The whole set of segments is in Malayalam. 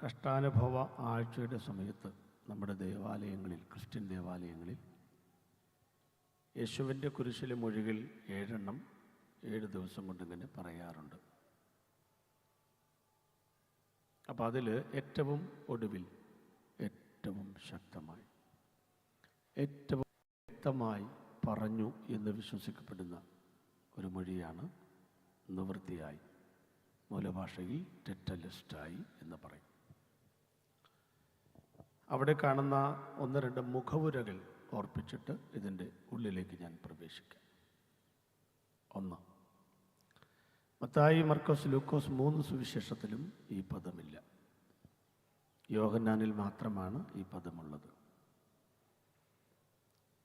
കഷ്ടാനുഭവ ആഴ്ചയുടെ സമയത്ത് നമ്മുടെ ദേവാലയങ്ങളിൽ, ക്രിസ്ത്യൻ ദേവാലയങ്ങളിൽ യേശുവിൻ്റെ കുരിശിലെ മൊഴികൾ 7 7 ദിവസം കൊണ്ടിങ്ങനെ പറയാറുണ്ട്. അപ്പം അതിൽ ഏറ്റവും ഒടുവിൽ ഏറ്റവും ശക്തമായി, ഏറ്റവും വ്യക്തമായി പറഞ്ഞു എന്ന് വിശ്വസിക്കപ്പെടുന്ന ഒരു മൊഴിയാണ് നിവൃത്തിയായി. മൂലഭാഷയിൽ ടെറ്റലിസ്റ്റായി എന്ന് പറയും. അവിടെ കാണുന്ന 1-2 മുഖവുരകൾ ഓർപ്പിച്ചിട്ട് ഇതിൻ്റെ ഉള്ളിലേക്ക് ഞാൻ പ്രവേശിക്കാം. 1, മത്തായി, മർക്കോസ്, ലൂക്കോസ് 3 സുവിശേഷത്തിലും ഈ പദമില്ല. യോഹന്നാനിൽ മാത്രമാണ് ഈ പദമുള്ളത്.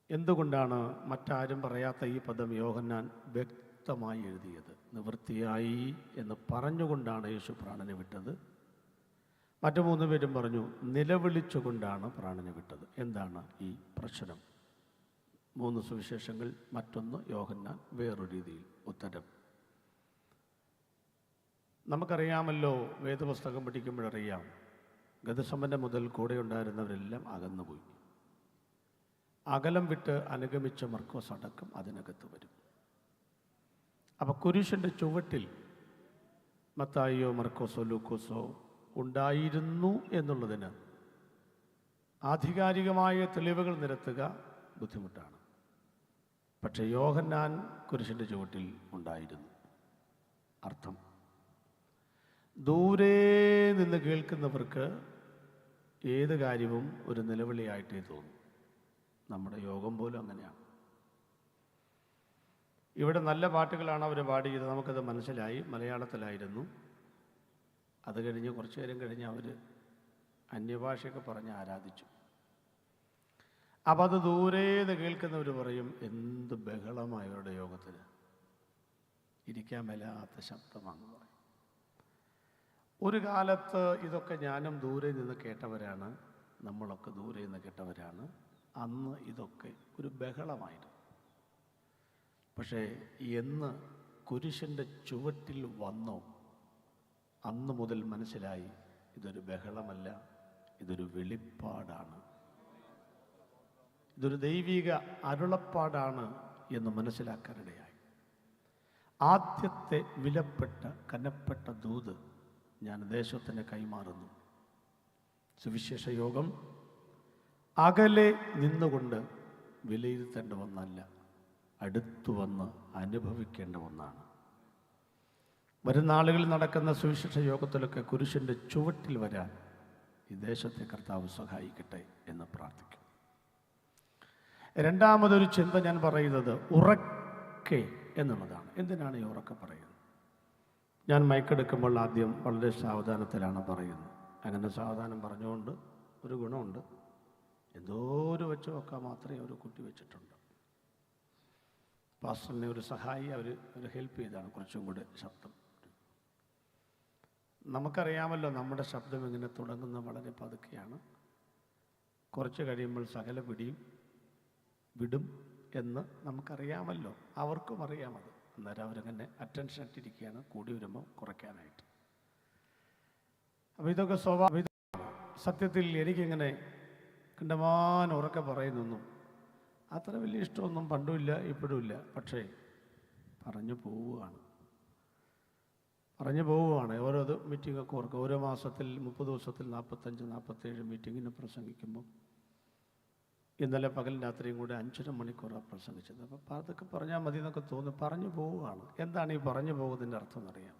എന്തുകൊണ്ടാണ് മറ്റാരും പറയാത്ത ഈ പദം യോഹന്നാൻ വ്യക്തമായി എഴുതിയത്? നിവൃത്തിയായി എന്ന് പറഞ്ഞുകൊണ്ടാണ് യേശു പ്രാണനെ വിട്ടത്. മറ്റു 3 പേരും പറഞ്ഞു നിലവിളിച്ചുകൊണ്ടാണ് പ്രാണനെ വിട്ടത്. എന്താണ് ഈ പ്രശ്നം? 3 സുവിശേഷങ്ങൾ, മറ്റൊന്ന് യോഹന്നാൻ വേറൊരു രീതിയിൽ. ഉത്തരം നമുക്കറിയാമല്ലോ, വേദപുസ്തകം പഠിക്കുമ്പോഴറിയാം. ഗതസമരം മുതൽ കൂടെ ഉണ്ടായിരുന്നവരെല്ലാം അകന്നുപോയി. അകലം വിട്ട് അനുഗമിച്ച മർക്കോസ് അടക്കം അതിനകത്ത് വരും. അപ്പോൾ കുരിശിൻ്റെ ചുവട്ടിൽ മത്തായിയോ മർക്കോസോ ലൂക്കോസോ ഉണ്ടായിരുന്നു എന്നുള്ളതിന് ആധികാരികമായ തെളിവുകൾ നിരത്തുക ബുദ്ധിമുട്ടാണ്. പക്ഷേ യോഹന്നാൻ കുരിശിൻ്റെ ചുവട്ടിൽ ഉണ്ടായിരുന്നു. അർത്ഥം, ദൂരെ നിന്ന് കേൾക്കുന്നവർക്ക് ഏത് കാര്യവും ഒരു നിലവിളിയായിട്ടേ തോന്നും. നമ്മുടെ യോഗം പോലും അങ്ങനെയാണ്. ഇവിടെ നല്ല പാട്ടുകളാണ് അവർ പാടിയത്, നമുക്കത് മനസ്സിലായി. മലയാളത്തിലായിരുന്നു. അത് കഴിഞ്ഞ് കുറച്ചു നേരം കഴിഞ്ഞ് അവർ അന്യഭാഷയൊക്കെ പറഞ്ഞ് ആരാധിച്ചു. അപ്പം അത് ദൂരേന്ന് കേൾക്കുന്നവർ പറയും, എന്ത് ബഹളമായ അവരുടെ യോഗത്തിന്, ഇരിക്കാൻ മേലാത്ത ശബ്ദമാണെന്ന് പറയും. ഒരു കാലത്ത് ഇതൊക്കെ ഞാനും ദൂരെ നിന്ന് കേട്ടവരാണ്, നമ്മളൊക്കെ ദൂരെ നിന്ന് കേട്ടവരാണ്. അന്ന് ഇതൊക്കെ ഒരു ബഹളമായിരുന്നു. പക്ഷേ എന്ന് കുരിശിൻ്റെ ചുവട്ടിൽ വന്നോ അന്ന് മുതൽ മനസ്സിലായി, ഇതൊരു ബഹളമല്ല, ഇതൊരു വെളിപ്പാടാണ്, ഇതൊരു ദൈവിക അരുളപ്പാടാണ് എന്ന് മനസ്സിലാക്കാനിടയായി. ആദ്യത്തെ വിലപ്പെട്ട കനപ്പെട്ട ദൂത് ഞാൻ ദേശത്തിന് കൈമാറുന്നു. സുവിശേഷ യോഗം അകലെ നിന്നുകൊണ്ട് വിലയിരുത്തേണ്ട ഒന്നല്ല, അടുത്തു വന്ന് അനുഭവിക്കേണ്ട ഒന്നാണ്. വരും നാളുകളിൽ നടക്കുന്ന സുവിശേഷ യോഗത്തിലൊക്കെ കുരിശിൻ്റെ ചുവട്ടിൽ വരാൻ ഈ ദേശത്തെ കർത്താവ് സഹായിക്കട്ടെ എന്ന് പ്രാർത്ഥിക്കും. രണ്ടാമതൊരു ചിന്ത ഞാൻ പറയുന്നത് ഉറക്കെ എന്നുള്ളതാണ്. എന്തിനാണ് ഈ ഉറക്കെ പറയുന്നത്? ഞാൻ മൈക്കെടുക്കുമ്പോൾ ആദ്യം വളരെ സാവധാനത്തിലാണ് പറയുന്നത്. അങ്ങനെ സാവധാനം പറഞ്ഞുകൊണ്ട് ഒരു ഗുണമുണ്ട്. എന്തോ ഒരു വെച്ച് നോക്കാൻ മാത്രമേ ഒരു കുട്ടി വെച്ചിട്ടുണ്ട്. പാസ്റ്ററിനെ ഒരു സഹായി അവർ ഹെൽപ്പ് ചെയ്താണ് കുറച്ചും കൂടെ ശബ്ദം. നമുക്കറിയാമല്ലോ നമ്മുടെ ശബ്ദം ഇങ്ങനെ തുടങ്ങുന്നത് വളരെ പതുക്കെയാണ്. കുറച്ച് കഴിയുമ്പോൾ സകല പിടിയും വിടും എന്ന് നമുക്കറിയാമല്ലോ, അവർക്കും അറിയാമത്. അന്നേരം അവരങ്ങനെ അറ്റൻഷൻ ഇട്ടിരിക്കുകയാണ് കൂടി വരുമ്പോൾ കുറയ്ക്കാനായിട്ട്. അപ്പോൾ ഇതൊക്കെ സ്വാഭാവിക. സത്യത്തിൽ എനിക്കിങ്ങനെ കണ്ടമാനം ഉറക്കെ പറയുന്നൊന്നും അത്ര വലിയ ഇഷ്ടമൊന്നും പണ്ടുമില്ല ഇപ്പോഴുമില്ല. പക്ഷേ പറഞ്ഞു പോവുകയാണ്. ഓരോ മീറ്റിങ്ങൊക്കെ ഓർക്കുക. ഓരോ മാസത്തിൽ 30 ദിവസത്തിൽ 45 47 മീറ്റിങ്ങിന് പ്രസംഗിക്കുമ്പോൾ ഇന്നലെ പകൽ രാത്രിയും കൂടെ 5.5 മണിക്കൂറാണ് പ്രസംഗിച്ചത്. അപ്പോൾ അതൊക്കെ പറഞ്ഞാൽ മതി എന്നൊക്കെ തോന്നുന്നു. പറഞ്ഞു പോവുകയാണ്. എന്താണ് ഈ പറഞ്ഞു പോകുന്നതിൻ്റെ അർത്ഥം എന്നറിയാം?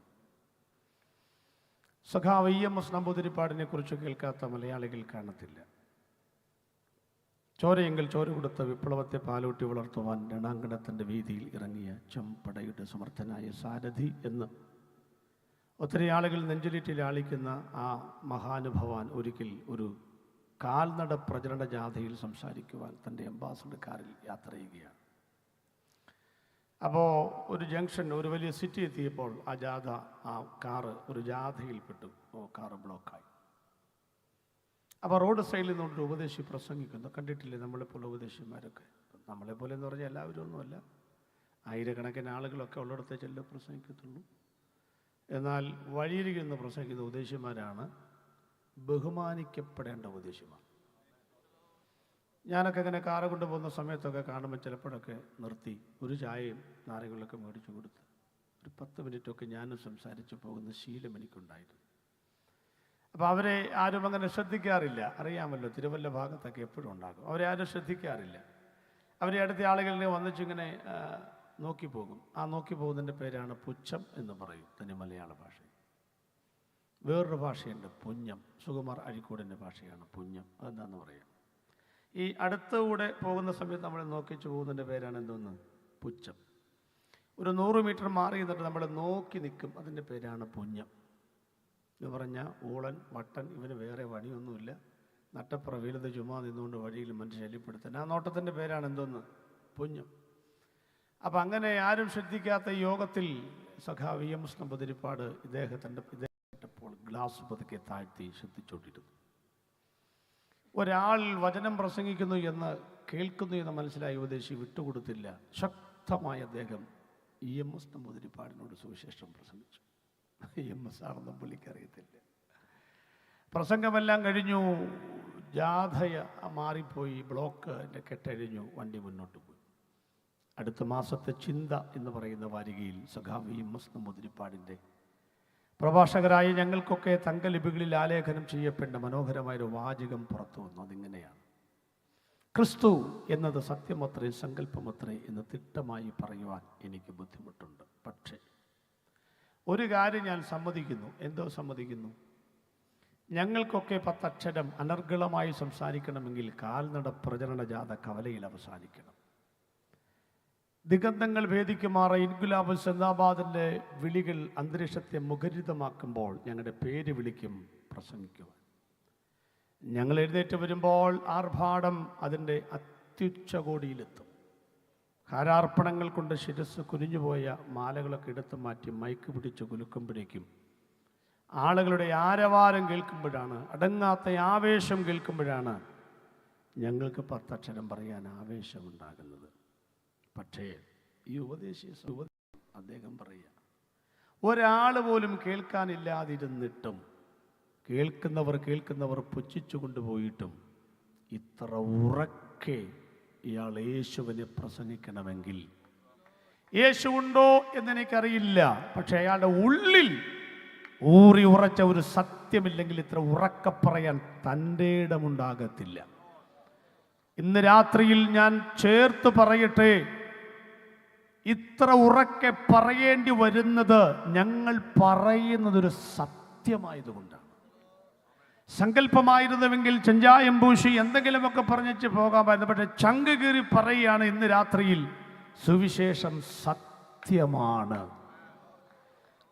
സഖാവ് EMS നമ്പൂതിരിപ്പാടിനെ കുറിച്ച് കേൾക്കാത്ത മലയാളികൾ കാണത്തില്ല. ചോരയെങ്കിൽ ചോര കൊടുത്ത വിപ്ലവത്തെ പാലൂട്ടി വളർത്തുവാൻ രണാങ്കണത്തിൻ്റെ വീതിയിൽ ഇറങ്ങിയ ചെമ്പടയുടെ സമർത്ഥനായ സാരഥി എന്ന് ഒത്തിരി ആളുകൾ നെഞ്ചിലിറ്റിൽ ആളിക്കുന്ന ആ മഹാനുഭവാൻ ഒരിക്കൽ ഒരു കാൽനട പ്രചരണ ജാഥയിൽ സംസാരിക്കുവാൻ തൻ്റെ അംബാസഡർ കാറിൽ യാത്ര ചെയ്യുകയാണ്. അപ്പോൾ ഒരു ജംഗ്ഷൻ, ഒരു വലിയ സിറ്റി എത്തിയപ്പോൾ ആ കാറ് ഒരു ജാഥയിൽപ്പെട്ടു. കാറ് ബ്ലോക്കായി. അപ്പോൾ റോഡ് സൈഡിൽ നിന്നൊരു ഉപദേശി പ്രസംഗിക്കുന്നു. കണ്ടിട്ടില്ലേ നമ്മളെപ്പോലെ ഉപദേശിമാരൊക്കെ? നമ്മളെപ്പോലെ എന്ന് പറഞ്ഞാൽ എല്ലാവരും ഒന്നുമല്ല, ആയിരക്കണക്കിന് ആളുകളൊക്കെ ഉള്ളിടത്തെ ചെല്ല് പ്രസംഗിക്കത്തുള്ളൂ. എന്നാൽ വഴിയിരിക്കുന്ന പ്രസംഗിക്കുന്ന ഉപദേശിമാരാണ് ബഹുമാനിക്കപ്പെടേണ്ട ഉപദേശമാണ്. ഞാനൊക്കെ ഇങ്ങനെ കാറ് കൊണ്ടുപോകുന്ന സമയത്തൊക്കെ കാണുമ്പോൾ ചിലപ്പോഴൊക്കെ നിർത്തി ഒരു ചായയും നാരങ്ങളൊക്കെ മേടിച്ചു കൊടുത്ത് ഒരു 10 മിനിറ്റൊക്കെ ഞാനും സംസാരിച്ച് പോകുന്ന ശീലം എനിക്കുണ്ടായിരുന്നു. അപ്പോൾ അവരെ ആരും അങ്ങനെ ശ്രദ്ധിക്കാറില്ല. അറിയാമല്ലോ, തിരുവല്ല ഭാഗത്തൊക്കെ എപ്പോഴും ഉണ്ടാകും. അവരെ ആരും ശ്രദ്ധിക്കാറില്ല. അവരെ അടുത്ത ആളുകളിൽ വന്നിച്ചിങ്ങനെ നോക്കി പോകും. ആ നോക്കി പോകുന്നതിൻ്റെ പേരാണ് പുച്ഛം എന്ന് പറയും തനി മലയാള ഭാഷയിൽ. വേറൊരു ഭാഷയുണ്ട് പുഞ്ഞം. സുകുമാർ അഴിക്കോടിൻ്റെ ഭാഷയാണ് പുഞ്ഞം. അതെന്താണെന്ന് പറയാം. ഈ അടുത്തുകൂടെ പോകുന്ന സമയത്ത് നമ്മൾ നോക്കിച്ചു പോകുന്നതിൻ്റെ പേരാണ് എന്തോന്ന്? പുച്ഛം. ഒരു 100 മീറ്റർ മാറി നിന്നിട്ട് നമ്മൾ നോക്കി നിൽക്കും, അതിൻ്റെ പേരാണ് പുഞ്ഞം എന്ന് പറഞ്ഞാൽ ഊളൻ വട്ടൻ ഇവന് വേറെ പണിയൊന്നുമില്ല, നട്ടപ്പുറ വീലത് ചുമ്മാ നിന്നുകൊണ്ട് വഴിയിൽ മനുഷ്യ ശല്യപ്പെടുത്താൻ. ആ നോട്ടത്തിൻ്റെ പേരാണ് എന്തോന്ന്? പുഞ്ഞം. അപ്പം അങ്ങനെ ആരും ശ്രദ്ധിക്കാത്ത യോഗത്തിൽ സഖാവ് EMS നമ്പൂതിരിപ്പാട് ഇദ്ദേഹത്തിൻ്റെ ഗ്ലാസ് പതുക്കെ താഴ്ത്തി ശ്രദ്ധിച്ചുകൊണ്ടിരുന്നു. ഒരാൾ വചനം പ്രസംഗിക്കുന്നു എന്ന് കേൾക്കുന്നു എന്ന് മനസ്സിലായി ഉപദേശി വിട്ടുകൊടുത്തില്ല. ശക്തമായ അദ്ദേഹം EMS നമ്പൂതിരിപ്പാടിനോട് സുവിശേഷം പ്രസംഗിച്ചു. EMS ആണെന്നും പുള്ളിക്കറിയത്തില്ല. പ്രസംഗമെല്ലാം കഴിഞ്ഞു, ജാഥയ മാറിപ്പോയി, ബ്ലോക്ക് എൻ്റെ കെട്ടഴിഞ്ഞു, വണ്ടി മുന്നോട്ട് പോയി. അടുത്ത മാസത്തെ ചിന്ത എന്ന് പറയുന്ന വാരികയിൽ സഖാവ് EMS നമ്പൂതിരിപ്പാടിൻ്റെ പ്രഭാഷകരായ ഞങ്ങൾക്കൊക്കെ തങ്കലിപികളിൽ ആലേഖനം ചെയ്യപ്പെട്ട മനോഹരമായൊരു വാചകം പുറത്തു വന്നു. അതിങ്ങനെയാണ്: ക്രിസ്തു എന്നത് സത്യമത്രേ സങ്കല്പമത്രേ എന്ന് തിട്ടമായി പറയുവാൻ എനിക്ക് ബുദ്ധിമുട്ടുണ്ട്. പക്ഷേ ഒരു കാര്യം ഞാൻ സമ്മതിക്കുന്നു. എന്തോ സമ്മതിക്കുന്നു? ഞങ്ങൾക്കൊക്കെ 10 അക്ഷരം അനർഗളമായി സംസാരിക്കണമെങ്കിൽ കാൽനട പ്രചരണ ജാഥ കവലയിൽ അവസാനിക്കണം. ദിഗന്ധങ്ങൾ ഭേദിക്കുമാറ ഇൻഗുലാബ് സിന്ദാബാദിൻ്റെ വിളികൾ അന്തരീക്ഷത്തെ മുഖരിതമാക്കുമ്പോൾ ഞങ്ങളുടെ പേര് വിളിക്കും പ്രസംഗിക്കുവാൻ. ഞങ്ങൾ എഴുന്നേറ്റ് വരുമ്പോൾ ആർഭാടം അതിൻ്റെ അത്യുച്ചകോടിയിലെത്തും. ഹാരാർപ്പണങ്ങൾ കൊണ്ട് ശിരസ് കുനിഞ്ഞുപോയ മാലകളൊക്കെ എടുത്തു മാറ്റി മൈക്ക് പിടിച്ച് കുലുക്കുമ്പോഴേക്കും ആളുകളുടെ ആരവാരം കേൾക്കുമ്പോഴാണ്, അടങ്ങാത്ത ആവേശം കേൾക്കുമ്പോഴാണ് ഞങ്ങൾക്ക് 10 അക്ഷരം പറയാൻ ആവേശമുണ്ടാകുന്നത്. പക്ഷേ ഈ ഉപദേശി അദ്ദേഹം പറയുക, ഒരാൾ പോലും കേൾക്കാനില്ലാതിരുന്നിട്ടും കേൾക്കുന്നവർ പുച്ഛിച്ചു കൊണ്ടുപോയിട്ടും ഇത്ര ഉറക്കെ ഇയാൾ യേശുവിനെ പ്രസംഗിക്കണമെങ്കിൽ യേശു ഉണ്ടോ എന്നെനിക്കറിയില്ല. പക്ഷെ അയാളുടെ ഉള്ളിൽ ഊറി ഉറച്ച ഒരു സത്യമില്ലെങ്കിൽ ഇത്ര ഉറക്കെ പറയാൻ തൻ്റെ ഇടമുണ്ടാകത്തില്ല. ഇന്ന് രാത്രിയിൽ ഞാൻ ചേർത്ത് പറയട്ടെ, ഇത്ര ഉറക്കെ പറയേണ്ടി വരുന്നത് ഞങ്ങൾ പറയുന്നതൊരു സത്യമായതുകൊണ്ടാണ്. സങ്കല്പമായിരുന്നുവെങ്കിൽ ചെഞ്ചായം പൂശി എന്തെങ്കിലുമൊക്കെ പറഞ്ഞിട്ട് പോകാമായിരുന്നു. പക്ഷെ ചങ്ക് കീറി പറയുകയാണ് ഇന്ന് രാത്രിയിൽ സുവിശേഷം സത്യമാണ്.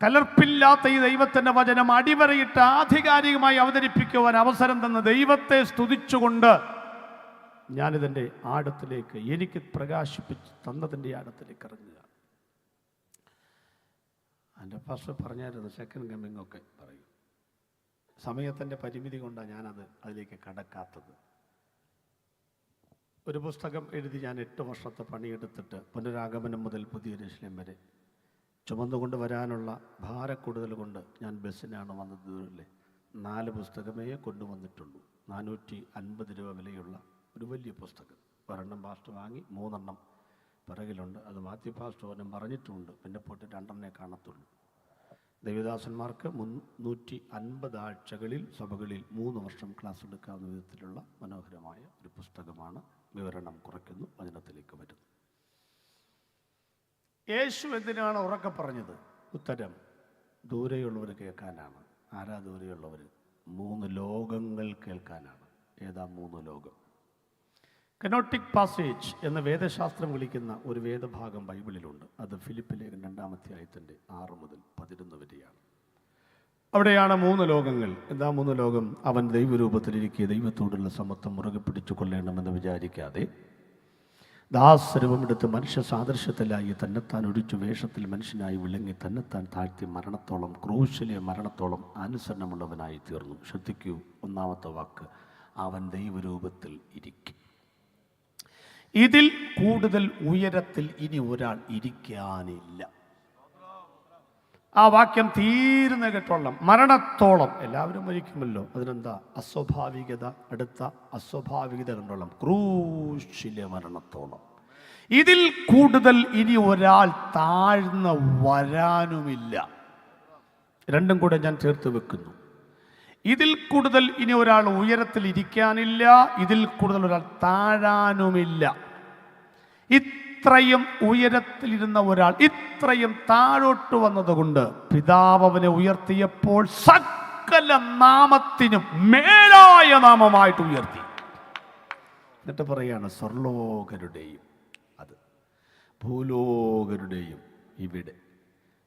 കലർപ്പില്ലാത്ത ഈ ദൈവത്തിൻ്റെ വചനം അടിവരയിട്ട് ആധികാരികമായി അവതരിപ്പിക്കുവാൻ അവസരം തന്ന ദൈവത്തെ സ്തുതിച്ചുകൊണ്ട് ഞാനിതിൻ്റെ ആഴത്തിലേക്ക്, എനിക്ക് പ്രകാശിപ്പിച്ച് തന്നതിൻ്റെ ആഴത്തിലേക്ക് ഇറങ്ങുക. എൻ്റെ പാസ്റ്റർ പറഞ്ഞായിരുന്നു സെക്കൻഡ് കമ്മിങ് ഒക്കെ പറയും. സമയത്തിൻ്റെ പരിമിതി കൊണ്ടാണ് അതിലേക്ക് കടക്കാത്തത്. ഒരു പുസ്തകം എഴുതി ഞാൻ 8 വർഷത്തെ പണിയെടുത്തിട്ട് പുനരാഗമനം മുതൽ പുതിയ യെരൂശലേം വരെ ചുമന്നുകൊണ്ട് വരാനുള്ള ഭാരക്കൂടുതൽ കൊണ്ട് ഞാൻ ബസ്സിനാണ് വന്നത്. ദൂരല്ലേ 4 പുസ്തകമേ കൊണ്ടുവന്നിട്ടുള്ളൂ. 450 രൂപ വിലയുള്ള ഒരു വലിയ പുസ്തകം. ഒരെണ്ണം പാസ്റ്റർ വാങ്ങി, 3 എണ്ണം പിറകിലുണ്ട്. അത് മാത്യു പാസ്റ്റർ ഒരെണ്ണം പറഞ്ഞിട്ടുമുണ്ട്. പിന്നെ പോയിട്ട് 2 എണ്ണേ കാണത്തുള്ളൂ. ദൈവദാസന്മാർക്ക് 350 ആഴ്ചകളിൽ സഭകളിൽ 3 വർഷം ക്ലാസ് എടുക്കാവുന്ന വിധത്തിലുള്ള മനോഹരമായ ഒരു പുസ്തകമാണ്. വിവരണം കുറയ്ക്കുന്നു, വചനത്തിലേക്ക് വരുന്നു. യേശു എന്തിനാണ് ഉറക്കെ പറഞ്ഞത്? ഉത്തരം ദൂരെയുള്ളവർ കേൾക്കാനാണ്. ആരാ ദൂരെയുള്ളവർ? 3 ലോകങ്ങൾ കേൾക്കാനാണ്. ഏതാ 3 ലോകം? കനോട്ടിക് പാസേജ് എന്ന വേദശാസ്ത്രം വിളിക്കുന്ന ഒരു വേദഭാഗം ബൈബിളിലുണ്ട്. അത് ഫിലിപ്പ് ലേഖനം 2-ാം അധ്യായത്തിൻ്റെ 6 മുതൽ 11 വരെയാണ്. അവിടെയാണ് 3 ലോകങ്ങൾ. എന്താ 3 ലോകം? അവൻ ദൈവരൂപത്തിലിരിക്കെ ദൈവത്തോടുള്ള സമത്വം മുറുകെ പിടിച്ചു കൊള്ളണമെന്ന് വിചാരിക്കാതെ ദാസരൂപമെടുത്ത് മനുഷ്യ സാദൃശ്യത്തിലായി തന്നെത്താൻ ഒഴിച്ചു വേഷത്തിൽ മനുഷ്യനായി വിളങ്ങി തന്നെത്താൻ താഴ്ത്തി മരണത്തോളം, ക്രൂശിലെ മരണത്തോളം അനുസരണമുള്ളവനായി തീർന്നു. ശ്രദ്ധിക്കൂ, 1-ാമത്തെ വാക്ക്, അവൻ ദൈവരൂപത്തിൽ ഇരിക്കും. ഇതിൽ കൂടുതൽ ഉയരത്തിൽ ഇനി ഒരാൾ ഇരിക്കാനില്ല. ആ വാക്യം തീരുന്ന കേട്ടോളം, മരണത്തോളം. എല്ലാവരും മരിക്കുമല്ലോ, അതിനെന്താ അസ്വാഭാവികത, അടുത്ത അസ്വാഭാവികത കണ്ടോളം, ക്രൂശിലെ മരണത്തോളം. ഇതിൽ കൂടുതൽ ഇനി ഒരാൾ താഴ്ന്ന വരാനുമില്ല. രണ്ടും കൂടെ ഞാൻ ചേർത്ത് വെക്കുന്നു. ഇതിൽ കൂടുതൽ ഇനി ഒരാൾ ഉയരത്തിൽ ഇരിക്കാനില്ല, ഇതിൽ കൂടുതൽ ഒരാൾ താഴാനുമില്ല. ഇത്രയും ഉയരത്തിലിരുന്ന ഒരാൾ ഇത്രയും താഴോട്ട് വന്നതുകൊണ്ട് പിതാവ് അവനെ ഉയർത്തിയപ്പോൾ സകല നാമത്തിനും മേലായ നാമമായിട്ട് ഉയർത്തി. എന്നിട്ട് പറയാണ്, സ്വർലോകരുടെയും അത് ഭൂലോകരുടെയും ഇവിടെ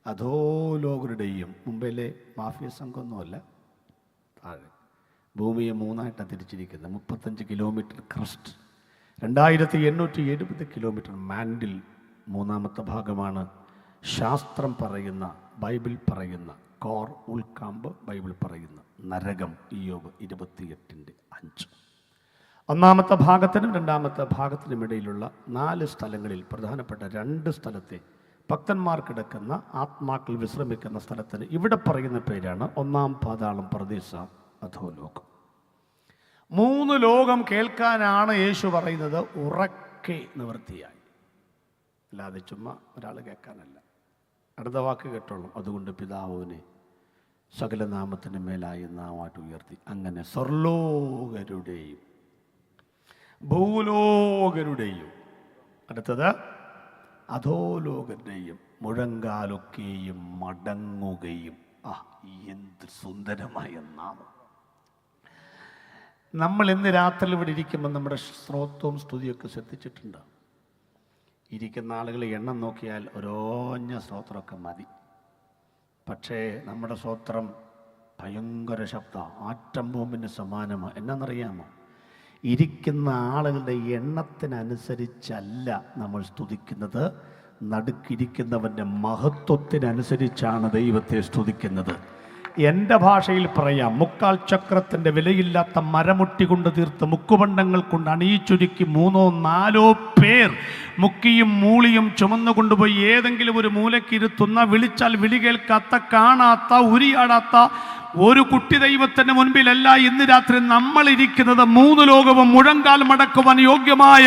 അധോലോകരുടെയും. മുമ്പിലെ മാഫിയ സംഘമൊന്നുമല്ല, താഴെ ഭൂമിയെ മൂന്നായിട്ടാണ് തിരിച്ചിരിക്കുന്നത്. 35 കിലോമീറ്റർ ക്രസ്റ്റ്, 2870 കിലോമീറ്റർ മാൻഡിൽ. മൂന്നാമത്തെ ഭാഗമാണ് ശാസ്ത്രം പറയുന്ന, ബൈബിൾ പറയുന്ന കോർ, ഉൾക്കാമ്പ്, ബൈബിൾ പറയുന്ന നരകം. ഇയ്യോബ് 28:5. ഒന്നാമത്തെ ഭാഗത്തിനും രണ്ടാമത്തെ ഭാഗത്തിനും ഇടയിലുള്ള 4 സ്ഥലങ്ങളിൽ പ്രധാനപ്പെട്ട 2 സ്ഥലത്തെ ഭക്തന്മാർ കിടക്കുന്ന, ആത്മാക്കൾ വിശ്രമിക്കുന്ന സ്ഥലത്തിന് ഇവിടെ പറയുന്ന പേരാണ് ഒന്നാം പാതാളം, പർദീസ, അധോലോകം. 3 ലോകം കേൾക്കാനാണ് യേശു പറയുന്നത് ഉറക്കെ നിവൃത്തിയായി, അല്ലാതെ ചുമ്മാ ഒരാൾ കേൾക്കാനല്ല. അടുത്ത വാക്ക് കേട്ടോളും, അതുകൊണ്ട് പിതാവിനെ സകല നാമത്തിന് മേലായി നാമായിട്ട് ഉയർത്തി. അങ്ങനെ സ്വർലോകരുടെയും ഭൂലോകരുടെയും, അടുത്തത് അധോലോകരുടെയും മുഴങ്കാലൊക്കെയും മടങ്ങുകയും. എന്ത് സുന്ദരമായ നാമം! നമ്മൾ ഇന്ന് രാത്രി ഇവിടെ ഇരിക്കുമ്പോൾ നമ്മുടെ സ്തോത്രവും സ്തുതിയൊക്കെ ശ്രദ്ധിച്ചിട്ടുണ്ട്. ഇരിക്കുന്ന ആളുകൾ എണ്ണം നോക്കിയാൽ ഒരോഞ്ഞ സ്തോത്രമൊക്കെ മതി. പക്ഷേ നമ്മുടെ സ്തോത്രം ഭയങ്കര ശബ്ദം, ആറ്റം ബോംബിന് സമാനമാണ്. എന്നാണെന്നറിയാമോ? ഇരിക്കുന്ന ആളുകളുടെ എണ്ണത്തിനനുസരിച്ചല്ല നമ്മൾ സ്തുതിക്കുന്നത്, നടുക്കിരിക്കുന്നവൻ്റെ മഹത്വത്തിനനുസരിച്ചാണ് ദൈവത്തെ സ്തുതിക്കുന്നത്. എൻ്റെ ഭാഷയിൽ പറയാം, 3/4 ചക്രത്തിൻ്റെ വിലയില്ലാത്ത മരമുട്ടി കൊണ്ട് തീർത്ത് മുക്കുപണ്ടങ്ങൾ കൊണ്ട് അണിയിച്ചൊരുക്കി 3-4 പേർ മുക്കിയും മൂളിയും ചുമന്നുകൊണ്ടുപോയി ഏതെങ്കിലും ഒരു മൂലക്കിരുത്തുന്ന, വിളിച്ചാൽ വിളി കേൾക്കാത്ത, കാണാത്ത, ഉരിയാടാത്ത ഒരു കുട്ടി ദൈവത്തിന് മുൻപിലല്ല ഇന്ന് രാത്രി നമ്മൾ ഇരിക്കുന്നത്. 3 ലോകവും മുഴങ്കാൽ മടക്കുവാൻ യോഗ്യമായ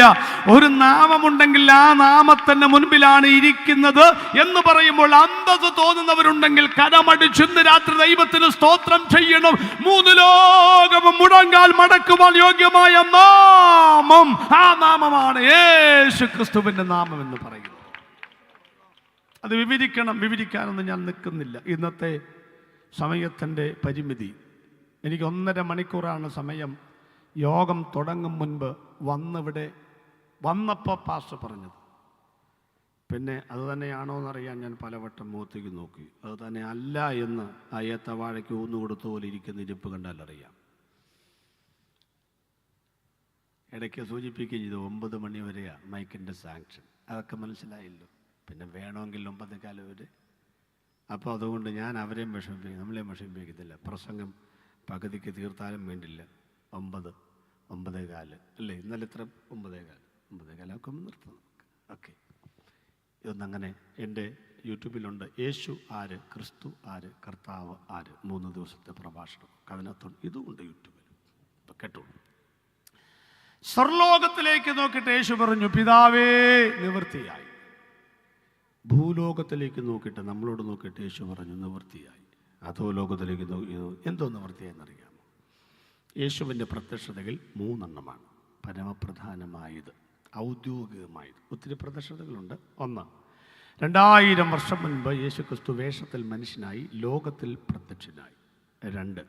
ഒരു നാമമുണ്ടെങ്കിൽ ആ നാമത്തിന് മുൻപിലാണ് ഇരിക്കുന്നത് എന്ന് പറയുമ്പോൾ അന്തസ്സ് തോന്നുന്നവരുണ്ടെങ്കിൽ കരമടിച്ച് ഇന്ന് രാത്രി ദൈവത്തിന് സ്തോത്രം ചെയ്യണം. 3 ലോകവും മുഴങ്കാൽ മടക്കുവാൻ യോഗ്യമായ നാമം, ആ നാമമാണ് യേശു ക്രിസ്തുവിന്റെ നാമം എന്ന് പറയുന്നത്. അത് വിവരിക്കാനൊന്നും ഞാൻ നിൽക്കുന്നില്ല. ഇന്നത്തെ സമയത്തിൻ്റെ പരിമിതി, എനിക്ക് 1.5 മണിക്കൂറാണ് സമയം. യോഗം തുടങ്ങും മുൻപ് വന്നപ്പോൾ പാസ്റ്റർ പറഞ്ഞത്, പിന്നെ അത് തന്നെയാണോ എന്നറിയാൻ ഞാൻ പലവട്ടം മുഖത്തേക്ക് നോക്കി. അത് തന്നെ അല്ല എന്ന് ആ ഏത്തവാഴയ്ക്ക് ഊന്നുകൊടുത്ത പോലെ ഇരിക്കുന്ന ഇരിപ്പ് കണ്ടാൽ അറിയാം. ഇടയ്ക്ക് സൂചിപ്പിക്കുകയും ചെയ്തു 9 മണി വരെയാണ് മൈക്കിൻ്റെ സാങ്ഷൻ. അതൊക്കെ മനസ്സിലായല്ലോ. പിന്നെ വേണമെങ്കിൽ 9:15 വരെ. അപ്പോൾ അതുകൊണ്ട് ഞാൻ അവരെയും വിഷമിപ്പിക്കും, നമ്മളെയും വിഷമിപ്പിക്കത്തില്ല. പ്രസംഗം പകുതിക്ക് തീർത്താലും വേണ്ടില്ല. 9-9:15 അല്ലേ? ഇന്നലെ ഇത്ര 9:15 ഒക്കെ നിർത്തുന്നു. ഓക്കെ, ഇതൊന്നങ്ങനെ എൻ്റെ യൂട്യൂബിലുണ്ട്. യേശു ആര്, ക്രിസ്തു ആര്, കർത്താവ് ആര്, 3 ദിവസത്തെ പ്രഭാഷണം. അതിനകത്തുണ്ട്, ഇതുമുണ്ട് യൂട്യൂബിൽ. ഇപ്പം കേട്ടോളൂ. സ്വർലോകത്തിലേക്ക് നോക്കിയിട്ട് യേശു പറഞ്ഞു, പിതാവേ നിവൃത്തിയായി. ഭൂലോകത്തിലേക്ക് നോക്കിയിട്ട്, നമ്മളോട് നോക്കിയിട്ട് യേശു പറഞ്ഞു, നിവൃത്തിയായി. അധോലോകത്തിലേക്ക് നോക്കി, എന്തോ നിവൃത്തിയായെന്നറിയാമോ? യേശുവിൻ്റെ പ്രത്യക്ഷതകൾ 3 എണ്ണമാണ്. പരമപ്രധാനമായത്, ഔദ്യോഗികമായത്. ഒത്തിരി പ്രത്യക്ഷതകളുണ്ട്. 1, 2000 വർഷം മുൻപ് യേശു ക്രിസ്തു വേഷത്തിൽ മനുഷ്യനായി ലോകത്തിൽ പ്രത്യക്ഷനായി. 2,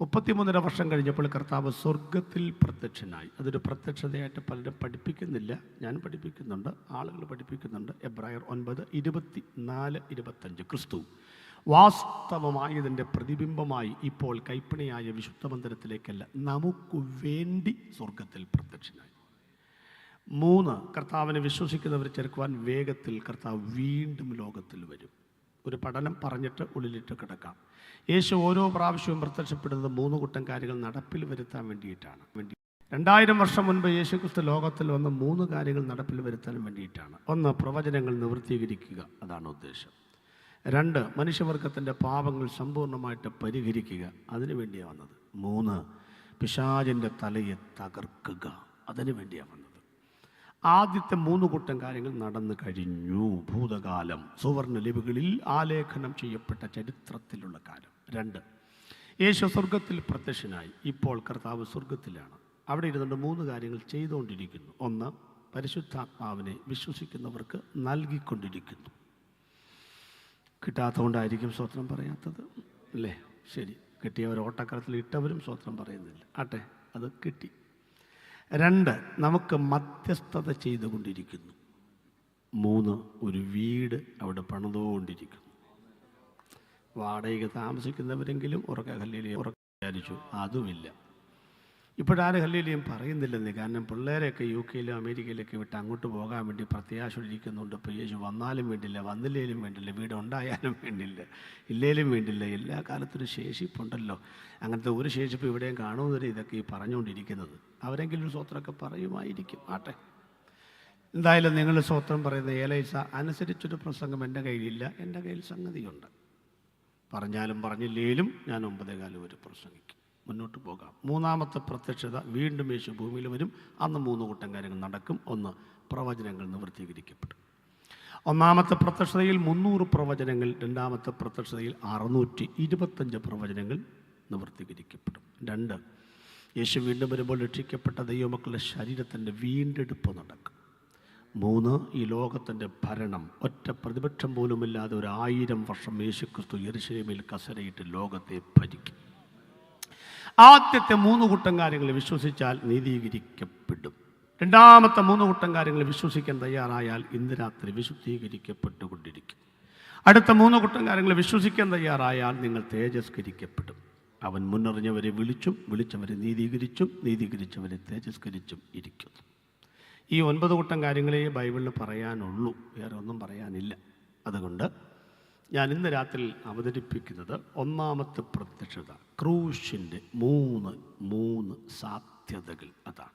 33 വർഷം കഴിഞ്ഞപ്പോൾ കർത്താവ് സ്വർഗത്തിൽ പ്രത്യക്ഷനായി. അതൊരു പ്രത്യക്ഷതയായിട്ട് പലരും പഠിപ്പിക്കുന്നില്ല, ഞാൻ പഠിപ്പിക്കുന്നുണ്ട്, ആളുകൾ പഠിപ്പിക്കുന്നുണ്ട്. എബ്രായർ 9:24-25 ക്രിസ്തു വാസ്തവമായതിൻ്റെ പ്രതിബിംബമായി ഇപ്പോൾ കൈപ്പണിയായ വിശുദ്ധ മന്ദിരത്തിലേക്കല്ല, നമുക്ക് വേണ്ടി സ്വർഗത്തിൽ പ്രത്യക്ഷനായി. 3, കർത്താവിനെ വിശ്വസിക്കുന്നവർ ചേർക്കുവാൻ വേഗത്തിൽ കർത്താവ് വീണ്ടും ലോകത്തിൽ വരും. ഒരു പഠനം പറഞ്ഞിട്ട് ഉള്ളിലിട്ട് കിടക്കാം. യേശു ഓരോ പ്രാവശ്യവും പ്രത്യക്ഷപ്പെടുന്നത് 3 കൂട്ടം കാര്യങ്ങൾ നടപ്പിൽ വരുത്താൻ വേണ്ടിയിട്ടാണ്. 2000 വർഷം മുൻപ് യേശു ക്രിസ്തു ലോകത്തിൽ വന്ന് 3 കാര്യങ്ങൾ നടപ്പിൽ വരുത്താൻ വേണ്ടിയിട്ടാണ്. 1, പ്രവചനങ്ങൾ നിവൃത്തീകരിക്കുക, അതാണ് ഉദ്ദേശം. 2, മനുഷ്യവർഗത്തിൻ്റെ പാപങ്ങൾ സമ്പൂർണ്ണമായിട്ട് പരിഹരിക്കുക, അതിനു വേണ്ടിയാണ് വന്നത്. 3, പിശാചിൻ്റെ തലയെ തകർക്കുക, അതിനു വേണ്ടിയാണ് വന്നത്. ആദ്യത്തെ 3 കൂട്ടം കാര്യങ്ങൾ നടന്നു കഴിഞ്ഞു. ഭൂതകാലം, സുവർണ്ണ ലിപികളിൽ ആലേഖനം ചെയ്യപ്പെട്ട ചരിത്രത്തിലുള്ള കാലം. 2, യേശു സ്വർഗത്തിൽ പ്രത്യക്ഷനായി. ഇപ്പോൾ കർത്താവ് സ്വർഗത്തിലാണ്. അവിടെ ഇരുന്നുകൊണ്ട് 3 കാര്യങ്ങൾ ചെയ്തുകൊണ്ടിരിക്കുന്നു. 1, പരിശുദ്ധാത്മാവിനെ വിശ്വസിക്കുന്നവർക്ക് നൽകിക്കൊണ്ടിരിക്കുന്നു. കിട്ടാത്തതുകൊണ്ടായിരിക്കും സ്വത്രം പറയാത്തത്, അല്ലേ? ശരി, കിട്ടിയവർ ഓട്ടക്കളത്തിൽ ഇട്ടവരും സ്വത്രം പറയുന്നില്ല. ആട്ടെ, അത് കിട്ടി. 2, നമുക്ക് മധ്യസ്ഥത ചെയ്തുകൊണ്ടിരിക്കുന്നു. 3, ഒരു വീട് അവിടെ പണിതുകൊണ്ടിരിക്കുന്നു. വാടകയ്ക്ക് താമസിക്കുന്നവരെങ്കിലും ഉറക്ക ഹല്ലേലൂയ വിചാരിച്ചു, അതുമില്ല. ഇപ്പോഴാരും ഹല്ലേലൂയ പറയുന്നില്ലെന്നേ. കാരണം പിള്ളേരെയൊക്കെ UK-ലും അമേരിക്കയിലൊക്കെ വിട്ട് അങ്ങോട്ട് പോകാൻ വേണ്ടി പ്രത്യാശിരിക്കുന്നുണ്ട്. ഇപ്പോൾ യേശു വന്നാലും വേണ്ടില്ല, വന്നില്ലേലും വേണ്ടില്ല, വീടുണ്ടായാലും വേണ്ടില്ല, ഇല്ലേലും വേണ്ടില്ല, എല്ലാ കാലത്തൊരു ശേഷിപ്പുണ്ടല്ലോ. അങ്ങനത്തെ ഒരു ശേഷിപ്പ് ഇവിടെയും കാണുന്നവരെ ഇതൊക്കെ ഈ പറഞ്ഞുകൊണ്ടിരിക്കുന്നത്. അവരെങ്കിലും ഒരു സ്വത്രമൊക്കെ പറയുമായിരിക്കും. ആട്ടെ, എന്തായാലും നിങ്ങൾ സ്വത്രം പറയുന്ന ഏലൈസ അനുസരിച്ചൊരു പ്രസംഗം എൻ്റെ കയ്യിലില്ല. എൻ്റെ കയ്യിൽ സംഗതിയുണ്ട്. പറഞ്ഞാലും പറഞ്ഞില്ലേലും ഞാൻ 9:15 വരെ പ്രസംഗിക്കും. മുന്നോട്ട് പോകാം. 3ാമത്തെ പ്രത്യക്ഷത, വീണ്ടും യേശു ഭൂമിയിൽ വരും. അന്ന് 3 കൂട്ടം കാര്യങ്ങൾ നടക്കും. 1, പ്രവചനങ്ങൾ നിവർത്തീകരിക്കപ്പെടും. 1ാമത്തെ പ്രത്യക്ഷതയിൽ 300 പ്രവചനങ്ങൾ, 2ാമത്തെ പ്രത്യക്ഷതയിൽ 625 പ്രവചനങ്ങൾ നിവർത്തീകരിക്കപ്പെടും. 2, യേശു വീണ്ടും വരുമ്പോൾ രക്ഷിക്കപ്പെട്ട ദൈവമക്കളുടെ ശരീരത്തിൻ്റെ വീണ്ടെടുപ്പ് നടക്കും. 3, ഈ ലോകത്തിൻ്റെ ഭരണം ഒറ്റ പ്രതിപക്ഷം പോലുമില്ലാതെ 1000 വർഷം യേശുക്രിസ്തു യെരൂശലേമിൽ കസരയിട്ട് ലോകത്തെ ഭരിക്കും. ആദ്യത്തെ 3 കൂട്ടം കാര്യങ്ങൾ വിശ്വസിച്ചാൽ നീതീകരിക്കപ്പെടും. 2ാമത്തെ 3 കൂട്ടം കാര്യങ്ങൾ വിശ്വസിക്കാൻ തയ്യാറായാൽ ഇന്ന് രാത്രി വിശുദ്ധീകരിക്കപ്പെട്ടുകൊണ്ടിരിക്കും. അടുത്ത 3 കൂട്ടം കാര്യങ്ങൾ വിശ്വസിക്കാൻ തയ്യാറായാൽ നിങ്ങൾ തേജസ്കരിക്കപ്പെടും. അവൻ മുന്നറിഞ്ഞവരെ വിളിച്ചും വിളിച്ചവരെ നീതീകരിച്ചും നീതീകരിച്ചവരെ തേജസ്കരിച്ചും ഇരിക്കുന്നു. ഈ 9 കൂട്ടം കാര്യങ്ങളെ ബൈബിളിൽ പറയാനുള്ളൂ, വേറെ ഒന്നും പറയാനില്ല. അതുകൊണ്ട് ഞാൻ ഇന്ന് രാത്രി അവതരിപ്പിക്കുന്നത് 1ാമത്തെ പ്രത്യക്ഷത, ക്രൂശിൻ്റെ 3 സാധ്യതകൾ. അതാണ്.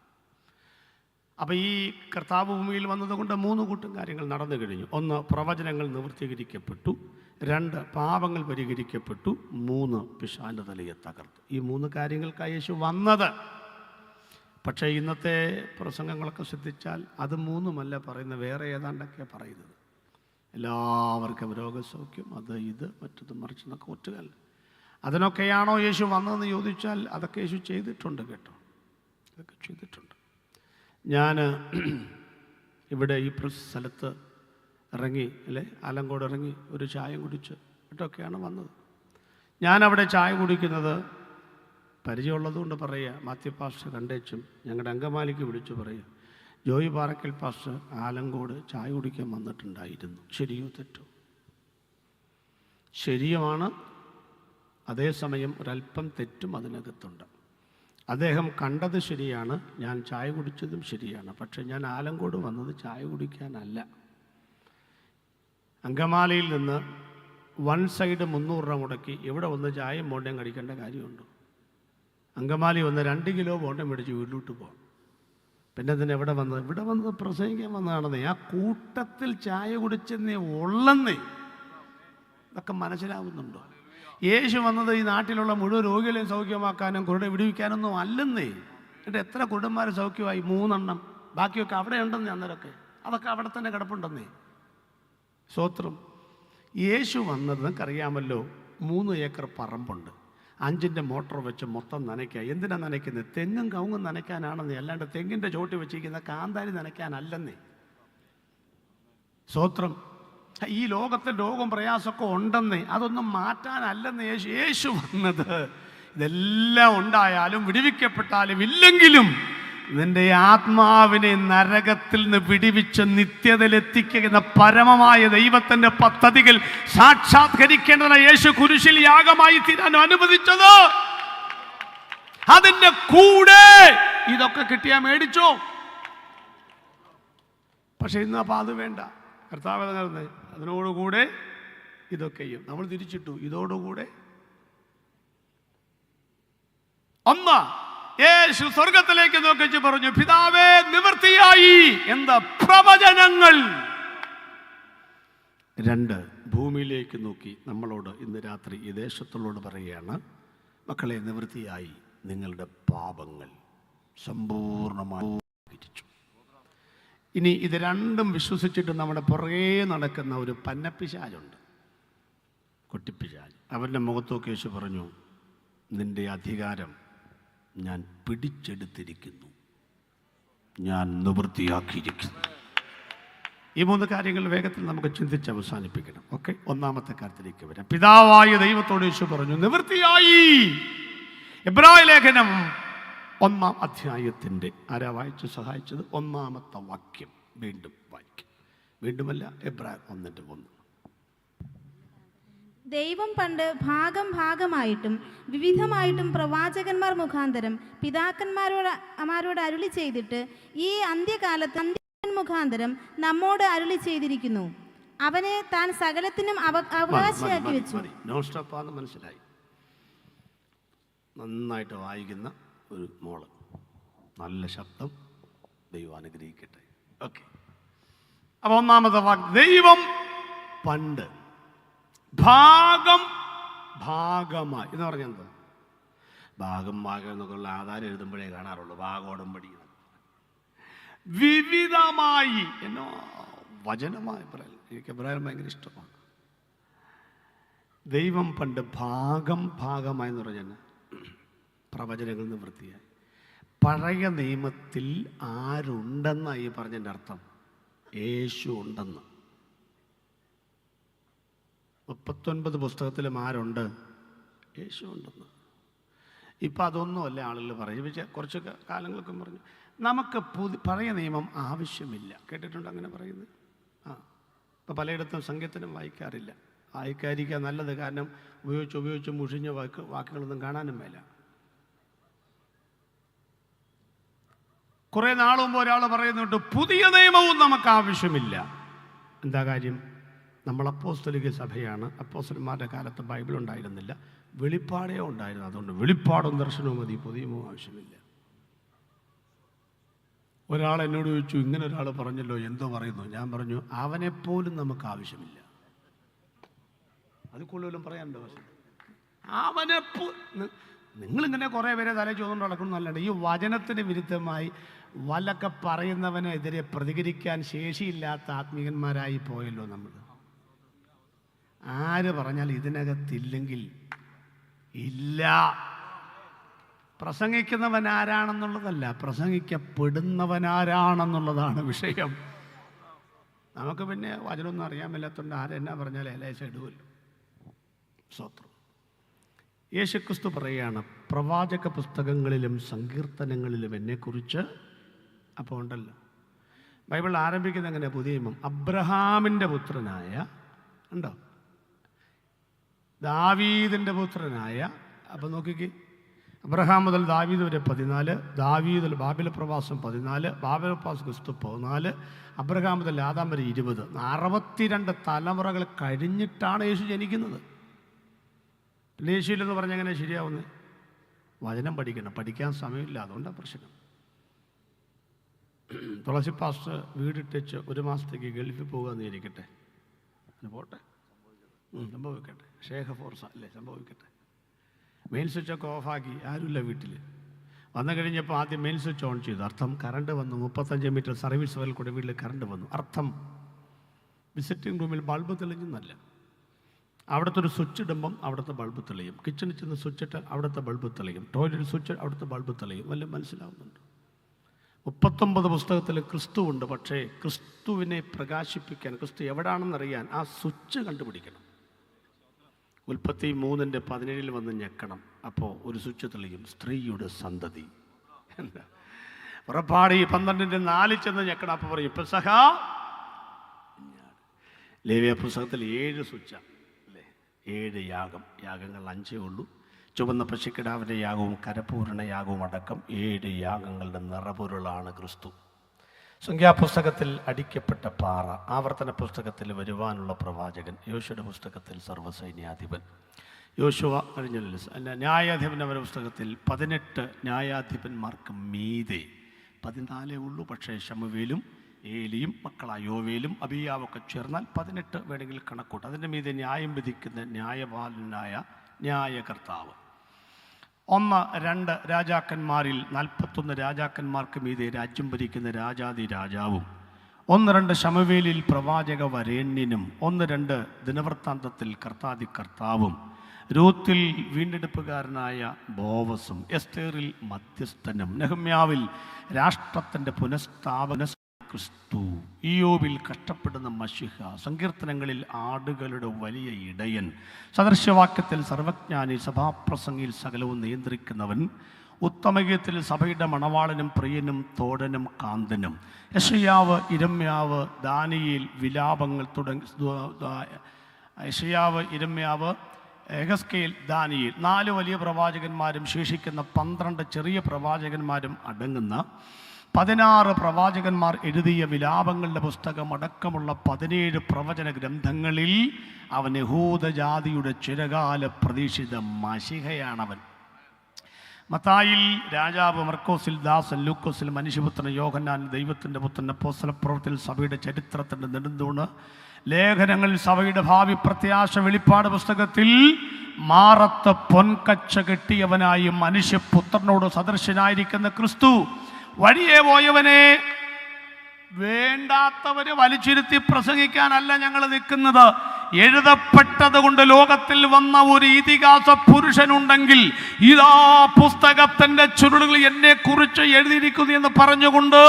അപ്പോൾ ഈ കർത്താവ് ഭൂമിയിൽ വന്നതുകൊണ്ട് 3 കൂട്ടം കാര്യങ്ങൾ നടന്നു കഴിഞ്ഞു. 1, പ്രവചനങ്ങൾ നിവർത്തീകരിക്കപ്പെട്ടു. 2, പാപങ്ങൾ പരിഹരിക്കപ്പെട്ടു. 3, പിശാചിൻ്റെ തലയെ തകർത്തു. ഈ 3 കാര്യങ്ങൾക്കാണ് യേശു വന്നത്. പക്ഷേ ഇന്നത്തെ പ്രസംഗങ്ങളൊക്കെ ശ്രദ്ധിച്ചാൽ അത് 3മല്ല പറയുന്നത്, വേറെ ഏതാണ്ടൊക്കെ പറയുന്നത്. എല്ലാവർക്കും രോഗസൗഖ്യം, അത് ഇത് മറ്റത് മറിച്ചെന്നൊക്കെ ഒറ്റുകല്ല. അതിനൊക്കെയാണോ യേശു വന്നതെന്ന് ചോദിച്ചാൽ അതൊക്കെ യേശു ചെയ്തിട്ടുണ്ട് കേട്ടോ, അതൊക്കെ ചെയ്തിട്ടുണ്ട്. ഞാൻ ഇവിടെ ഈ സ്ഥലത്ത് ഇറങ്ങി, അല്ലേ, ആലങ്കോട് ഇറങ്ങി ഒരു ചായ കുടിച്ച് ഇട്ടൊക്കെയാണ് വന്നത്. ഞാനവിടെ ചായ കുടിക്കുന്നത് പരിചയമുള്ളതുകൊണ്ട് പറയുക, മാത്യു പാസ്റ്റർ കണ്ടേച്ചും ഞങ്ങളുടെ അങ്കമാലിക്ക് വിളിച്ചു പറയുക, ജോയി പാറക്കൽ പാസ്റ്റർ ആലങ്കോട് ചായ കുടിക്കാൻ വന്നിട്ടുണ്ടായിരുന്നു. ശരിയോ തെറ്റോ? ശരിയുമാണ്. അതേസമയം ഒരല്പം തെറ്റും അതിനകത്തുണ്ട്. അദ്ദേഹം കണ്ടത് ശരിയാണ്, ഞാൻ ചായ കുടിച്ചതും ശരിയാണ്. പക്ഷേ ഞാൻ ആലങ്കോട് വന്നത് ചായ കുടിക്കാനല്ല. അങ്കമാലിയിൽ നിന്ന് 1 സൈഡ് 300 രൂപ മുടക്കി ഇവിടെ വന്ന് ചായയും ബോണ്ടയും കഴിക്കേണ്ട കാര്യമുണ്ടോ? അങ്കമാലി വന്ന് 2 കിലോ ബോണ്ടം മേടിച്ച് വീട്ടിലോട്ട് പോകാം. പിന്നെ അതിന് ഇവിടെ വന്നത് പ്രസംഗിക്കാൻ വന്നതാണെന്നേ. ആ കൂട്ടത്തിൽ ചായ കുടിച്ചെന്നേ ഉള്ളെന്നേ. ഇതൊക്കെ മനസ്സിലാവുന്നുണ്ടോ? യേശു വന്നത് ഈ നാട്ടിലുള്ള മുഴുവൻ രോഗികളെയും സൗഖ്യമാക്കാനും കുരുടെ വിടുവിക്കാനൊന്നും അല്ലെന്നേ. എന്നിട്ട് എത്ര കുരുടന്മാർ സൗഖ്യമായി? 3 എണ്ണം. ബാക്കിയൊക്കെ അവിടെ ഉണ്ടെന്നേ. അന്നേരമൊക്കെ അതൊക്കെ അവിടെ തന്നെ കിടപ്പുണ്ടെന്നേ. സ്തോത്രം. യേശു വന്നത് നിങ്ങൾക്കറിയാമല്ലോ, 3 ഏക്കർ പറമ്പുണ്ട്. 5ൻ്റെ മോട്ടോർ വെച്ച് മൊത്തം നനയ്ക്കുക. എന്തിനാ നനയ്ക്കുന്നത്? തെങ്ങും കവുങ്ങും നനയ്ക്കാനാണെന്നേ, അല്ലാണ്ട് തെങ്ങിൻ്റെ ചോട്ടി വെച്ചിരിക്കുന്ന കാന്താരി നനയ്ക്കാനല്ലെന്നേ. സ്തോത്രം. ഈ ലോകത്തിൽ രോഗം പ്രയാസമൊക്കെ ഉണ്ടെന്നേ, അതൊന്നും മാറ്റാനല്ലെന്ന് യേശു വന്നത്. ഇതെല്ലാം ഉണ്ടായാലും വിടുവിക്കപ്പെട്ടാലും ഇല്ലെങ്കിലും നിന്റെ ആത്മാവിനെ നരകത്തിൽ നിന്ന് വിടിവിച്ച് നിത്യതയിലെത്തിക്കുന്ന പരമമായ ദൈവത്തിൻ്റെ പദ്ധതികൾ സാക്ഷാത്കരിക്കേണ്ടതിന് യേശു കുരിശിൽ യാഗമായി തീരാൻ അനുവദിച്ചത്. അതിൻ്റെ കൂടെ ഇതൊക്കെ കിട്ടിയാൽ മേടിച്ചോ. പക്ഷെ ഇന്ന് അപ്പം അത് വേണ്ട. കർത്താവ് അതിനോടുകൂടെ ഇതൊക്കെയും നമ്മൾ തിരിച്ചിട്ടു. ഇതോടുകൂടെ ഒന്ന്, യേശു സ്വർഗത്തിലേക്ക് നോക്കിച്ച് പറഞ്ഞു, പിതാവേ നിവൃത്തിയായി. എന്താ? പ്രവചനങ്ങൾ. 2, ഭൂമിയിലേക്ക് നോക്കി നമ്മളോട് ഇന്ന് രാത്രി ഈ ദേശത്തുള്ളോട് പറയുകയാണ്, മക്കളെ, നിവൃത്തിയായി, നിങ്ങളുടെ പാപങ്ങൾ സമ്പൂർണ്ണമായി തിരിച്ചു. ഇനി ഇത് രണ്ടും വിശ്വസിച്ചിട്ട് നമ്മുടെ പുറകെ നടക്കുന്ന ഒരു പന്നപ്പിശാചുണ്ട്, കുട്ടിപ്പിശാച്. അവൻ്റെ മുഖത്തൊക്കെ യേശു പറഞ്ഞു, നിന്റെ അധികാരം ഞാൻ പിടിച്ചെടുത്തിരിക്കുന്നു, ഞാൻ നിവൃത്തിയാക്കിയിരിക്കുന്നു. ഈ 3 കാര്യങ്ങൾ വേഗത്തിൽ നമുക്ക് ചിന്തിച്ച് അവസാനിപ്പിക്കണം. ഓക്കെ, ഒന്നാമത്തെ കാര്യത്തിലേക്ക് വരാം. പിതാവായ ദൈവത്തോട് യേശു പറഞ്ഞു, നിവൃത്തിയായി. എബ്രായ ലേഖനം 1-ാം അധ്യായത്തിൻ്റെ ആരാ വായിച്ച് സഹായിച്ചത്? 1-ാമത്തെ വാക്യം വീണ്ടും വായിക്കും. വീണ്ടുമല്ല, എബ്രായ 1:1. ദൈവം പണ്ട് ഭാഗമായിട്ടും വിവിധമായിട്ടും പ്രവാചകന്മാർ മുഖാന്തരം പിതാക്കന്മാരോട് അരുളി ചെയ്തിട്ട് ഈ അന്ത്യകാലത്ത് മുഖാന്തരം നമ്മോട് അരുളി ചെയ്തിരിക്കുന്നു. അവനെ താൻ സകലത്തിനും അവകാശിയാക്കി വെച്ചു. മനസ്സിലായി? നന്നായിട്ട് വായിക്കുന്ന ഒരു മോള്, നല്ല ശബ്ദം, ദൈവം അനുഗ്രഹിക്കട്ടെ. ഓക്കെ, അപ്പൊ ഒന്നാമത്തെ വാക്ക്, ദൈവം പണ്ട് ഭാഗമായി എന്ന് പറഞ്ഞെന്തോ? ഭാഗം എന്നൊക്കെയുള്ള ആധാരം എഴുതുമ്പോഴേ കാണാറുള്ളൂ, ഭാഗോടമ്പടി. വിവിധമായി എന്നോ വചനമായി എബ്രായർ, എനിക്ക് എബ്രായർ ഭയങ്കര ഇഷ്ടമാണ്. ദൈവം പണ്ട് ഭാഗമായി എന്ന് പറഞ്ഞാൽ പ്രവചനങ്ങൾ നിവൃത്തിയായി. പഴയ നിയമത്തിൽ ആരുണ്ടെന്നാണ് ഈ പറഞ്ഞതിൻ്റെ അർത്ഥം? യേശു ഉണ്ടെന്ന്. 39 പുസ്തകത്തിലും ആരുണ്ട്? യേശു ഉണ്ടെന്ന്. ഇപ്പം അതൊന്നുമല്ല ആളുകൾ പറയും. കുറച്ച് കാലങ്ങൾക്കും പറഞ്ഞു നമുക്ക് പഴയ നിയമം ആവശ്യമില്ല. കേട്ടിട്ടുണ്ട് അങ്ങനെ പറയുന്നത്? ഇപ്പം പലയിടത്തും സംഗീതത്തിനും വായിക്കാറില്ല. വായിക്കാതിരിക്കുക നല്ലത്. കാരണം ഉപയോഗിച്ച് മുഷിഞ്ഞ വാക്കുകളൊന്നും കാണാനും മേല. കുറേ നാൾ മുമ്പ് ഒരാൾ പറയുന്നുണ്ട്, പുതിയ നിയമവും നമുക്ക് ആവശ്യമില്ല. എന്താ കാര്യം? നമ്മൾ അപ്പോസ്തലിക സഭയാണ്. അപ്പോസ്തലന്മാരുടെ കാലത്ത് ബൈബിൾ ഉണ്ടായിരുന്നില്ല, വെളിപ്പാടേ ഉണ്ടായിരുന്നു. അതുകൊണ്ട് വെളിപ്പാടും ദർശനവും മതി, പുതിയ നിയമവും ആവശ്യമില്ല. ഒരാൾ എന്നോട് ചോദിച്ചു, ഇങ്ങനെ ഒരാൾ പറഞ്ഞല്ലോ, എന്തോ പറയുന്നു? ഞാൻ പറഞ്ഞു, അവനെപ്പോലും നമുക്ക് ആവശ്യമില്ല. അത് കൂടുതലും പറയാനുണ്ടോ? നിങ്ങളിങ്ങനെ കുറേ പേരെ തല ചോദിച്ചുകൊണ്ട് നടക്കണം എന്നല്ലാണ്ട് ഈ വചനത്തിന് വിരുദ്ധമായി വല്ലൊക്കെ പറയുന്നവനെതിരെ പ്രതികരിക്കാൻ ശേഷിയില്ലാത്ത ആത്മീകന്മാരായി പോയല്ലോ നമ്മൾ. ആര് പറഞ്ഞാൽ ഇതിനകത്തില്ലെങ്കിൽ ഇല്ല. പ്രസംഗിക്കുന്നവൻ ആരാണെന്നുള്ളതല്ല, പ്രസംഗിക്കപ്പെടുന്നവനാരാണെന്നുള്ളതാണ് വിഷയം. നമുക്ക് പിന്നെ വചനമൊന്നും അറിയാൻ മേലാത്തതുകൊണ്ട് ആരെന്നാ പറഞ്ഞാൽ ഏലേശം ഇടുമല്ലോ. സ്തോത്രം. യേശുക്രിസ്തു പറയുകയാണ്, പ്രവാചക പുസ്തകങ്ങളിലും സങ്കീർത്തനങ്ങളിലും എന്നെക്കുറിച്ച്. അപ്പോൾ ഉണ്ടല്ലോ, ബൈബിൾ ആരംഭിക്കുന്നത് എങ്ങനെ? പുതിയ നിയമം അബ്രഹാമിൻ്റെ പുത്രനായ, ഉണ്ടോ, ദാവീദിൻ്റെ പുത്രനായ. അപ്പം നോക്കിക്കേ, അബ്രഹാം മുതൽ ദാവീദ് വരെ 14, ദാവീദ് ബാബില പ്രവാസം 14, ബാബില പ്രവാസം ക്രിസ്തു 14, അബ്രഹാം മുതൽ ആദാം വരെ 20. 62 തലമുറകൾ കഴിഞ്ഞിട്ടാണ് യേശു ജനിക്കുന്നത്. പിന്നെ യേശുവിലെന്ന് പറഞ്ഞാൽ എങ്ങനെ ശരിയാവുന്നത്? വചനം പഠിക്കണം, പഠിക്കാൻ സമയമില്ല, അതുകൊണ്ടാണ് പ്രശ്നം. തുളസി പാസ്റ്റർ വീടിട്ടേച്ച് 1 മാസത്തേക്ക് ഗൾഫിൽ പോകുകയെന്ന് ഇരിക്കട്ടെ, പോട്ടെ, സംഭവിക്കട്ടെ. ഷേഖ ഫോർസ അല്ലേ, സംഭവിക്കട്ടെ. മെയിൻ സ്വിച്ചൊക്കെ ഓഫാക്കി, ആരുമില്ല വീട്ടിൽ. വന്നു കഴിഞ്ഞപ്പോൾ ആദ്യം മെയിൻ സ്വിച്ച് ഓൺ ചെയ്തു. അർത്ഥം കറണ്ട് വന്നു. 35 മീറ്റർ സർവീസ് വയൽ കൂടെ വീട്ടിൽ കറണ്ട് വന്നു. അർത്ഥം വിസിറ്റിംഗ് റൂമിൽ ബൾബ് തെളിഞ്ഞെന്നല്ല. അവിടുത്തെ ഒരു സ്വിച്ച് ഇടുമ്പം അവിടുത്തെ ബൾബ് തെളിയും. കിച്ചണിൽ ചെന്ന് സ്വിച്ച് ഇട്ട് അവിടുത്തെ ബൾബ് തെളിയും. ടോയ്ലറ്റ് സ്വിച്ച് അവിടുത്തെ ബൾബ് തെളിയും. വല്ല മനസ്സിലാവുന്നുണ്ട്? 39 പുസ്തകത്തിൽ ക്രിസ്തു ഉണ്ട്. പക്ഷേ ക്രിസ്തുവിനെ പ്രകാശിപ്പിക്കാൻ, ക്രിസ്തു എവിടാണെന്നറിയാൻ ആ സ്വിച്ച് കണ്ടുപിടിക്കണം. ഉൽപ്പത്തി 3:17 വന്ന് ഞെക്കണം. അപ്പോൾ ഒരു സ്വിച്ച് തെളിയും, സ്ത്രീയുടെ സന്തതി. എന്താ പുറപ്പാട് 12:4 ചെന്ന് ഞെക്കണം. അപ്പോൾ പറയും പെസഹ. ലേവ്യ പുസ്തകത്തിൽ 7 സ്വിച്ചാണ് അല്ലേ, 7 യാഗങ്ങൾ 5 ഉള്ളൂ. ചുവന്ന പശുക്കിടാവിൻ്റെ യാഗവും കരപൂരണ യാഗവും അടക്കം 7 യാഗങ്ങളുടെ നിറപൊരുളാണ് ക്രിസ്തു. സംഖ്യാപുസ്തകത്തിൽ അടിക്കപ്പെട്ട പാറ, ആവർത്തന പുസ്തകത്തിൽ വരുവാനുള്ള പ്രവാചകൻ, യോശുവയുടെ പുസ്തകത്തിൽ സർവ്വസൈന്യാധിപൻ. യോശുവ കഴിഞ്ഞല്ലോ. ന്യായാധിപൻ അവരുടെ പുസ്തകത്തിൽ 18 ന്യായാധിപന്മാർക്ക് മീതെ 14 ഉള്ളൂ. പക്ഷേ ശമൂവേലും ഏലിയും മക്കളായ യോവേലും അബിയാവൊക്കെ ചേർന്നാൽ 18 വേണമെങ്കിൽ കണക്കൂട്ട്. അതിൻ്റെ മീതെ ന്യായം വിധിക്കുന്ന ന്യായപാലനായ ന്യായകർത്താവ്. 1-2 രാജാക്കന്മാരിൽ 41 രാജാക്കന്മാർക്ക് മീതെ രാജ്യം ഭരിക്കുന്ന രാജാതി രാജാവും, 1-2 ശമൂവേലിൽ പ്രവാചക വരേണ്യനും, 1-2 ദിനവൃത്താന്തത്തിൽ കർത്താതി കർത്താവും, രൂത്തിൽ വീണ്ടെടുപ്പുകാരനായ ബോവസും, എസ്തേറിൽ മധ്യസ്ഥനും, നെഹമ്യാവിൽ രാഷ്ട്രത്തിൻ്റെ പുനഃസ്ഥാപന ക്രിസ്തു, ഇയ്യോബിൽ കഷ്ടപ്പെടുന്ന മശിഹ, സങ്കീർത്തനങ്ങളിൽ ആടുകളുടെ വലിയ ഇടയൻ, സദൃശ്യവാക്യത്തിൽ സർവജ്ഞാനി, സഭാപ്രസംഗിയിൽ സകലവും നിയന്ത്രിക്കുന്നവൻ, ഉത്തമഗീതത്തിൽ സഭയുടെ മണവാളനും പ്രിയനും തോഴനും കാന്തനും, യെശയ്യാവ്, ഇരമ്യാവ്, ദാനിയേൽ, വിലാപങ്ങൾ യെശയ്യാവ്, ഇരമ്യാവ്, എഹെസ്കേൽ, ദാനിയേൽ 4 വലിയ പ്രവാചകന്മാരും ശേഷിക്കുന്ന 12 ചെറിയ പ്രവാചകന്മാരും അടങ്ങുന്ന 16 പ്രവാചകന്മാർ എഴുതിയ വിലാപങ്ങളുടെ പുസ്തകം അടക്കമുള്ള 17 പ്രവചന ഗ്രന്ഥങ്ങളിൽ അവൻ യഹൂദ ജാതിയുടെ ചിരകാല പ്രതീക്ഷിത മശിഹയാണവൻ. മത്തായിൽ രാജാവ്, മർക്കോസിൽ ദാസൻ, ലൂക്കോസിൽ മനുഷ്യപുത്രൻ, യോഹന്നാൻ ദൈവത്തിൻ്റെ പുത്രൻ, അപ്പോസ്തലപ്രവൃത്തിയിൽ സഭയുടെ ചരിത്രത്തിൻ്റെ നെടുന്തൂണ്, ലേഖനങ്ങളിൽ സഭയുടെ ഭാവി പ്രത്യാശ, വെളിപ്പാട് പുസ്തകത്തിൽ മാറത്ത് പൊൻകച്ച കെട്ടിയവനായി മനുഷ്യപുത്രനോട് സദൃശനായിരിക്കുന്ന ക്രിസ്തു, വഴിയെ പോയവനെ വേണ്ടാത്തവര് വലിച്ചിരുത്തി പ്രസംഗിക്കാനല്ല ഞങ്ങൾ നിൽക്കുന്നത്. എഴുതപ്പെട്ടത് കൊണ്ട് ലോകത്തിൽ വന്ന ഒരു ഇതിഹാസ പുരുഷനുണ്ടെങ്കിൽ ഇതാ പുസ്തകത്തിൻ്റെ ചുരുളുകൾ എന്നെ കുറിച്ച് എഴുതിയിരിക്കുന്നു എന്ന് പറഞ്ഞുകൊണ്ട്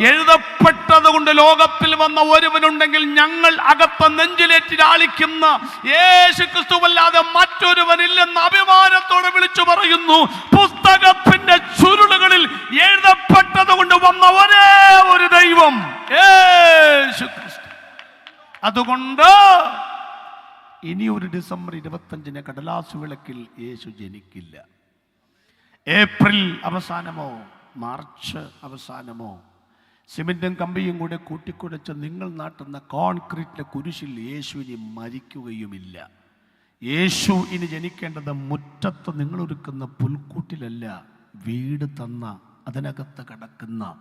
എഴുതപ്പെട്ടത് കൊണ്ട് ലോകത്തിൽ വന്ന ഒരുവനുണ്ടെങ്കിൽ ഞങ്ങൾ അകത്ത് നെഞ്ചിലേറ്റി ലാളിക്കുന്ന യേശു ക്രിസ്തുവല്ലാതെ മറ്റൊരുവനില്ലെന്ന് അഭിമാനത്തോടെ വിളിച്ചു പറയുന്നു. പുസ്തകത്തിന്റെ ചുരുളുകളിൽ എഴുതപ്പെട്ടത് കൊണ്ട് വന്ന ഒരേ ഒരു ദൈവം യേശു ക്രിസ്തു. അതുകൊണ്ട് ഇനി ഒരു ഡിസംബർ 25 കടലാസ് വിളക്കിൽ യേശു ജനിക്കില്ല. ഏപ്രിൽ അവസാനമോ മാർച്ച് അവസാനമോ സിമെന്റും കമ്പിയും കൂടെ കൂട്ടിക്കുഴച്ച് നിങ്ങൾ നാട്ടുന്ന കോൺക്രീറ്റിന്റെ കുരിശിൽ യേശു ഇനി മരിക്കുകയുമില്ല. യേശു ഇനി ജനിക്കേണ്ടത് മുറ്റത്ത് നിങ്ങളൊരുക്കുന്ന പുൽക്കൂട്ടിലല്ല, വീട് തന്ന അതിനകത്ത് കിടക്കുന്ന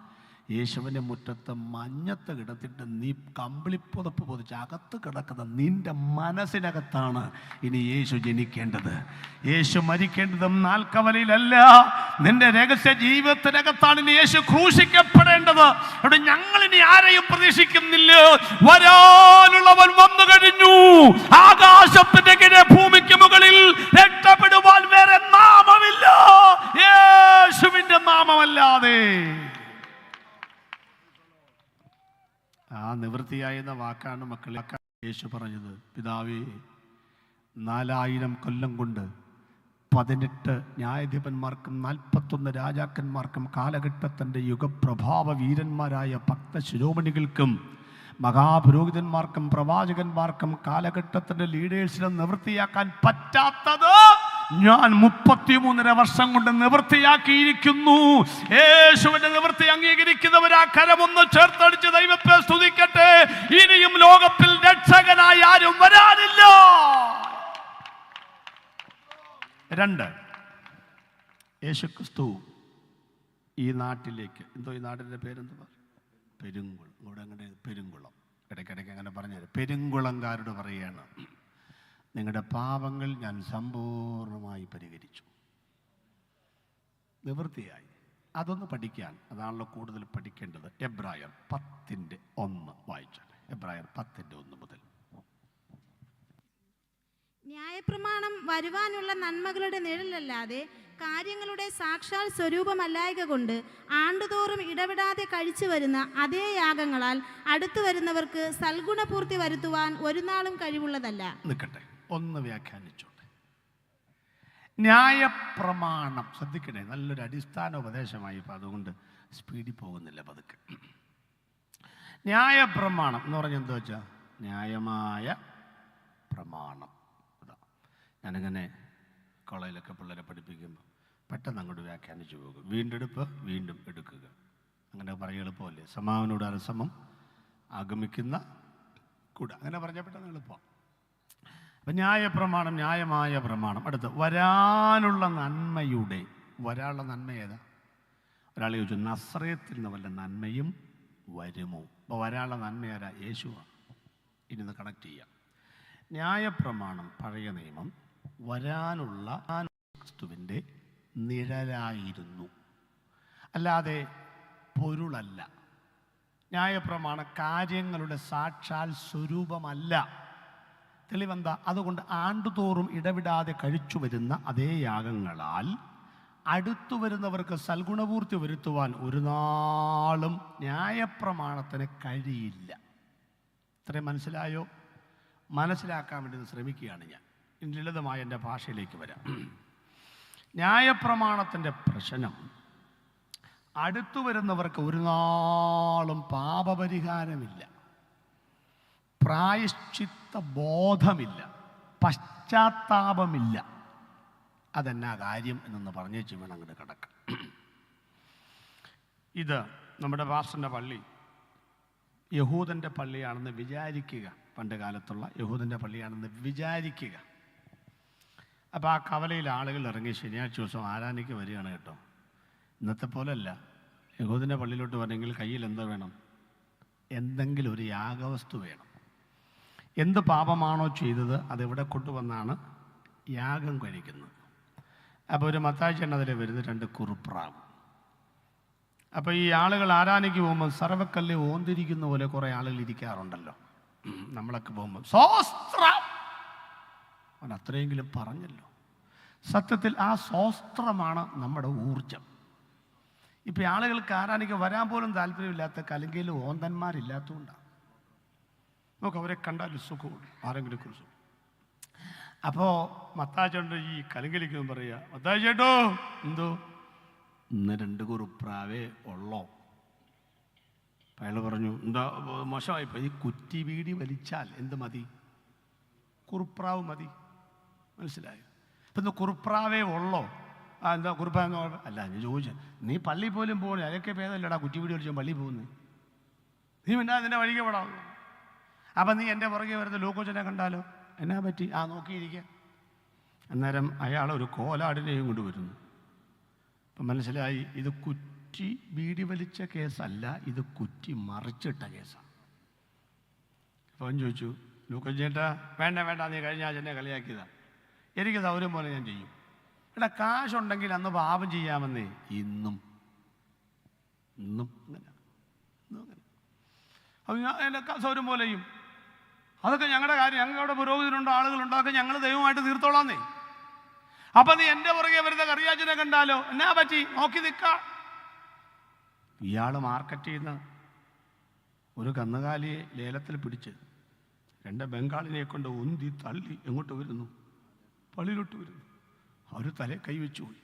യേശുവിൻ്റെ മുറ്റത്ത് മഞ്ഞത്ത് കിടത്തിട്ട് നീ കമ്പിളിപ്പുതപ്പ് പൊതിച്ച് അകത്ത് കിടക്കുന്ന നിന്റെ മനസ്സിനകത്താണ് ഇനി യേശു ജനിക്കേണ്ടത്. യേശു മരിക്കേണ്ടതും നാൽക്കവലയിലല്ല, നിന്റെ രഹസ്യ ജീവിതത്തിനകത്താണ് ഇനി യേശു ക്രൂശിക്കപ്പെടേണ്ടത്. അവിടെ ഞങ്ങൾ ഇനി ആരെയും പ്രതീക്ഷിക്കുന്നില്ല. വരാനുള്ളവൻ വന്നു കഴിഞ്ഞു. ആകാശത്തിന്റെ കീഴെ ഭൂമിക്ക് മുകളിൽ രക്ഷപ്പെടുവാൻ വേറെ നാമമില്ല, യേശുവിന്റെ നാമമല്ലാതെ. ആ നിവൃത്തിയായെന്ന വാക്കാണ് മക്കളെ യേശു പറഞ്ഞത്. പിതാവേ, 4000 കൊല്ലം കൊണ്ട് 18 ന്യായാധിപന്മാർക്കും 41 രാജാക്കന്മാർക്കും കാലഘട്ടത്തിൻ്റെ യുഗപ്രഭാവ വീരന്മാരായ ഭക്തശിരോമണികൾക്കും മഹാപുരോഹിതന്മാർക്കും പ്രവാചകന്മാർക്കും കാലഘട്ടത്തിൻ്റെ ലീഡേഴ്സിനെ നിവൃത്തിയാക്കാൻ പറ്റാത്തത് ഞാൻ 33 വർഷം കൊണ്ട് നിവൃത്തിയാക്കിയിരിക്കുന്നു. യേശുവിന്റെ നിവൃത്തി അംഗീകരിക്കുന്നവരാ കരമൊന്ന് ചേർത്തടിച്ച് ദൈവത്തെ സ്തുതിക്കട്ടെ. ഇനിയും ലോകത്തിൽ രക്ഷകനായി ആരും വരാനില്ല. 2, യേശുക്രിസ്തു ഈ നാട്ടിലേക്ക്, എന്തോ ഈ നാടിൻ്റെ പേരെന്തുവാ, പെരുങ്കുളം. ഇവിടെ അങ്ങനെ പെരുങ്കുളം, ഇടയ്ക്കിടയ്ക്ക് അങ്ങനെ പറഞ്ഞു, പെരുങ്കുളംകാരോട് പറയുകയാണ്, നിങ്ങളുടെ പാപങ്ങൾ ഞാൻ സമ്പൂർണ്ണമായി പരിഹരിച്ചു, നിവൃത്തിയായി. അതൊന്ന് പഠിക്കാൻ, അതാണല്ലോ കൂടുതൽ പഠിക്കേണ്ടത്. എബ്രായർ 10:1 വായിച്ചാൽ, എബ്രായർ 10:1 മുതൽ. ന്യായപ്രമാണം വരുവാനുള്ള നന്മകളുടെ നിഴലല്ലാതെ കാര്യങ്ങളുടെ സാക്ഷാൽ സ്വരൂപമല്ലായക കൊണ്ട് ആണ്ടുതോറും ഇടപെടാതെ കഴിച്ചു വരുന്ന അതേ യാഗങ്ങളാൽ അടുത്തു വരുന്നവർക്ക് സൽഗുണപൂർത്തി വരുത്തുവാൻ ഒരു നാളും കഴിവുള്ളതല്ല. നിൽക്കട്ടെ, ഒന്ന് വ്യാഖ്യാനിച്ചോട്ടെ. ന്യായപ്രമാണം ശ്രദ്ധിക്കണേ, നല്ലൊരു അടിസ്ഥാന ഉപദേശമായി. ഇപ്പം അതുകൊണ്ട് സ്പീഡിൽ പോകുന്നില്ല, പതുക്കെ. ന്യായപ്രമാണം എന്ന് പറഞ്ഞാൽ എന്താ വെച്ചാൽ ന്യായമായ പ്രമാണം. അതാ ഞാനിങ്ങനെ കോളേജിലൊക്കെ പിള്ളേരെ പഠിപ്പിക്കുമ്പോൾ പെട്ടെന്ന് അങ്ങോട്ട് വ്യാഖ്യാനിച്ചു പോകും. വീണ്ടെടുപ്പ്, വീണ്ടും എടുക്കുക, അങ്ങനെ പറയുക എളുപ്പമല്ലേ. സമാവനോട് അരസമം ആഗമിക്കുന്ന കൂട, അങ്ങനെ പറഞ്ഞാൽ പെട്ടെന്ന് എളുപ്പം. അപ്പം ന്യായപ്രമാണം, ന്യായമായ പ്രമാണം. അടുത്ത് വരാനുള്ള നന്മയുടെ, വരാനുള്ള നന്മ ഏതാ? ഒരാൾ ചോദിച്ചു, നസ്രയത്തിൽ നിന്ന് വല്ല നന്മയും വരുമോ? അപ്പോൾ വരാനുള്ള നന്മയാരാ? യേശുവാണ്. ഇനി കണക്ട് ചെയ്യാം. ന്യായപ്രമാണം, പഴയ നിയമം, വരാനുള്ള ക്രിസ്തുവിൻ്റെ നിഴലായിരുന്നു, അല്ലാതെ പൊരുളല്ല. ന്യായപ്രമാണം കാര്യങ്ങളുടെ സാക്ഷാൽ സ്വരൂപമല്ല. തെളിവെന്താ? അതുകൊണ്ട് ആണ്ടുതോറും ഇടവിടാതെ കഴിച്ചു വരുന്ന അതേ യാഗങ്ങളാൽ അടുത്തു വരുന്നവർക്ക് സൽഗുണപൂർത്തി വരുത്തുവാൻ ഒരു നാളും ന്യായപ്രമാണത്തിന് കഴിയില്ല. ഇത്രയും മനസ്സിലായോ? മനസ്സിലാക്കാൻ വേണ്ടി ശ്രമിക്കുകയാണ് ഞാൻ. ഇനി ലളിതമായ എൻ്റെ ഭാഷയിലേക്ക് വരാം. ന്യായപ്രമാണത്തിൻ്റെ പ്രശ്നം, അടുത്തു വരുന്നവർക്ക് ഒരു നാളും പാപപരിഹാരമില്ല, പ്രായശ്ചിത്ത ബോധമില്ല, പശ്ചാത്താപമില്ല. അതെന്നാ കാര്യം എന്നൊന്ന് പറഞ്ഞേച്ച് വേണം അങ്ങോട്ട് കിടക്കാം. ഇത് നമ്മുടെ പാസ്റ്ററിൻ്റെ പള്ളി യഹൂദൻ്റെ പള്ളിയാണെന്ന് വിചാരിക്കുക. പണ്ട് കാലത്തുള്ള യഹൂദൻ്റെ പള്ളിയാണെന്ന് വിചാരിക്കുക. അപ്പോൾ ആ കവലയിൽ ആളുകൾ ഇറങ്ങി ശനിയാഴ്ച ദിവസം ആരാധനയ്ക്ക് വരികയാണ് കേട്ടോ. ഇന്നത്തെ പോലെയല്ല. യഹൂദൻ്റെ പള്ളിയിലോട്ട് വരണമെങ്കിൽ കയ്യിൽ എന്തോ വേണം? എന്തെങ്കിലും ഒരു യാഗവസ്തു വേണം. എന്ത് പാപമാണോ ചെയ്തത് അതെവിടെ കൊണ്ടുവന്നാണ് യാഗം കഴിക്കുന്നത്. അപ്പോൾ ഒരു മത്തായിച്ചെണ്ണ അതിൽ വരുന്ന 2 കുറുപ്രാവ്. അപ്പോൾ ഈ ആളുകൾ ആരാധനയ്ക്ക് പോകുമ്പോൾ സർവ്വക്കല്ല് ഓന്തിരിക്കുന്ന പോലെ കുറേ ആളുകൾ ഇരിക്കാറുണ്ടല്ലോ. നമ്മളൊക്കെ പോകുമ്പോൾ സ്വസ്ത്രം അവൻ അത്രയെങ്കിലും പറഞ്ഞല്ലോ. സത്യത്തിൽ ആ സ്വസ്ത്രമാണ് നമ്മുടെ ഊർജം. ഇപ്പം ആളുകൾക്ക് ആരാധനയ്ക്ക് വരാൻ പോലും താല്പര്യമില്ലാത്ത കലങ്കയിൽ ഓന്തന്മാരില്ലാത്തതുകൊണ്ടാണ്. നമുക്ക് അവരെ കണ്ടാൽ സുഖമുള്ളൂ, ആരെങ്കിലും കുറിച്ച്. അപ്പോൾ മത്താച്ചേട്ടൻ ഈ കലങ്കലിക്കും പറയുക, മത്താച്ചേട്ടോ എന്തോ ഇന്ന് 2 കുറുപ്രാവേ ഉള്ളോ? അയാൾ പറഞ്ഞു, എന്താ മോശമായിപ്പോൾ, ഈ കുറ്റി വീടി വലിച്ചാൽ എന്ത് മതി? കുറുപ്രാവ് മതി. മനസ്സിലായോ? ഇപ്പം ഇന്ന് കുറുപ്രാവേ ഉള്ളോ? എന്താ കുറുപ്രാവെന്ന് അല്ല, ഞാൻ ചോദിച്ചു, നീ പള്ളി പോലും പോകണേ, അതൊക്കെ ഭേദമല്ലടാ കുറ്റി വീടി വലിച്ചാൽ പള്ളി പോകുന്നത്. നീ പിന്നെ അതിൻ്റെ വഴിക്ക് പെടാം. അപ്പം നീ എൻ്റെ പുറകെ വരുന്ന ലൂക്കോച്ചനെ കണ്ടാലോ? എന്നാ പറ്റി? നോക്കിയിരിക്കുക. അന്നേരം അയാൾ ഒരു കോലാടിനെയും കൊണ്ടുവരുന്നു. അപ്പം മനസ്സിലായി, ഇത് കുറ്റി വീടി വലിച്ച കേസല്ല, ഇത് കുറ്റി മറിച്ചിട്ട കേസാണ്. അപ്പം ചോദിച്ചു, ലൂക്കോസ് ചേട്ടാ വേണ്ട വേണ്ട, നീ കഴിഞ്ഞ ആഴ്ച കളിയാക്കിയതാണ്, എനിക്ക് സൗകര്യം പോലെ ഞാൻ ചെയ്യും. എടാ കാശുണ്ടെങ്കിൽ അന്ന് പാപം ചെയ്യാമെന്നേ. ഇന്നും ഇന്നും അങ്ങനെ അപ്പം ഞാൻ എൻ്റെ സൗകര്യം പോലെ ചെയ്യും. അതൊക്കെ ഞങ്ങളുടെ കാര്യം, ഞങ്ങളുടെ പുരോഹിതനുണ്ട്, ആളുകളുണ്ട്, അതൊക്കെ ഞങ്ങൾ ദൈവമായിട്ട് തീർത്തോളാന്നേ. അപ്പം നീ എൻ്റെ പുറകെ വരുന്ന കറിയാച്ചനെ കണ്ടാലോ? എന്നാ പറ്റി? നോക്കി നിൽക്കാം. ഇയാൾ മാർക്കറ്റ് ചെയ്യുന്ന ഒരു കന്നുകാലിയെ ലേലത്തിൽ പിടിച്ച് 2 ബംഗാളിനെ കൊണ്ട് ഉന്തി തള്ളി എങ്ങോട്ട് വരുന്നു? പള്ളിയിലോട്ട് വരുന്നു. അവർ തലേ കൈവച്ചു പോയി.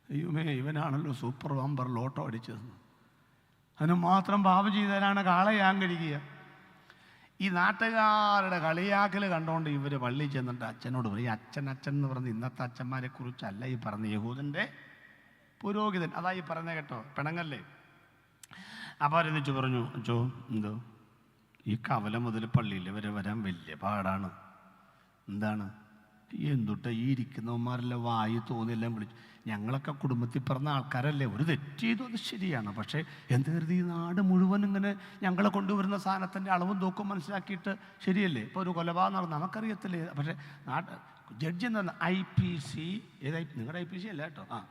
ദൈവമേ, ഇവനാണല്ലോ സൂപ്പർ ബമ്പർ ലോട്ടോ അടിച്ചതെന്ന്. അതിന് മാത്രം പാപം ചെയ്തവരാണ് കാളയാൻ കഴിയുക. ഈ നാട്ടുകാരുടെ കളിയാക്കൽ കണ്ടുകൊണ്ട് ഇവർ പള്ളിയിൽ ചെന്നിട്ട് അച്ഛനോട് പറയും, അച്ഛൻ എന്ന് പറഞ്ഞ് ഇന്നത്തെ അച്ഛന്മാരെ കുറിച്ചല്ല ഈ പറഞ്ഞ യഹൂദൻ്റെ പുരോഹിതൻ. അതാ ഈ പറഞ്ഞ കേട്ടോ, പിണങ്ങല്ലേ. അപ്പോൾ അവരെന്നിച്ചു പറഞ്ഞു, അച്ചോ എന്തോ ഈ കവല മുതൽ പള്ളിയിൽ വരെ വരാൻ വലിയ പാടാണ്. എന്താണ്? എന്തുട്ട ഈ ഇരിക്കുന്നവന്മാരെല്ലാം വായി തോന്നിയെല്ലാം വിളിച്ചു. ഞങ്ങളൊക്കെ കുടുംബത്തിൽ പറഞ്ഞ ആൾക്കാരല്ലേ, ഒരു തെറ്റ് ചെയ്തു, അത് ശരിയാണ്. പക്ഷേ എന്ത് കരുതി ഈ നാട് മുഴുവൻ ഇങ്ങനെ ഞങ്ങളെ കൊണ്ടുവരുന്ന സാധനത്തിൻ്റെ അളവും തൂക്കം മനസ്സിലാക്കിയിട്ട് ശരിയല്ലേ? ഇപ്പോൾ ഒരു കൊലപാതകം നടന്നു നമുക്കറിയത്തില്ലേ? പക്ഷേ ജഡ്ജി എന്താണ്? IPC, നിങ്ങളുടെ IPC അല്ല കേട്ടോ,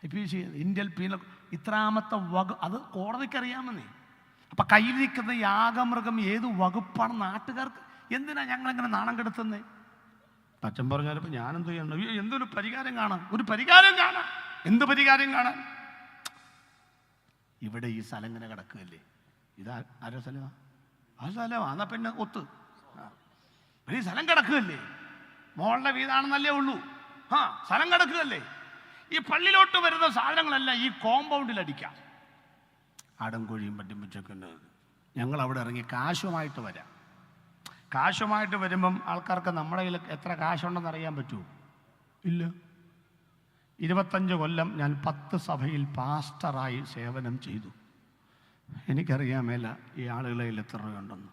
IPC ഇന്ത്യൻ പീനൽ ഇത്രാമത്തെ അത് കോടതിക്കറിയാമെന്നേ. അപ്പം കയ്യിലിരിക്കുന്ന യാഗമൃഗം ഏത് വകുപ്പാണ് നാട്ടുകാർക്ക്? എന്തിനാ ഞങ്ങളിങ്ങനെ നാണം കെടുത്തുന്നേ? അച്ഛൻ പറഞ്ഞാലിപ്പോൾ ഞാനെന്ത് ചെയ്യണം? എന്തൊരു പരിഹാരം കാണാം, ഒരു പരിഹാരം കാണാം. എന്ത് പരിഹാരം കാണാൻ? ഇവിടെ ഈ സ്ഥലം ഇങ്ങനെ കിടക്കുകയല്ലേ. ഇതാ ആരോ സ്ഥലമാണ്? ആ സ്ഥലമാണ്. എന്നാൽ പിന്നെ ഒത്ത് ഈ സ്ഥലം കിടക്കുകയല്ലേ, മോളുടെ വീടാണെന്നല്ലേ ഉള്ളൂ. സ്ഥലം കിടക്കുകയല്ലേ. ഈ പള്ളിയിലോട്ട് വരുന്ന സാധനങ്ങളെല്ലാം ഈ കോമ്പൗണ്ടിൽ അടിക്കാം. ആടും കോഴിയും പട്ടിയും വെച്ചൊക്കെ ഉണ്ട്. ഞങ്ങൾ അവിടെ ഇറങ്ങി കാശുമായിട്ട് വരാം. കാശുമായിട്ട് വരുമ്പം ആൾക്കാർക്ക് നമ്മുടെ കയ്യിൽ എത്ര കാശുണ്ടെന്ന് അറിയാൻ പറ്റുമോ? ഇല്ല. 25 കൊല്ലം ഞാൻ 10 സഭയിൽ പാസ്റ്ററായി സേവനം ചെയ്തു. എനിക്കറിയാൻ മേല ഈ ആളുകളെ കയ്യിൽ എത്ര രൂപയുണ്ടെന്ന്.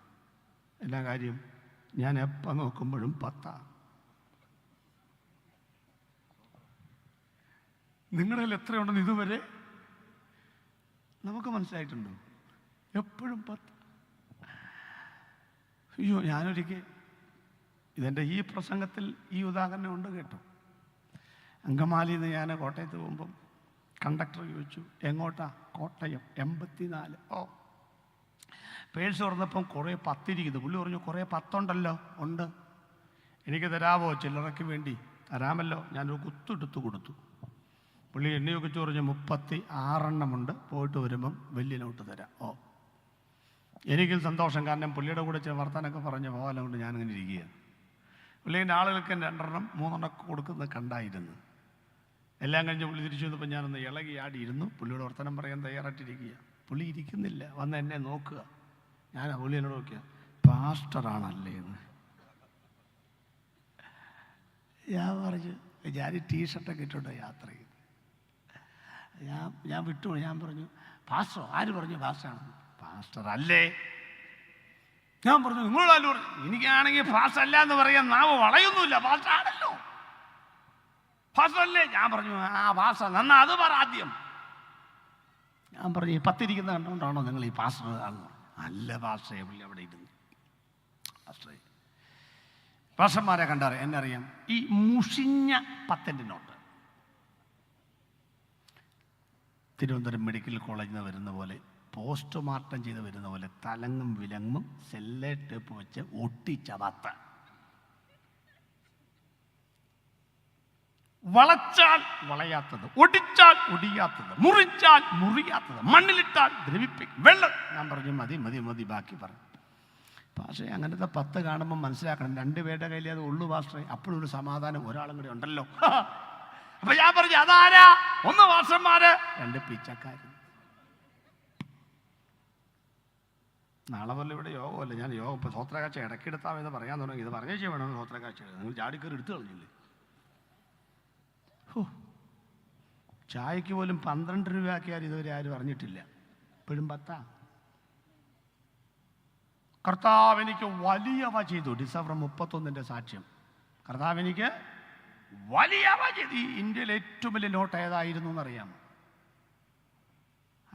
എല്ലാ കാര്യം ഞാൻ എപ്പോൾ നോക്കുമ്പോഴും 10. നിങ്ങളുടെ കയ്യിൽ എത്രയുണ്ടെന്ന് ഇതുവരെ നമുക്ക് മനസ്സിലായിട്ടുണ്ടോ? എപ്പോഴും 10. അയ്യോ, ഞാനൊരിക്കൽ ഇതെൻ്റെ ഈ പ്രസംഗത്തിൽ ഈ ഉദാഹരണം ഉണ്ട് കേട്ടോ. അങ്കമാലിയിൽ നിന്ന് ഞാൻ കോട്ടയത്ത് പോകുമ്പം കണ്ടക്ടർ ചോദിച്ചു, എങ്ങോട്ടാ? കോട്ടയം. 84. ഓ, പേഴ്സ് തുറന്നപ്പം കുറേ 10 ഇരിക്കുന്നു. പുള്ളി പറഞ്ഞു, കുറേ 10 ഉണ്ടല്ലോ. ഉണ്ട്, എനിക്ക് തരാമോ? ചില്ലറയ്ക്ക് വേണ്ടി തരാമല്ലോ. ഞാനൊരു കുത്തെടുത്ത് കൊടുത്തു. പുള്ളി എണ്ണയൊക്കെ പറഞ്ഞു 36 പോയിട്ട് വരുമ്പം വലിയ നോട്ട് തരാം. ഓ, എനിക്കും സന്തോഷം, കാരണം പുള്ളിയുടെ കൂടെ ചില വർത്താനൊക്കെ പറഞ്ഞ് പോകാൻ കൊണ്ട് ഞാനിങ്ങനെ ഇരിക്കുകയാണ്. പുള്ളിൻ്റെ ആളുകൾക്ക് 2 3 കൊടുക്കുന്നത് കണ്ടായിരുന്നു. എല്ലാം കഴിഞ്ഞ് പുള്ളി തിരിച്ചു വന്നപ്പോൾ ഞാനൊന്ന് ഇളകി ആടിയിരുന്നു. പുള്ളിയുടെ വർത്തമാനം പറയാൻ തയ്യാറായിട്ടിരിക്കുക. പുള്ളി ഇരിക്കുന്നില്ല, വന്ന് എന്നെ നോക്കുക. ഞാൻ പുള്ളി എന്നോട് നോക്കിയ, പാസ്റ്ററാണല്ലേ എന്ന്. ഞാൻ പറഞ്ഞു, ഞാൻ ടീഷർട്ടൊക്കെ ഇട്ടുകൊണ്ട് യാത്ര ചെയ്തു. ഞാൻ വിട്ടു. ഞാൻ പറഞ്ഞു, പാസ്റ്ററോ? ആര് പറഞ്ഞു പാസ്റ്ററാണെന്ന്? പാസ്റ്റർ അല്ലേ. ഞാൻ പറഞ്ഞു, നിങ്ങളാലും പറഞ്ഞു. എനിക്കാണെങ്കിൽ പാസ്റ്റർ അല്ല എന്ന് പറയാൻ നാവ് വളയൊന്നുമില്ല. പാസ്റ്റർ ആണല്ലോ, പാസ്റ്റർ അല്ലേ. ഞാൻ പറഞ്ഞു, ആ പാസ്റ്റർ നന്നാ, അത് പറ ആദ്യം. ഞാൻ പറഞ്ഞു, ഈ 10 ഇരിക്കുന്ന കണ്ടുകൊണ്ടാണോ നിങ്ങൾ ഈ പാസ്റ്റർ ആണെന്ന്? അല്ല പാസ്റ്ററെ. പുള്ളി അവിടെ ഇരുന്നു. പാസ്റ്ററെ, പാസ്റ്റർമാരെ കണ്ടാറ് എന്നെ അറിയാം. ഈ മുഷിഞ്ഞ 10 നോട്ട് തിരുവനന്തപുരം മെഡിക്കൽ കോളേജിൽ നിന്ന് വരുന്ന പോലെ, പോസ്റ്റ്മോർട്ടം ചെയ്ത് വരുന്ന പോലെ തലങ്ങും വിലങ്ങും സെല്ലേ ടേപ്പ് വെച്ച് ഒട്ടിച്ച 10. വളച്ചാൽ വളയാത്തത്, ഒടിച്ചാൽ ഒടിയാത്തത്, മുറിച്ചാൽ മുറിയാത്തത്, മണ്ണിലിട്ടാൽ ദ്രവിപ്പിക്കും, വെള്ളം. ഞാൻ പറഞ്ഞു, മതി മതി മതി, ബാക്കി പറഞ്ഞു. പക്ഷേ അങ്ങനത്തെ 10 കാണുമ്പോൾ മനസ്സിലാക്കണം, 2 പേരുടെ കയ്യിൽ അത് ഉള്ളു പാസ്റ്ററെ. അപ്പോഴും ഒരു സമാധാനം, ഒരാളും കൂടി ഉണ്ടല്ലോ. അപ്പൊ ഞാൻ പറഞ്ഞു, അതാരാ? 1 പാസ്റ്റർമാര്, 2 പിച്ചക്കാര്. നാളെ പോലെ ഇവിടെ യോഗമല്ല. ഞാൻ യോഗം ഇപ്പോൾ സ്വോത്രകാഴ്ച ഇടയ്ക്കെടുത്താമെന്ന് പറയാൻ തുടങ്ങി. ഇത് പറഞ്ഞേ വേണം സ്വോത്രകാഴ്ച. നിങ്ങൾ ചാടിക്കറി എടുത്തു കളഞ്ഞില്ലേ? ചായക്ക് പോലും 12 രൂപയാക്കിയാൽ ഇതുവരെ ആരും അറിഞ്ഞിട്ടില്ല. ഇപ്പോഴും 10. കർത്താവ് എനിക്ക് വലിയവ ചെയ്തു. ഡിസംബർ 31 സാക്ഷ്യം. കർത്താവ് എനിക്ക് വലിയവ ചെയ്തു. ഈ ഇന്ത്യയിലെ ഏറ്റവും വലിയ നോട്ട് ഏതായിരുന്നു എന്നറിയാമോ?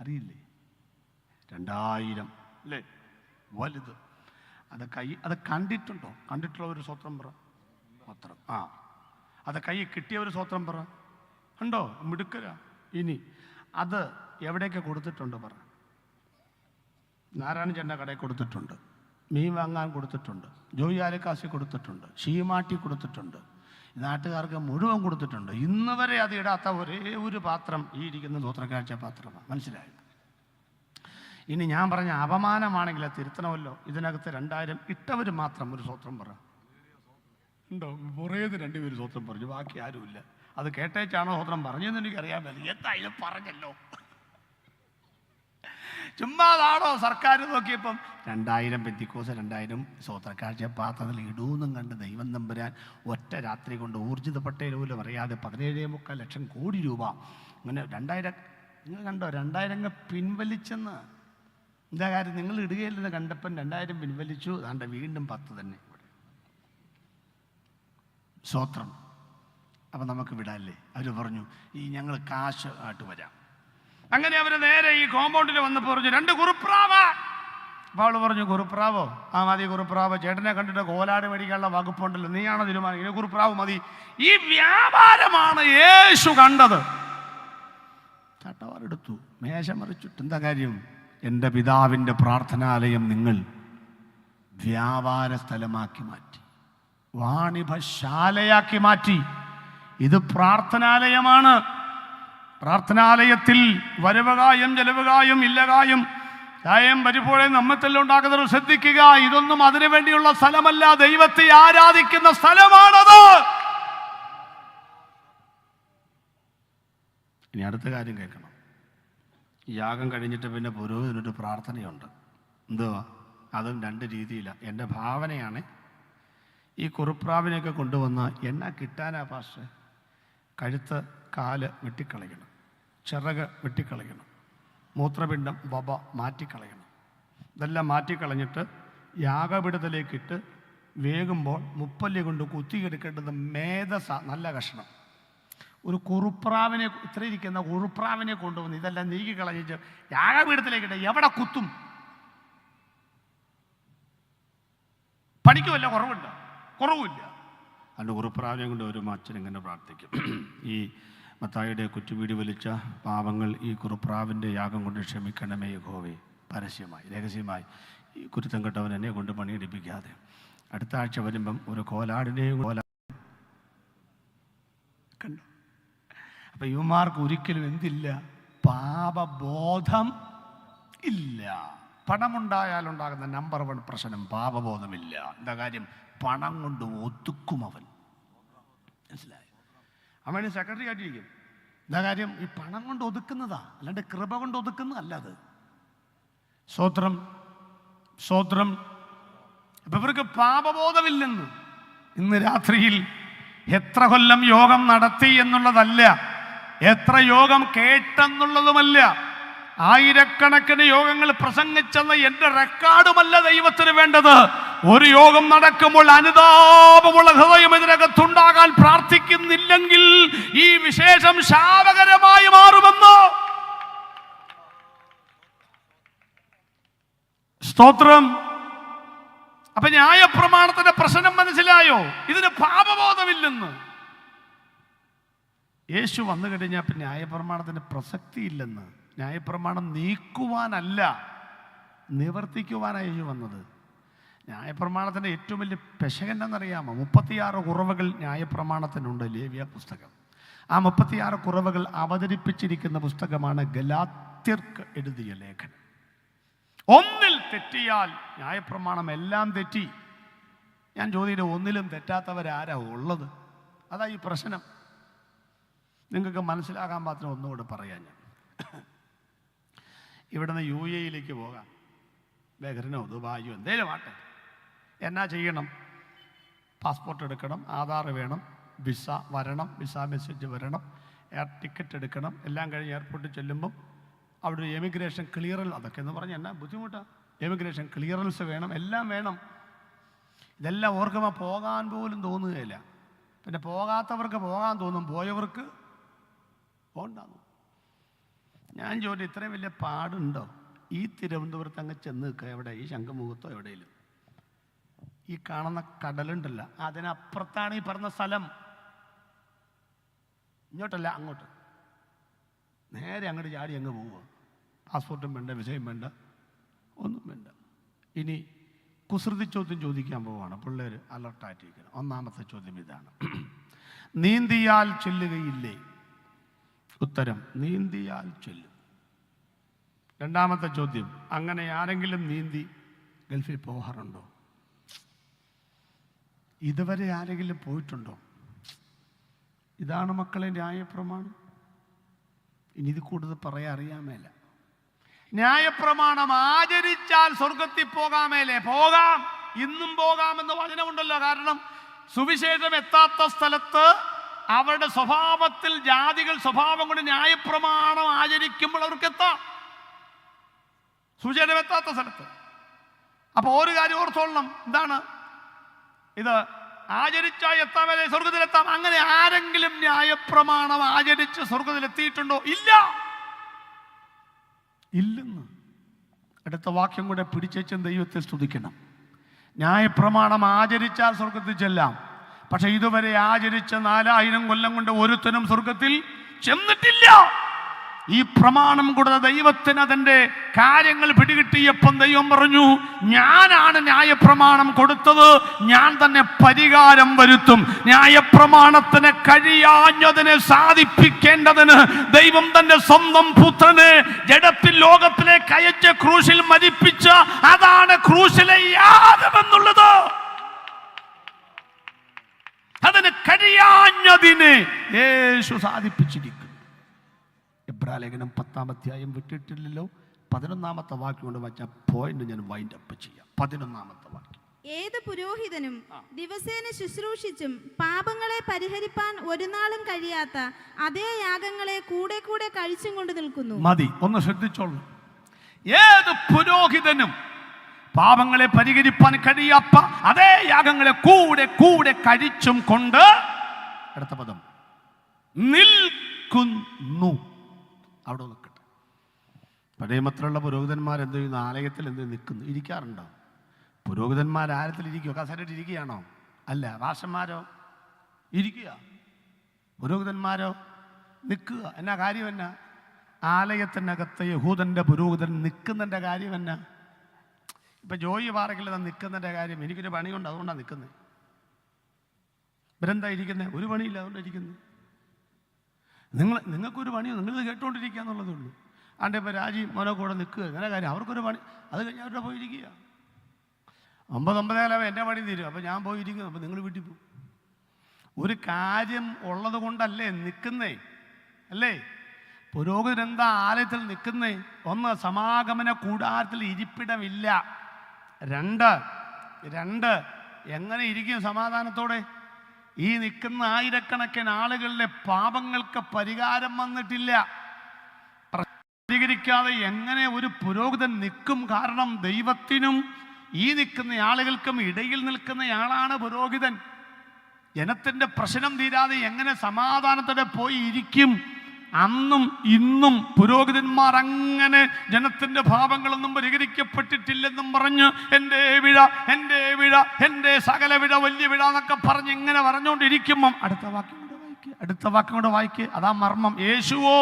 അറിയില്ലേ? 2000 അല്ലേ? വലുത്. അത് കണ്ടിട്ടുണ്ടോ? കണ്ടിട്ടുള്ള ഒരു സ്വത്രം പറ. സ്വത്രം. ആ, അത് കൈ കിട്ടിയ ഒരു സ്വത്രം പറ. ഉണ്ടോ? മിടുക്കരാ. ഇനി അത് എവിടെയൊക്കെ കൊടുത്തിട്ടുണ്ട് പറ. നാരായണ ചേട്ടൻ്റെ കടയിൽ കൊടുത്തിട്ടുണ്ട്, മീൻ വാങ്ങാൻ കൊടുത്തിട്ടുണ്ട്, ജോയി ആലക്കാസി കൊടുത്തിട്ടുണ്ട്, ഷീമാട്ടി കൊടുത്തിട്ടുണ്ട്, നാട്ടുകാർക്ക് മുഴുവൻ കൊടുത്തിട്ടുണ്ട്. ഇന്ന് വരെ അത് ഇടാത്ത ഒരേ ഒരു പാത്രം ഈ ഇരിക്കുന്ന സ്വോത്രക്കാഴ്ച പാത്രമാണ്. മനസ്സിലായി? ഇനി ഞാൻ പറഞ്ഞ അപമാനമാണെങ്കിൽ അത് തിരുത്തണമല്ലോ. ഇതിനകത്ത് 2000 ഇട്ടവർ മാത്രം ഒരു സ്വത്രം പറ. ഉണ്ടോ? കുറേത് 2 പേര് സ്വത്രം പറഞ്ഞു, ബാക്കി ആരുമില്ല. അത് കേട്ടേച്ചാണോ സ്വത്രം പറഞ്ഞതെന്ന് എനിക്കറിയാൻ പറ്റില്ല. എന്തായാലും പറഞ്ഞല്ലോ. ചുമ്മാതാണോ? സർക്കാർ നോക്കിയപ്പം 2000 പെന്തിക്കോസ് 2000 സ്വോത്രക്കാഴ്ച പാത്രത്തിൽ ഇടൂന്നും കണ്ട് ദൈവം തമ്പുരാൻ ഒറ്റ രാത്രി കൊണ്ട് ഊർജിത പട്ടേൽ പോലും അറിയാതെ 17.25 ലക്ഷം കോടി രൂപ അങ്ങനെ 2000. നിങ്ങൾ കണ്ടോ? 2000 പിൻവലിച്ചെന്ന്. എന്താ കാര്യം? നിങ്ങൾ ഇടുകയില്ലെന്ന് കണ്ടപ്പം 2000 പിൻവലിച്ചു. അതുകൊണ്ട് വീണ്ടും 10 തന്നെ. സ്വോത്രം. അപ്പം നമുക്ക് വിടാല്ലേ? അവർ പറഞ്ഞു, ഈ ഞങ്ങൾ കാശ് ആയിട്ട് വരാം. അങ്ങനെ അവർ നേരെ ഈ കോമ്പൗണ്ടിൽ വന്നപ്പോൾ പറഞ്ഞു, 2 കുറുപ്രാവ്. അപ്പോൾ അവൾ പറഞ്ഞു, കുറുപ്രാവോ? ആ മതി കുറുപ്രാവ്. ചേട്ടനെ കണ്ടിട്ട് കോലാട് മേടിക്കാനുള്ള വകുപ്പുണ്ടല്ലോ, നീയാണോ തീരുമാനിക്കുന്നത്? കുറുപ്രാവ് മതി. ഈ വ്യാപാരമാണ് യേശു കണ്ടത്. ചട്ടവാറെടുത്തു, മേശ മറിച്ചിട്ട്. എന്താ കാര്യം? എൻ്റെ പിതാവിൻ്റെ പ്രാർത്ഥനാലയം നിങ്ങൾ വ്യാപാര സ്ഥലമാക്കി മാറ്റി, വാണിഭശാലയാക്കി മാറ്റി. ഇത് പ്രാർത്ഥനാലയമാണ്. പ്രാർത്ഥനാലയത്തിൽ വരവകായും ചെലവുകായും ഇല്ലകായും ചായം പരിപ്പോഴെ നമ്മത്തെല്ലാം ഉണ്ടാക്കുന്നത് ശ്രദ്ധിക്കുക. ഇതൊന്നും അതിനു വേണ്ടിയുള്ള സ്ഥലമല്ല, ദൈവത്തെ ആരാധിക്കുന്ന സ്ഥലമാണത്. ഇനി അടുത്ത കാര്യം കേൾക്കണം. യാഗം കഴിഞ്ഞിട്ട് പിന്നെ പുരോഹിതനൊരു പ്രാർത്ഥനയുണ്ട്. എന്തുവാ? അതും 2 രീതിയിലാണ്. എൻ്റെ ഭാവനയാണ്. ഈ കുറുപ്രാവിനെയൊക്കെ കൊണ്ടുവന്ന് എന്നാ കിട്ടാനാ പാസ്റ്റർ? കഴുത്ത് കാല് വെട്ടിക്കളയണം, ചിറക് വെട്ടിക്കളയണം, മൂത്രപിണ്ഡം വബ മാറ്റിക്കളയണം. ഇതെല്ലാം മാറ്റിക്കളഞ്ഞിട്ട് യാഗപീഠത്തിലേക്കിട്ട് വേകുമ്പോൾ മുപ്പല്ലി കൊണ്ട് കുത്തിയെടുക്കേണ്ടത് മേധസ, നല്ല കഷ്ണം. ഒരു കുറുപ്രാവിനെ, ഇത്ര ഇരിക്കുന്ന കുറുപ്രാവിനെ കൊണ്ടുവന്ന് ഇതെല്ലാം നീക്കി കളഞ്ഞിട്ട് യാഗപീഠത്തിലേക്കിട്ട് എവിടെ കുത്തും? പണിക്ക് വല്ല കുറവില്ല. അതിൻ്റെ കുറുപ്രാവിനെ കൊണ്ട് ഒരു അച്ഛൻ ഇങ്ങനെ പ്രാർത്ഥിക്കും, ഈ മത്തായിയുടെ കുറ്റുവീടി വലിച്ച പാവങ്ങൾ ഈ കുറുപ്രാവിൻ്റെ യാഗം കൊണ്ട് ക്ഷമിക്കണമേ യഹോവേ. പരസ്യമായി രഹസ്യമായി ഈ കുരുത്തം കെട്ടവൻ എന്നെ കൊണ്ട് പണിയെടുപ്പിക്കാതെ. അടുത്ത ആഴ്ച വരുമ്പം ഒരു കോലാടിനെയും കണ്ടു. അപ്പം യുവമാർക്ക് ഒരിക്കലും എന്തില്ല? പാപബോധം ഇല്ല. പണമുണ്ടായാലുണ്ടാകുന്ന നമ്പർ 1 പ്രശ്നം പാപബോധമില്ല. എന്താ കാര്യം? പണം കൊണ്ട് ഒതുക്കും അവൻ. മനസ്സിലായി? അവന് സെക്രട്ടറി ആയിട്ടിരിക്കും. എന്താ കാര്യം? ഈ പണം കൊണ്ട് ഒതുക്കുന്നതാ, അല്ലാണ്ട് കൃപ കൊണ്ട് ഒതുക്കുന്നതല്ല അത്. സ്തോത്രം. അപ്പൊ ഇവർക്ക് പാപബോധമില്ലെന്ന്. ഇന്ന് രാത്രിയിൽ എത്ര കൊല്ലം യോഗം നടത്തി എന്നുള്ളതല്ല, എത്ര യോഗം കേട്ടെന്നുള്ളതുമല്ല, ആയിരക്കണക്കിന് യോഗങ്ങൾ പ്രസംഗിച്ചെന്ന എൻ്റെ റെക്കോർഡുമല്ല ദൈവത്തിന് വേണ്ടത്. ഒരു യോഗം നടക്കുമ്പോൾ അനുതാപമുള്ള ഹൃദയം ഇതിനകത്തുണ്ടാകാൻ പ്രാർത്ഥിക്കുന്നില്ലെങ്കിൽ ഈ വിശേഷം ശാപകരമായി മാറുമെന്ന്. സ്തോത്രം. അപ്പൊ ന്യായപ്രമാണത്തിന്റെ പ്രശ്നം മനസ്സിലായോ? ഇതിന് പാപബോധമില്ലെന്ന്. യേശു വന്നു കഴിഞ്ഞാൽ പിന്നെ ന്യായപ്രമാണത്തിന് പ്രസക്തിയില്ലെന്ന്. ന്യായപ്രമാണം നീക്കുവാനല്ല, നിവർത്തിക്കുവാനാണ് യേശു വന്നത്. ന്യായപ്രമാണത്തിൻ്റെ ഏറ്റവും വലിയ പെശകെന്നറിയാമോ? 36 കുറവുകൾ ന്യായപ്രമാണത്തിനുണ്ട്. ലേവ്യ പുസ്തകം. ആ 36 കുറവുകൾ അവതരിപ്പിച്ചിരിക്കുന്ന പുസ്തകമാണ് ഗലാത്യർക്ക് എഴുതിയ ലേഖനം. ഒന്നിൽ തെറ്റിയാൽ ന്യായപ്രമാണം എല്ലാം തെറ്റി. ഞാൻ ചോദിച്ചിട്ട് ഒന്നിലും തെറ്റാത്തവരാരാ ഉള്ളത്? അതാ ഈ പ്രശ്നം. നിങ്ങൾക്ക് മനസ്സിലാകാൻ മാത്രം ഒന്നുകൂടെ പറയാം. ഞാൻ ഇവിടുന്ന് UAE പോകാം, ബഹ്റിനോ ദുബായോ എന്തേലും ആട്ടെ. എന്നാ ചെയ്യണം? പാസ്പോർട്ട് എടുക്കണം, ആധാർ വേണം, വിസ വരണം, വിസ മെസ്സേജ് വരണം, എയർ ടിക്കറ്റ് എടുക്കണം. എല്ലാം കഴിഞ്ഞ് എയർപോർട്ടിൽ ചെല്ലുമ്പം അവിടെ ഒരു എമിഗ്രേഷൻ ക്ലിയറൻസ്, അതൊക്കെ എന്ന് പറഞ്ഞാൽ എന്നാ ബുദ്ധിമുട്ടാണ്. എമിഗ്രേഷൻ ക്ലിയറൻസ് വേണം, എല്ലാം വേണം. ഇതെല്ലാം ഓർക്കുമ്പോൾ പോകാൻ പോലും തോന്നുകയില്ല. പിന്നെ പോകാത്തവർക്ക് പോകാൻ തോന്നും, പോയവർക്ക് പോകണ്ടാന്നു. ഞാൻ ചോദിച്ചു, ഇത്രയും വലിയ പാടുണ്ടോ? ഈ തിരുവനന്തപുരത്ത് അങ്ങ് ചെന്ന് നിൽക്കുക, എവിടെ? ഈ ശംഖുമുഖത്തോ എവിടെയെങ്കിലും. ഈ കാണുന്ന കടലുണ്ടല്ലോ, അതിനപ്പുറത്താണ് ഈ പറഞ്ഞ സ്ഥലം. ഇങ്ങോട്ടല്ല, അങ്ങോട്ട്. നേരെ അങ്ങോട്ട് ചാടി അങ്ങ് പോവുക. പാസ്പോർട്ടും വേണ്ട, വിസയും വേണ്ട, ഒന്നും വേണ്ട. ഇനി കുസൃതി ചോദ്യം ചോദിക്കാൻ പോവുകയാണ്. പിള്ളേർ അലർട്ടായിട്ടിരിക്കണം. ഒന്നാമത്തെ ചോദ്യം ഇതാണ്: നീന്തിയാൽ ചൊല്ലുകയില്ലേ? ഉത്തരം: നീന്തിയാൽ ചൊല്ലും. രണ്ടാമത്തെ ചോദ്യം: അങ്ങനെ ആരെങ്കിലും നീന്തി ഗൾഫിൽ പോകാറുണ്ടോ? ഇതുവരെ ആരെങ്കിലും പോയിട്ടുണ്ടോ? ഇതാണ് മക്കളെ ന്യായപ്രമാണം. ഇനി ഇത് കൂടുതൽ പറയാൻ അറിയാമേല. ന്യായപ്രമാണം ആചരിച്ചാൽ സ്വർഗത്തിൽ പോകാമേലേ? പോകാം, ഇന്നും പോകാമെന്ന് വചനമുണ്ടല്ലോ. കാരണം സുവിശേഷം എത്താത്ത സ്ഥലത്ത് അവരുടെ സ്വഭാവത്തിൽ ജാതികൾ സ്വഭാവം കൊണ്ട് ന്യായപ്രമാണം ആചരിക്കുമ്പോൾ അവർക്ക് എത്താം. സുവിശേഷം എത്താത്ത സ്ഥലത്ത്. അപ്പൊ ഒരു കാര്യം ഓർത്തോളണം, എന്താണ് ഇത്? ആചരിച്ചാൽ എത്താമേലേ സ്വർഗത്തിലെത്താം. അങ്ങനെ ആരെങ്കിലും ന്യായപ്രമാണം ആചരിച്ച് സ്വർഗത്തിലെത്തിയിട്ടുണ്ടോ? ഇല്ലെന്ന്. അടുത്ത വാക്യം കൂടെ പിടിച്ചും ദൈവത്തെ സ്തുതിക്കണം. ന്യായപ്രമാണം ആചരിച്ചാൽ സ്വർഗത്തിൽ ചെല്ലാം. പക്ഷെ ഇതുവരെ ആചരിച്ച 4000 കൊല്ലം കൊണ്ട് ഒരുത്തനും സ്വർഗത്തിൽ ചെന്നിട്ടില്ല. ഈ പ്രമാണം കൊടുത്ത ദൈവത്തിന് അതിൻ്റെ കാര്യങ്ങൾ പിടികിട്ടിയപ്പം ദൈവം പറഞ്ഞു, ഞാനാണ് ന്യായപ്രമാണം കൊടുത്തത്, ഞാൻ തന്നെ പരിഹാരം വരുത്തും. ന്യായപ്രമാണത്തിന് കഴിയാഞ്ഞതിനെ സാധിപ്പിക്കേണ്ടതിന് ദൈവം തന്റെ സ്വന്തം പുത്രനെ ജഡത്തിൽ ലോകത്തിലേക്ക് അയച്ച് ക്രൂശിൽ മരിപ്പിച്ച, അതാണ് ക്രൂശിലെ യാഗമെന്നുള്ളത്. അതിന് കഴിയാഞ്ഞതിനെ യേശു സാധിപ്പിച്ചിരിക്കും. എബ്രായലേഖനം 10-ാം അധ്യായം വിട്ടിട്ടില്ലല്ലോ. 11-ാമത്തെ വാക്യം കൊണ്ട് വച്ച പോയിന്റ് ഞാൻ വൈൻഡ് അപ്പ് ചെയ്യാം. 11-ാമത്തെ വാക്യം: ഏത് പുരോഹിതനും ദിവസേന ശുശ്രൂഷിച്ചും പാപങ്ങളെ പരിഹരിപ്പാൻ ഒരു നാളും കഴിയാത്ത അതേ യാഗങ്ങളെ കൂടെ കൂടെ കഴിച്ചും കൊണ്ട് നിൽക്കുന്നു. മതി, ഒന്ന് ശ്രദ്ധിച്ചോളൂ. ഏത് പുരോഹിതനും പാപങ്ങളെ പരിഹരിപ്പാൻ കഴിയാത്ത അതേ യാഗങ്ങളെ കൂടെ കൂടെ കഴിച്ചും കൊണ്ട്, അടുത്ത പദം, നിൽക്കുന്നു. അവിടെ നിൽക്കട്ടെ. പഴയ മറ്റുള്ള പുരോഹിതന്മാർ എന്ത് ചെയ്യുന്നു? ആലയത്തിൽ എന്ത് നിൽക്കുന്നു? ഇരിക്കാറുണ്ടോ? പുരോഹിതന്മാർ ആരത്തിലിരിക്കുകയോ കസേരയിലിരിക്കുകയാണോ? അല്ല. ഭാഷന്മാരോ ഇരിക്കുക, പുരോഹിതന്മാരോ നിൽക്കുക. എന്നാ കാര്യം? എന്നാ ആലയത്തിനകത്ത് യഹൂദൻ്റെ പുരോഹിതൻ നിൽക്കുന്നതിൻ്റെ കാര്യം എന്നാ? ഇപ്പം ജോയി പാറയ്ക്കില്ല നിൽക്കുന്നതിൻ്റെ കാര്യം. എനിക്കൊരു പണിയുണ്ട്, അതുകൊണ്ടാണ് നിൽക്കുന്നത്. ഇവരെന്താ ഇരിക്കുന്നത്? ഒരു പണിയില്ല, അതുകൊണ്ടാണ് ഇരിക്കുന്നത്. നിങ്ങൾക്കൊരു പണിയോ? നിങ്ങളിത് കേട്ടുകൊണ്ടിരിക്കുക എന്നുള്ളതേ ഉള്ളൂ. ആണ്ട് ഇപ്പോൾ രാജി മോനെ കൂടെ നിൽക്കുക, അങ്ങനെ കാര്യം. അവർക്കൊരു പണി, അത് കഴിഞ്ഞ് അവരുടെ പോയിരിക്കുക. 9:09 എൻ്റെ പണി തീരും, അപ്പോൾ ഞാൻ പോയിരിക്കുന്നു. അപ്പോൾ നിങ്ങൾ വീട്ടിൽ പോകും. ഒരു കാര്യം ഉള്ളത് കൊണ്ടല്ലേ നിൽക്കുന്നേ, അല്ലേ? പുരോഹിതൻ എന്താ ആലയത്തിൽ നിൽക്കുന്നേ? ഒന്ന്, സമാഗമന കൂടാരത്തിൽ ഇരിപ്പിടമില്ല. രണ്ട് എങ്ങനെ ഇരിക്കും സമാധാനത്തോടെ? ഈ നിൽക്കുന്ന ആയിരക്കണക്കിന് ആളുകളുടെ പാപങ്ങൾക്ക് പരിഹാരം വന്നിട്ടില്ല. പ്രതികരിക്കാതെ എങ്ങനെ ഒരു പുരോഹിതൻ നിൽക്കും? കാരണം ദൈവത്തിനും ഈ നിൽക്കുന്ന ആളുകൾക്കും ഇടയിൽ നിൽക്കുന്നയാളാണ് പുരോഹിതൻ. ജനത്തിൻ്റെ പ്രശ്നം തീരാതെ എങ്ങനെ സമാധാനത്തോടെ പോയി ഇരിക്കും? അന്നും ഇന്നും പുരോഹിതന്മാർ അങ്ങനെ ജനത്തിൻ്റെ പാപങ്ങളൊന്നും പരിഹരിക്കപ്പെട്ടിട്ടില്ലെന്നും പറഞ്ഞ് എൻ്റെ വിഴ, എൻ്റെ വിഴ, എൻ്റെ സകല വിഴ, വലിയ വിഴ എന്നൊക്കെ പറഞ്ഞ് ഇങ്ങനെ പറഞ്ഞുകൊണ്ടിരിക്കുമ്പം അടുത്ത വാക്യം കൂടെ വായിക്ക്. അതാ മർമ്മം. യേശുവോ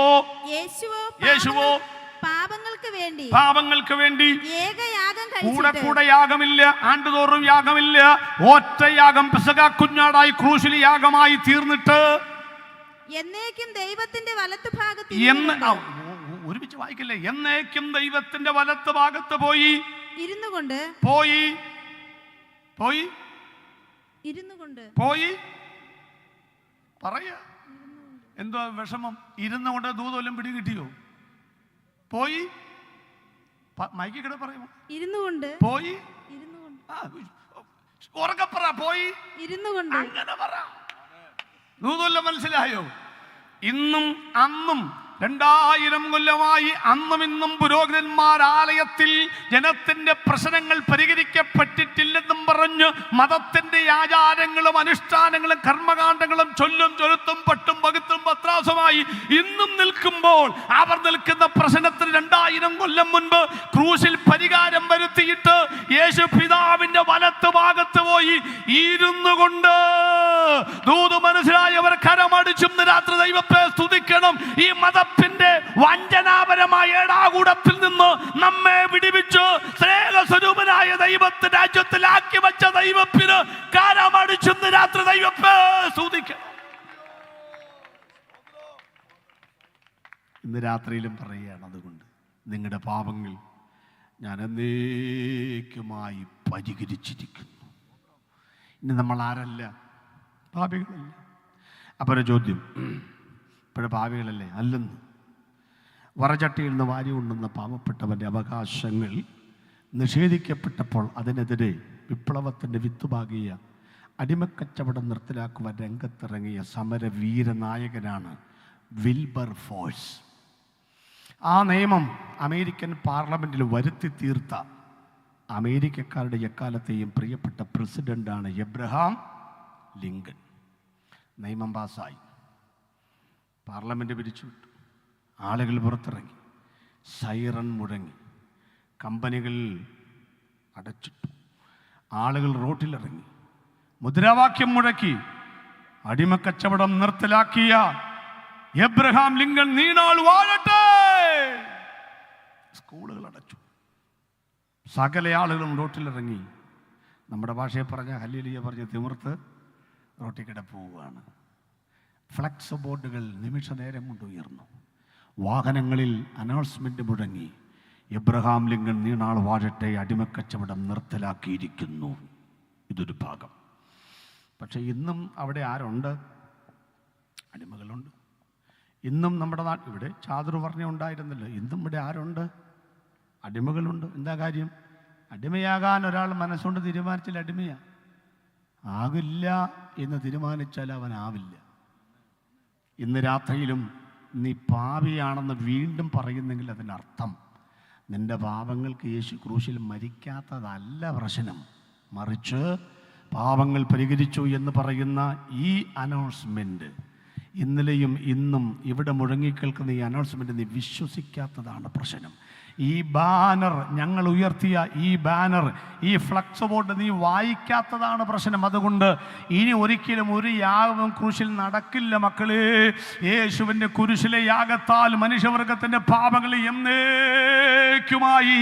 പാപങ്ങൾക്ക് വേണ്ടി കൂടെ യാഗമില്ല, ആണ്ടുതോറും യാഗമില്ല, ഒറ്റ യാഗം പെസഹ കുഞ്ഞാടായി ക്രൂശിൽ യാഗമായി തീർന്നിട്ട് എന്നേക്കും ദൈവത്തിന്റെ വലത്തുഭാഗത്ത് ഒരുമിച്ച് വായിക്കില്ലേ? എന്നേക്കും ദൈവത്തിന്റെ വലത്ത് ഭാഗത്ത് പോയി ഇരുന്നുകൊണ്ട് പറയാ. എന്തോ വിഷമം? ഇരുന്നുകൊണ്ട് ദൂതോലം പിടി കിട്ടിയോ? പോയി മൈക്ക് കിട പറയുമോ? ഇരുന്നുകൊണ്ട് പോയി, ഉറക്കപ്പറ, പോയി ഇരുന്നുകൊണ്ട്, അങ്ങനെ പറ. ദൂതോലം മനസ്സിലായോ? ഇന്നും അന്നും 2000 കൊല്ലമായി അന്നും ഇന്നും പുരോഹിതന്മാർ ആലയത്തിൽ ജനത്തിന്റെ പ്രശ്നങ്ങൾ പരിഹരിക്കപ്പെട്ടിട്ടില്ലെന്നും പറഞ്ഞ് മതത്തിന്റെ ആചാരങ്ങളും അനുഷ്ഠാനങ്ങളും കർമ്മകാണ്ഡങ്ങളും ചൊല്ലും ചൊലുത്തും പട്ടും പകുത്തും പത്രാസുമായി ഇന്നും നിൽക്കുമ്പോൾ അവർ നിൽക്കുന്ന പ്രശ്നത്തിന് 2000 കൊല്ലം മുൻപ് ക്രൂശിൽ പരിഹാരം വരുത്തിയിട്ട് യേശു പിതാവിന്റെ വലത്ത് ഭാഗത്ത് പോയി ഇരുന്നു കൊണ്ട് ദൂത് മനസ്സിലായവർ കരമടിച്ചും രാത്രി ദൈവത്തെ സ്തുതിക്കണം. ഈ മതത്തിന്റെ വഞ്ചനാപരമായ ഏടാകൂടത്തിൽ നിന്ന് നമ്മെ വിടിവിച്ച് സ്നേഹസ്വരൂപനായ ദൈവത്തെ രാജ്യത്തിലാക്കി വെച്ച ദൈവത്തിന് കരമടിച്ചും രാത്രി ദൈവത്തെ സ്തുതിക്കണം. ഇന്ന് രാത്രിയിലും പറയുകയാണ്, അതുകൊണ്ട് നിങ്ങളുടെ പാപങ്ങൾ ഞാൻ എന്നേക്കുമായി പരിഹരിച്ചിരിക്കുന്നു. ഇനി നമ്മൾ ആരല്ല? പാപികളല്ല. അപ്പോൾ ഒരു ചോദ്യം, ഇപ്പോഴും പാപികളല്ലേ? അല്ലെന്ന്. വറചട്ടിയിൽ നിന്ന് വാരി കൊണ്ടുവന്ന പാവപ്പെട്ടവൻ്റെ അവകാശങ്ങൾ നിഷേധിക്കപ്പെട്ടപ്പോൾ അതിനെതിരെ വിപ്ലവത്തിൻ്റെ വിത്തുപാകിയ അടിമക്കച്ചവടം നിർത്തലാക്കുവാൻ രംഗത്തിറങ്ങിയ സമരവീരനായകനാണ് വിൽബർ ഫോഴ്സ്. ആ നിയമം അമേരിക്കൻ പാർലമെൻറ്റിൽ വരുത്തി തീർത്ത അമേരിക്കക്കാരുടെ എക്കാലത്തെയും പ്രിയപ്പെട്ട പ്രസിഡൻ്റാണ് എബ്രഹാം ലിങ്കൺ. നിയമം പാസ്സായി, പാർലമെൻറ്റ് പിരിച്ചുവിട്ടു, ആളുകൾ പുറത്തിറങ്ങി, സൈറൺ മുഴങ്ങി, കമ്പനികൾ അടച്ചിട്ടു, ആളുകൾ റോട്ടിലിറങ്ങി, മുദ്രാവാക്യം മുഴക്കി. അടിമക്കച്ചവടം നിർത്തലാക്കിയ എബ്രഹാം ലിങ്കൺ നീണാൾ വാഴട്ടെ. സ്കൂളുകൾ അടച്ചു, സകല ആളുകളും റോട്ടിലിറങ്ങി. നമ്മുടെ ഭാഷയെ പറഞ്ഞ ഹല്ലേലൂയ പറഞ്ഞ തിമിർത്ത് റോട്ടിൽ കിടപ്പോവുകയാണ്. ഫ്ലക്സ് ബോർഡുകൾ നിമിഷ നേരം കൊണ്ട് ഉയർന്നു, വാഹനങ്ങളിൽ അനൗൺസ്മെന്റ് മുഴങ്ങി. എബ്രഹാം ലിങ്കൺ നീണാൾ വാഴട്ടെ, അടിമക്കച്ചവടം നിർത്തലാക്കിയിരിക്കുന്നു. ഇതൊരു ഭാഗം. പക്ഷെ ഇന്നും അവിടെ ആരുണ്ട്? അടിമകളുണ്ട്. ഇന്നും നമ്മുടെ ഇവിടെ ചാതുർവർണ്ണ ഉണ്ടായിരുന്നല്ലോ, ഇന്നും ഇവിടെ ആരുണ്ട്? അടിമകളുണ്ട്. എന്താ കാര്യം? അടിമയാകാൻ ഒരാൾ മനസ്സുകൊണ്ട് തീരുമാനിച്ചാൽ അടിമയാ ആകില്ല എന്ന് തീരുമാനിച്ചാൽ അവനാവില്ല. ഇന്ന് രാത്രിയിലും നീ പാപിയാണെന്ന് വീണ്ടും പറയുന്നെങ്കിൽ അതിനർത്ഥം നിന്റെ പാപങ്ങൾക്ക് യേശു ക്രൂശിൽ മരിക്കാത്തതല്ല പ്രശ്നം, മറിച്ച് പാപങ്ങൾ പരിഹരിച്ചു എന്ന് പറയുന്ന ഈ അനൗൺസ്മെൻറ്റ്, ഇന്നലെയും ഇന്നും ഇവിടെ മുഴങ്ങിക്കേൾക്കുന്ന ഈ അനൗൺസ്മെൻറ്റ് നീ വിശ്വസിക്കാത്തതാണ് പ്രശ്നം. ഈ ബാനർ, ഞങ്ങൾ ഉയർത്തിയ ഈ ബാനർ, ഈ ഫ്ലക്സ് ബോർഡ് നീ വായിക്കാത്തതാണ് പ്രശ്നം. അതുകൊണ്ട് ഇനി ഒരിക്കലും ഒരു യാഗവും ക്രൂശിൽ നടക്കില്ല മക്കളെ. യേശുവിൻ്റെ കുരിശിലെ യാഗത്താൽ മനുഷ്യവർഗത്തിൻ്റെ പാപങ്ങൾ എന്നേക്കുമായി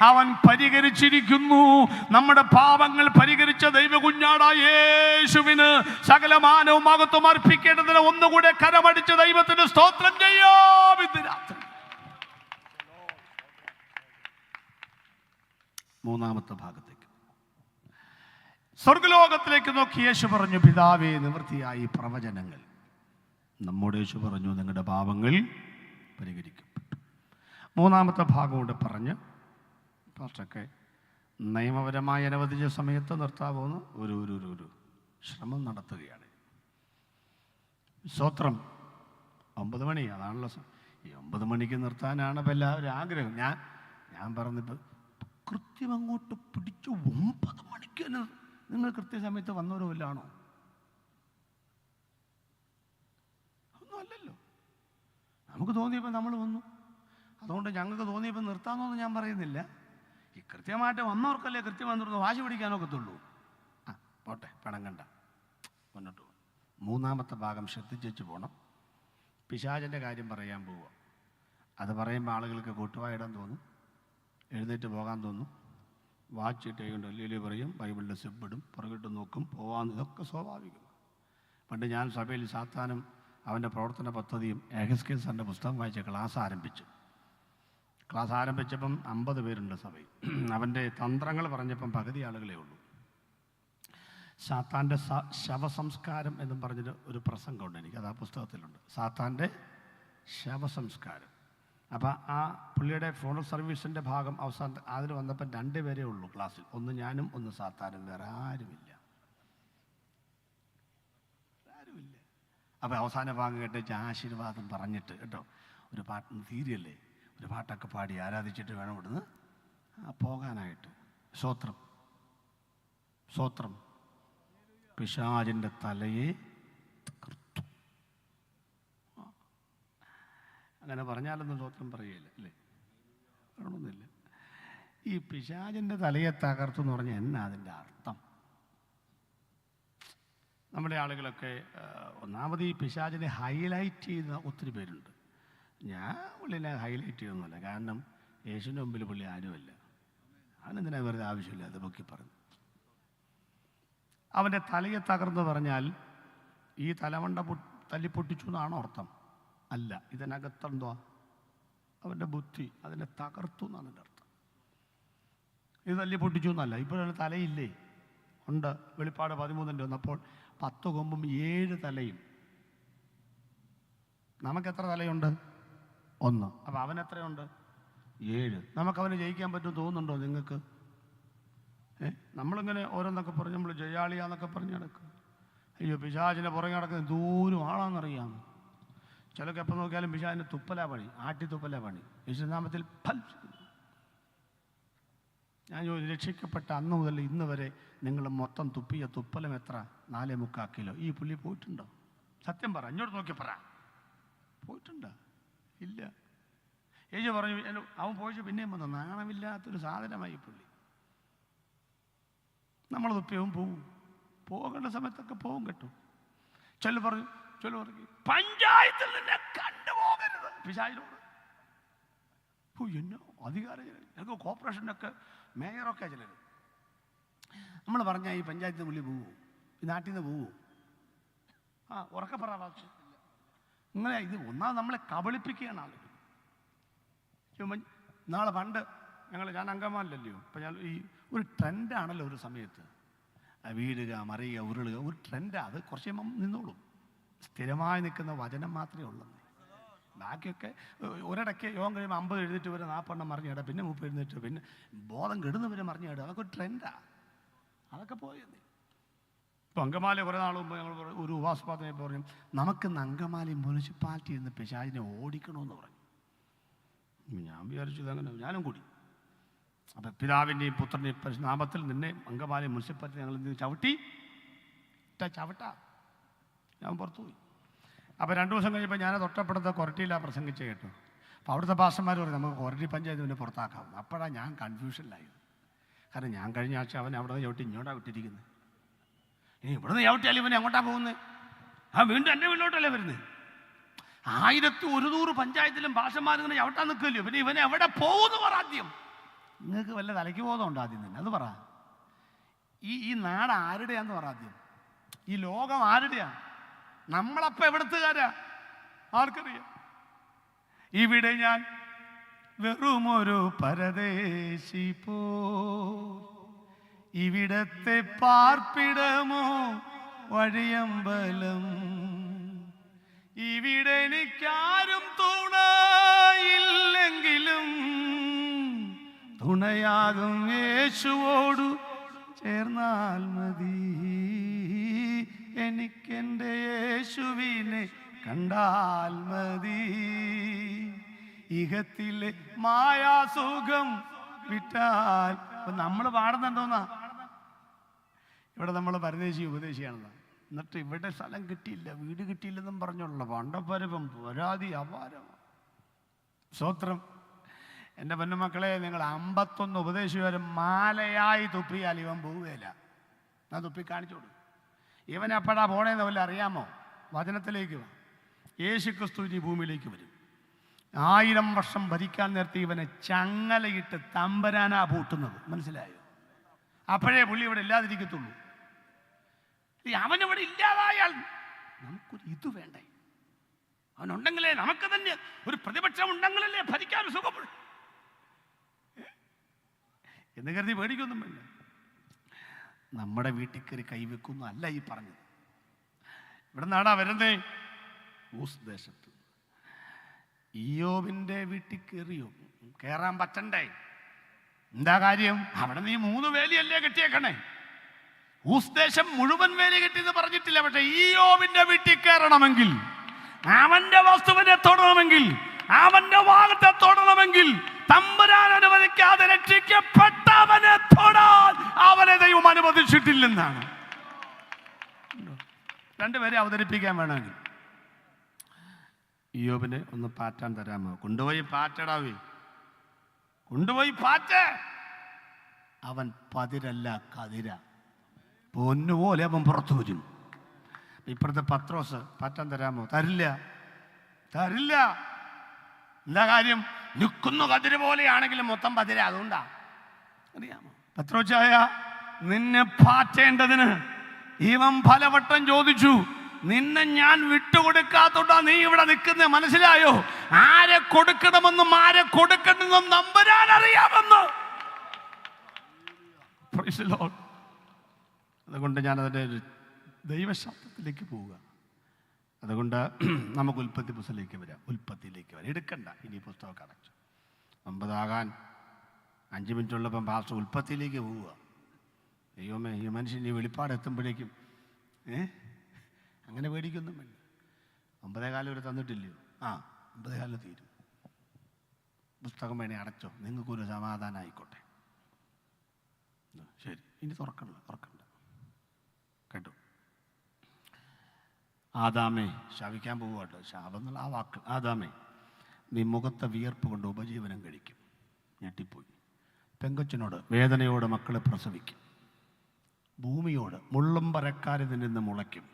അവൻ പരിഹരിച്ചിരിക്കുന്നു. നമ്മുടെ പാപങ്ങൾ പരിഹരിച്ച ദൈവകുഞ്ഞാടായ യേശുവിന് സകലമാനവും മഹത്വം അർപ്പിക്കേണ്ടതിന് ഒന്നുകൂടെ കരമടിച്ച് ദൈവത്തിന് സ്തോത്രം ചെയ്യാം ഇന്ന് രാത്രി. മൂന്നാമത്തെ ഭാഗത്തേക്ക്, സ്വർഗലോകത്തിലേക്ക് നോക്കി യേശു പറഞ്ഞു, പിതാവേ നിവൃത്തിയായി പ്രവചനങ്ങൾ. നമ്മോട് യേശു പറഞ്ഞു, നിങ്ങളുടെ പാപങ്ങൾ പരിഹരിക്കപ്പെട്ടു. മൂന്നാമത്തെ ഭാഗം കൂടെ പറഞ്ഞ് പാസ്റ്ററൊക്കെ നിയമപരമായി അനുവദിച്ച സമയത്ത് നിർത്താവുന്ന ഒരു ഒരു ഒരു ശ്രമം നടത്തുകയാണ്. സ്തോത്രം. 9 മണി, അതാണല്ലോ ഈ 9 മണിക്ക് നിർത്താനാണ് ഇപ്പം എല്ലാവരും ആഗ്രഹം. ഞാൻ പറഞ്ഞിപ്പോൾ കൃത്യം അങ്ങോട്ട് പിടിച്ചു 9 മണിക്ക് തന്നെ നിങ്ങൾ കൃത്യസമയത്ത് വന്നവരോ ഇല്ലാണോ? ഒന്നും അല്ലല്ലോ. നമുക്ക് തോന്നിയപ്പോൾ നമ്മൾ വന്നു. അതുകൊണ്ട് ഞങ്ങൾക്ക് തോന്നിയപ്പോൾ നിർത്താമെന്നൊന്നും ഞാൻ പറയുന്നില്ല. ഈ കൃത്യമായിട്ട് വന്നവർക്കല്ലേ കൃത്യം വന്നിരുന്നു വാശി പിടിക്കാനൊക്കത്തുള്ളൂ. പോട്ടെ, പണം കണ്ട മുന്നോട്ട് പോകും. മൂന്നാമത്തെ ഭാഗം ശ്രദ്ധിച്ചു പോകണം. പിശാചിൻ്റെ കാര്യം പറയാൻ പോവുക. അത് പറയുമ്പോൾ ആളുകൾക്ക് കൂട്ടുവായിടാൻ തോന്നും, എഴുന്നേറ്റ് പോകാൻ തോന്നും. വാച്ചിട്ട് കൊണ്ട് അല്ലെങ്കിൽ പറയും, ബൈബിളിൻ്റെ സിബിടും, പുറകിട്ട് നോക്കും, പോകാൻ. ഇതൊക്കെ സ്വാഭാവികം. പണ്ട് ഞാൻ സഭയിൽ സാത്താനും അവൻ്റെ പ്രവർത്തന പദ്ധതിയും എഹെസ്കേൽ സാറിൻ്റെ പുസ്തകം വായിച്ച ക്ലാസ് ആരംഭിച്ചു. ക്ലാസ് ആരംഭിച്ചപ്പം 50 പേരുണ്ട് സഭയിൽ. അവൻ്റെ തന്ത്രങ്ങൾ പറഞ്ഞപ്പം പകുതി ആളുകളേ ഉള്ളൂ. സാത്താൻ്റെ ശവസംസ്കാരം എന്നും പറഞ്ഞൊരു ഒരു പ്രസംഗമുണ്ട് എനിക്ക്, അത് ആ പുസ്തകത്തിലുണ്ട്. സാത്താൻ്റെ ശവസംസ്കാരം. അപ്പോൾ ആ പുള്ളിയുടെ ഫോൺ സർവീസിൻ്റെ ഭാഗം അവസാനം അതിൽ വന്നപ്പം 2 പേരേ ഉള്ളൂ ക്ലാസ്സിൽ. ഒന്ന് ഞാനും ഒന്ന് സാത്താനും, വേറെ ആരുമില്ല. അപ്പോൾ അവസാന ഭാഗം കേട്ടേച്ച് ആശീർവാദം പറഞ്ഞിട്ട് കേട്ടോ, ഒരു പാട്ട് തീരെയല്ലേ, ഒരു പാട്ടൊക്കെ പാടി ആരാധിച്ചിട്ട് വേണം ഇവിടുന്ന് പോകാനായിട്ട്. സ്തോത്രം, സ്തോത്രം. പിശാചിൻ്റെ തലയെ തകർത്തു. അങ്ങനെ പറഞ്ഞാലൊന്നും സ്തോത്രം പറയുകയില്ല അല്ലേ? പറയണമെന്നില്ല. ഈ പിശാചിൻ്റെ തലയെ തകർത്തു എന്ന് പറഞ്ഞാൽ എന്നാ അതിൻ്റെ അർത്ഥം? നമ്മുടെ ആളുകളൊക്കെ ഒന്നാമത് ഈ പിശാചിനെ ഹൈലൈറ്റ് ചെയ്യുന്ന ഒത്തിരി പേരുണ്ട്. ഞാൻ പുള്ളിനെ ഹൈലൈറ്റ് ചെയ്യുന്നില്ല, കാരണം യേശുവിൻ്റെ മുമ്പിൽ പുള്ളി ആരുമല്ല. അവനെന്തിനാ വെറുതെ ആവശ്യമില്ല അത് പൊക്കി പറഞ്ഞു. അവൻ്റെ തലയെ തകർന്ന് പറഞ്ഞാൽ ഈ തലമണ്ട തല്ലിപ്പൊട്ടിച്ചു എന്നാണോ അർത്ഥം? അല്ല, ഇതിനകത്തെന്തോ അവൻ്റെ ബുദ്ധി അതിനെ തകർത്തു എന്നാണ് എൻ്റെ അർത്ഥം. ഇത് തല്ലിപ്പൊട്ടിച്ചു എന്നല്ല. ഇപ്പോഴാണ് തലയില്ലേ, ഉണ്ട്. വെളിപ്പാട് 13 വന്നപ്പോൾ 10 കൊമ്പും 7 തലയും. നമുക്കെത്ര തലയുണ്ട്? 1. അപ്പോൾ അവനെത്രയുണ്ട്? 7. നമുക്കവനെ ജയിക്കാൻ പറ്റും തോന്നുന്നുണ്ടോ നിങ്ങൾക്ക്? നമ്മളിങ്ങനെ ഓരോന്നൊക്കെ പറഞ്ഞ് നമ്മൾ ജയാളിയാന്നൊക്കെ പറഞ്ഞ് നടക്കും. അയ്യോ, പിശാചിൻ്റെ പുറകെ നടക്കുന്ന ദൂരം ആളാണെന്നറിയാം. ചിലക്ക് എപ്പോൾ നോക്കിയാലും പിശാചിൻ്റെ തുപ്പലാ പണി, ആട്ടിത്തുപ്പലാ പണി. യേശുനാമത്തിൽ ഫൽ. ഞാൻ രക്ഷിക്കപ്പെട്ട അന്ന് മുതൽ ഇന്ന് വരെ നിങ്ങൾ മൊത്തം തുപ്പിയ തുപ്പലം എത്ര? 4.25 കിലോ. ഈ പുള്ളി പോയിട്ടുണ്ടോ? സത്യം പറ, ഇങ്ങോട്ട് നോക്കി പറ, പോയിട്ടുണ്ടോ? ഇല്ല. യേശു പറഞ്ഞു, അവൻ പോയിട്ട് പിന്നെയും വന്നു. നാണമില്ലാത്തൊരു സാധനമായി പുള്ളി. നമ്മൾ തുപ്പിയവും പോവും, പോകേണ്ട സമയത്തൊക്കെ പോവും കേട്ടോ. ചൊല്ലു പറഞ്ഞു പഞ്ചായത്തിൽ നിന്നെ കണ്ടുപോകരുത് പിശാചിനോട്. എന്നോ അധികാരം ഞങ്ങൾക്ക് കോർപ്പറേഷനൊക്കെ മേയറൊക്കെ ചിലർ. നമ്മൾ പറഞ്ഞാൽ ഈ പഞ്ചായത്തിന് പുള്ളി പോവോ? ഈ നാട്ടിൽ നിന്ന് പോവോ? ഉറക്കപ്പറ വാക്യം ഇങ്ങനെ. ഇത് ഒന്നാമത് നമ്മളെ കബളിപ്പിക്കുകയാണ് ആളുകൾ. നാളെ പണ്ട് ഞാൻ അങ്കമാലിലല്ലയോ, ഇപ്പം ഞാൻ ഈ ഒരു ട്രെൻഡാണല്ലോ ഒരു സമയത്ത്. വീഴുക, മറിയുക, ഉരുളുക, ഒരു ട്രെൻഡാണ്. അത് കുറച്ച് കഴിയുമ്പം നിന്നോളും. സ്ഥിരമായി നിൽക്കുന്ന വചനം മാത്രമേ ഉള്ളൂ. ബാക്കിയൊക്കെ ഒരിടയ്ക്ക് യോഗം കഴിയുമ്പോൾ 50 എഴുന്നേറ്റ് വരെ 40 മറിഞ്ഞിടുക, പിന്നെ 30 എഴുന്നേറ്റ്, പിന്നെ ബോധം കെടുന്നവരെ മറിഞ്ഞിടുക. അതൊക്കെ ഒരു ട്രെൻഡാണ്. അതൊക്കെ പോയത്. ഇപ്പം അങ്കമാലി കുറേ നാൾ മുമ്പ് ഞങ്ങൾ ഒരു ഉപവാസപാതനെ പറഞ്ഞു, നമുക്കിന്ന് അങ്കമാലി മുനിസിപ്പാലിറ്റി ഇരുന്ന് പിശാചിനെ ഓടിക്കണമെന്ന് പറഞ്ഞു. ഞാൻ വിചാരിച്ചു ഇതങ്ങനെ, ഞാനും കൂടി. അപ്പം പിതാവിൻ്റെയും പുത്രൻ്റെയും നാമത്തിൽ നിന്നെ അങ്കമാലി മുനിസിപ്പാലിറ്റി ഞങ്ങൾ ചവിട്ടാ. ഞാൻ പുറത്തുപോയി. അപ്പോൾ 2 ദിവസം കഴിഞ്ഞപ്പോൾ ഞാൻ തൊട്ടപ്പുറത്ത് കൊരട്ടിയിലാണ് പ്രസംഗിച്ച് കേട്ടു. അപ്പോൾ അവിടുത്തെ പാസ്റ്റർമാർ പറയും നമുക്ക് കൊരട്ടി പഞ്ചായത്ത് പിന്നെ പുറത്താക്കാം. അപ്പോഴാണ് ഞാൻ കൺഫ്യൂഷനിലായത്. കാരണം ഞാൻ കഴിഞ്ഞ ആഴ്ച അവൻ അവിടെ നിന്ന് ചവിട്ടി ഇങ്ങോട്ടാണ് വിട്ടിരിക്കുന്നത്. ഇനി ഇവിടെ നിന്ന് ചവിട്ടിയാലും ഇവൻ എങ്ങോട്ടാണ് പോകുന്നത്? വീണ്ടും എൻ്റെ വീട്ടിലോട്ടല്ലേ വരുന്നത്? 1100 പഞ്ചായത്തിലും ഭാഷമാരിങ്ങനെ ചവിട്ടാൻ നിൽക്കുമല്ലോ. പിന്നെ ഇവനെ എവിടെ പോകുമെന്ന് പറ ആദ്യം. നിങ്ങൾക്ക് വല്ല തലയ്ക്ക് ബോധമുണ്ടോ ആദ്യം തന്നെ? അത് പറ. ഈ നാട് ആരുടെയാന്ന് പറ ആദ്യം. ഈ ലോകം ആരുടെയാണ്? നമ്മളപ്പം എവിടത്തുകാരാ? ആർക്കറിയാം? ഇവിടെ ഞാൻ വെറുമൊരു പരദേശി പോ, ഇവിടത്തെ പാർപ്പിടമോ വഴിയമ്പലം, ഇവിടെ എനിക്കാരും തുണയില്ലെങ്കിലും തുണയാകും യേശുവോടു ചേർന്നാൽ മതി, എനിക്കെൻ്റെ യേശുവിനെ കണ്ടാൽ മതി, ഇഹത്തിലെ മായാസുഖം വിട്ടാൽ. നമ്മൾ പാടുന്നുണ്ടോന്നാ? ഇവിടെ നമ്മൾ പരദേശി ഉപദേശിയാണെന്നാ. എന്നിട്ട് ഇവിടെ സ്ഥലം കിട്ടിയില്ല, വീട് കിട്ടിയില്ലെന്നും പറഞ്ഞുള്ള പണ്ടപ്പരപ്പം പരാതി അപാരമാണ്. സ്വത്രം. എൻ്റെ പൊന്നുമക്കളെ, നിങ്ങൾ 51 ഉപദേശിവരും മാലയായി തുപ്പിയാൽ ഇവൻ പോവുകയില്ല. ഞാൻ തുപ്പി കാണിച്ചോളൂ. ഇവൻ എപ്പോഴാ പോണേന്ന് വല്ല അറിയാമോ? വചനത്തിലേക്ക് വാ. യേശു ക്രിസ്തു ഈ ഭൂമിയിലേക്ക് വരും. 1000 വർഷം ഭരിക്കാൻ നേരത്തെ ഇവനെ ചങ്ങലയിട്ട് തമ്പരാനാ പൂട്ടുന്നത്. മനസ്സിലായോ? അപ്പോഴേ പുള്ളി ഇവിടെ ഇല്ലാതിരിക്കത്തുള്ളൂ. അവനിവിടെ ഇല്ലാതായാൽ നമുക്കൊരു ഇത് വേണ്ടേ? അവനുണ്ടെങ്കിലേ നമുക്ക് തന്നെ ഒരു പ്രതിപക്ഷം ഉണ്ടെങ്കിലല്ലേ ഭരിക്കാൻ സുഖപ്പെടും എന്ന് കരുതി പേടിക്കൊന്നും വേണ്ട. നമ്മുടെ വീട്ടിൽ കയറി കൈവെക്കുന്നു അല്ല ഈ പറഞ്ഞത്. ഇവിടെ നാടാ വരുന്നേ? ഊസ് ദേശത്ത്. ഇയ്യോബിന്റെ വീട്ടിൽ കയറിയോ? കയറാൻ പറ്റണ്ടേ? എന്താ കാര്യം? അവിടെ നീ 3 വേലിയല്ലേ കെട്ടിയേക്കണേ. ഊസ് ദേശം മുഴുവൻ വേലി കെട്ടിയെന്ന് പറഞ്ഞിട്ടില്ല. പക്ഷെ ഇയ്യോബിന്റെ വീട്ടിൽ കയറണമെങ്കിൽ, അവന്റെ വസ്തുവിനെ തൊടണമെങ്കിൽ, അവന്റെ വാഹനത്തെ തൊടണമെങ്കിൽ, തമ്പുരാൻ അനുവദിക്കാതെ രക്ഷിക്കപ്പെട്ടവനെ തൊടാൻ അവനെ ദൈവം അനുവദിച്ചിട്ടില്ലെന്നാണ്. 2 പേരെ അവതരിപ്പിക്കാൻ വേണമെങ്കിൽ ഇയ്യോബിനെ ഒന്ന് പാറ്റാൻ തരാമോ? കൊണ്ടുപോയി പാറ്റടാവേ, കൊണ്ടുപോയി പാറ്റ. അവൻ പതിരല്ല കതിര, പൊന്നുപോലെ അവൻ പുറത്തു വരും. ഇപ്പുറത്തെ പത്രോസ് പാറ്റാൻ തരാമോ? തരില്ല, തരില്ല. എന്താ കാര്യം? നിൽക്കുന്നു കതിര് പോലെയാണെങ്കിലും മൊത്തം പതിര. അതുകൊണ്ടാ. അറിയാമോ? പത്രോച്ചായ, നിന്നെ പാറ്റേണ്ടതിന് ഇവൻ പലവട്ടം ചോദിച്ചു. നിന്നെ ഞാൻ വിട്ടുകൊടുക്കാത്തോണ്ടാ നീ ഇവിടെ നിൽക്കുന്നത്. മനസ്സിലായോ? ആരെ കൊടുക്കണമെന്നും ആരെ കൊടുക്കണമെന്നും തമ്പുരാൻ അറിയാമെന്ന്. അതുകൊണ്ട് ഞാനതിൻ്റെ ദൈവശബ്ദത്തിലേക്ക് പോവുക. അതുകൊണ്ട് നമുക്ക് ഉൽപ്പത്തി പുസ്തകത്തിലേക്ക് വരാം. ഉൽപ്പത്തിയിലേക്ക് വരാം. എടുക്കണ്ട ഇനി പുസ്തകമൊക്കെ അടച്ചു. 9 ആകാൻ 5 മിനിറ്റ് ഉള്ളപ്പം പാസ്റ്റർ ഉൽപ്പത്തിയിലേക്ക് പോവുക. ദൈവമേ, ഈ മനുഷ്യൻ ഈ വെളിപ്പാട് എത്തുമ്പോഴേക്കും അങ്ങനെ പേടിക്കൊന്നും വേണ്ട. 9:15 വരെ തന്നിട്ടില്ലയോ? 9:15 തീരും. പുസ്തകം വേണേ അടച്ചോ, നിങ്ങൾക്കൊരു സമാധാനം ആയിക്കോട്ടെ. ശരി, ഇനി തുറക്കണ്ട കേട്ടോ. ആദാമേ, ശാപിക്കാൻ പോവുക കേട്ടോ. ശാപം എന്നുള്ള ആ വാക്ക്. ആദാമേ, നീ മുഖത്തെ വിയർപ്പ് കൊണ്ട് ഉപജീവനം കഴിക്കും. ഞെട്ടിപ്പോയി. പെങ്കൊച്ചിനോട് വേദനയോട് മക്കളെ പ്രസവിക്കും. ഭൂമിയോട് മുള്ളും പരക്കാരിൽ നിന്ന് മുളയ്ക്കും.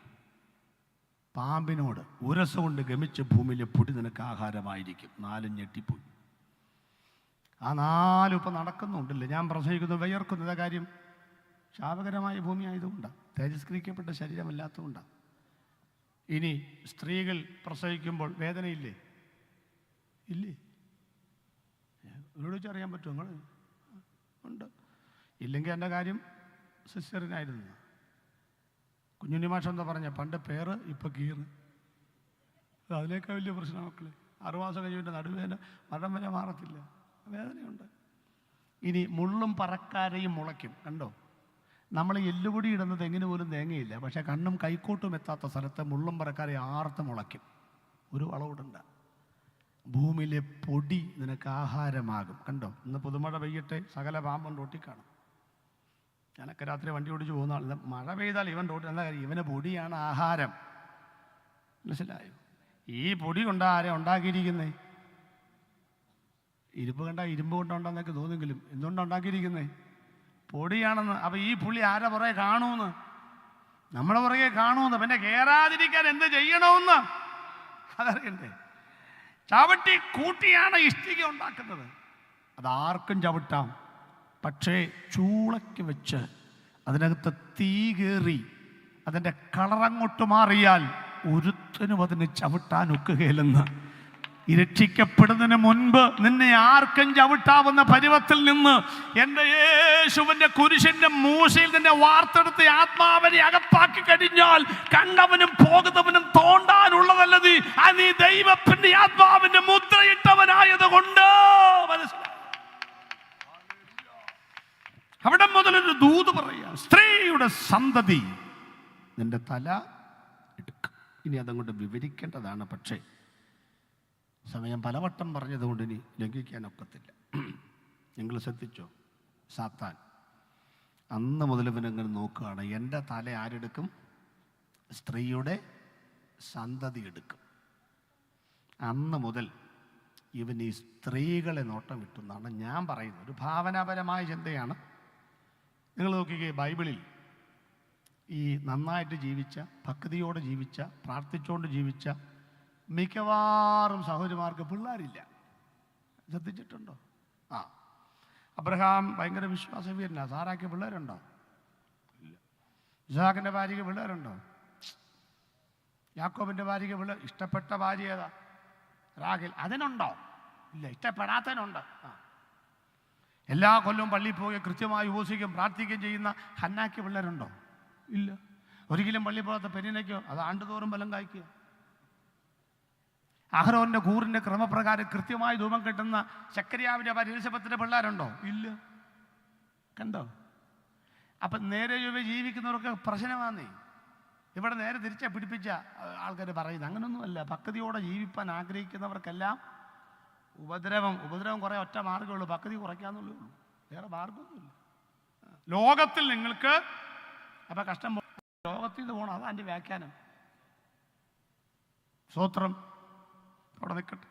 പാമ്പിനോട് ഉരസ് കൊണ്ട് ഗമിച്ച് ഭൂമിയിലെ പൊടി നിനക്ക് ആഹാരമായിരിക്കും. 4 ഞെട്ടിപ്പോയി. ആ 4 ഇപ്പം നടക്കുന്നുണ്ടല്ലേ? ഞാൻ പ്രസവിക്കുന്നു, വിയർക്കുന്നത് കാര്യം ശാപകരമായ ഭൂമി ആയതുകൊണ്ടാണ്, തേജസ്കരിക്കപ്പെട്ട ശരീരമല്ലാത്തതുകൊണ്ടാണ്. ഇനി സ്ത്രീകൾ പ്രസവിക്കുമ്പോൾ വേദനയില്ലേ? ഇല്ലേ? ഇവരോട് വെച്ചറിയാൻ പറ്റുമോ? നിങ്ങൾ ഉണ്ട്. ഇല്ലെങ്കിൽ എൻ്റെ കാര്യം സിസ്റ്ററിനായിരുന്നു. കുഞ്ഞുണ്ണി മാഷ് എന്താ പറഞ്ഞ? പണ്ട് പേര്, ഇപ്പം കീറ്. അതിനേക്കാൾ വലിയ പ്രശ്നം മക്കളെ. 6 മാസം കഴിഞ്ഞിട്ട് നടുവേദന മഴം വരെ മാറത്തില്ല, വേദനയുണ്ട്. ഇനി മുള്ളും പറക്കാരെയും മുളയ്ക്കും. കണ്ടോ? നമ്മൾ എല്ലുപൊടി ഇടുന്നത് എങ്ങനെ പോലും തേങ്ങയില്ല. പക്ഷേ കണ്ണും കൈക്കോട്ടും എത്താത്ത സ്ഥലത്ത് മുള്ളും പറക്കാരെ ആർത്ത് മുളയ്ക്കും. ഒരു വളവിടണ്ട. ഭൂമിയിലെ പൊടി നിനക്ക് ആഹാരമാകും. കണ്ടോ? ഇന്ന് പുതുമഴ പെയ്യട്ടെ, സകല പാമ്പും റോട്ടിൽ കാണും. ഞാനൊക്കെ രാത്രി വണ്ടി ഓടിച്ച് പോകുന്ന ആൾ. മഴ പെയ്താൽ ഇവൻ റോട്ടിൽ എന്താ കാര്യം? ഇവന് പൊടിയാണ് ആഹാരം. മനസ്സിലായോ? ഈ പൊടി കൊണ്ടാ ആരെ ഉണ്ടാക്കിയിരിക്കുന്നേ? ഇരുമ്പ് കണ്ട ഇരുമ്പ് കൊണ്ടുണ്ടാന്നൊക്കെ തോന്നുമെങ്കിലും എന്തുകൊണ്ടാണ് ഉണ്ടാക്കിയിരിക്കുന്നത്? പൊടിയാണെന്ന്. അപ്പം ഈ പുള്ളി ആരെ പുറകെ കാണുമെന്ന്? നമ്മളെ പുറകെ കാണുമെന്ന്. പിന്നെ കയറാതിരിക്കാൻ എന്ത് ചെയ്യണമെന്ന് അതറിയണ്ടേ? ചവിട്ടി കൂട്ടിയാണ് ഇഷ്ടിക ഉണ്ടാക്കുന്നത്. അതാർക്കും ചവിട്ടാം. പക്ഷേ ചൂളയ്ക്ക് വെച്ച് അതിനകത്ത് തീ കയറി അതിൻ്റെ കളറങ്ങോട്ട് മാറിയാൽ ഒരുത്തനും അതിന് ചവിട്ടാൻ ഒക്കുകയില്ലെന്ന്. രക്ഷിക്കപ്പെടുന്നതിന് മുൻപ് നിന്നെ ആർക്കും ചവിട്ടാവുന്ന പരുവത്തിൽ നിന്ന് എൻ്റെ യേശുവിൻ്റെ കുരിശിൻ്റെ മൂശയിൽ നിന്നെ വാർത്തെടുത്ത് ആത്മാവിനെ അകത്താക്കി കഴിഞ്ഞാൽ കണ്ടവനും പോകുന്നവനും തോണ്ടാനുള്ളതല്ല നീ ദൈവത്തിന്റെ ആത്മാവിന്റെ മുദ്രയിട്ടവനായത് കൊണ്ട് മനസ്സിലായി. അവിടെ മുതലൊരു ദൂത് പറയാം, സ്ത്രീയുടെ സന്തതി നിന്റെ തല എടുക്കും. ഇനി അതങ്ങോട്ട് വിവരിക്കേണ്ടതാണ്, പക്ഷേ സമയം പലവട്ടം പറഞ്ഞതുകൊണ്ട് ഇനി ലംഘിക്കാനൊക്കത്തില്ല. നിങ്ങൾ ശ്രദ്ധിച്ചോ? സാത്താൻ അന്ന് മുതൽ ഇവനങ്ങനെ നോക്കുകയാണ്, എൻ്റെ തല ആരെടുക്കും? സ്ത്രീയുടെ സന്തതി എടുക്കും. അന്ന് മുതൽ ഇവൻ ഈ സ്ത്രീകളെ നോട്ടം വിട്ടുന്നാണ് ഞാൻ പറയുന്നത്. ഒരു ഭാവനാപരമായ ചിന്തയാണ്. നിങ്ങൾ നോക്കിക്കേ, ബൈബിളിൽ ഈ നന്നായിട്ട് ജീവിച്ച, ഭക്തിയോടെ ജീവിച്ച, പ്രാർത്ഥിച്ചുകൊണ്ട് ജീവിച്ച മിക്കവാറും സഹോദരിമാർക്ക് പിള്ളേരില്ല. ശ്രദ്ധിച്ചിട്ടുണ്ടോ? അബ്രഹാം ഭയങ്കര വിശ്വാസവീരനാണ്. സാറാക്ക് പിള്ളേരുണ്ടോ? ഇല്ല. ഇസ്ഹാക്കിൻ്റെ ഭാര്യയ്ക്ക് പിള്ളേരുണ്ടോ? യാക്കോബിൻ്റെ ഭാര്യയ്ക്ക് പിള്ളേർ. ഇഷ്ടപ്പെട്ട ഭാര്യ ഏതാ? റാഹേൽ. അതിനുണ്ടോ? ഇല്ല. ഇഷ്ടപ്പെടാത്തതിനുണ്ട്. എല്ലാ കൊല്ലവും പള്ളിയിൽ പോയി കൃത്യമായി ഉപസിക്കുകയും പ്രാർത്ഥിക്കുകയും ചെയ്യുന്ന ഹന്നാക്ക് പിള്ളേരുണ്ടോ? ഇല്ല. ഒരിക്കലും പള്ളി പോകാത്ത പെരിനയ്ക്കോ? അത് ആണ്ടുതോറും ബലം കായ്ക്കുക. അഹരോന്റെ കൂറിന്റെ ക്രമപ്രകാരം കൃത്യമായി ധൂപം കിട്ടുന്ന ശക്കരിയാവിന്റെ ഭാര്യ എലിസബത്തിന്റെ പിള്ളേരുണ്ടോ? ഇല്ല. കണ്ടോ? അപ്പം നേരെ ജീവിക്കുന്നവർക്ക് പ്രശ്നമാന്നേ. ഇവിടെ നേരെ തിരിച്ചാ പിടിപ്പിച്ച ആൾക്കാർ പറയുന്നത്. അങ്ങനൊന്നുമല്ല. ഭക്തിയോടെ ജീവിപ്പാൻ ആഗ്രഹിക്കുന്നവർക്കെല്ലാം ഉപദ്രവം കുറേ ഒറ്റ മാർഗ്ഗമുള്ളൂ. ഭക്തി കുറയ്ക്കാന്നുള്ളൂ. വേറെ മാർഗമൊന്നുമില്ല. ലോകത്തിൽ നിങ്ങൾക്ക് അപ്പം കഷ്ടം ലോകത്തിൽ നിന്ന് പോകണം. അതാ എൻ്റെ വ്യാഖ്യാനം. സ്വോത്രം അവിടെ നിൽക്കട്ടെ.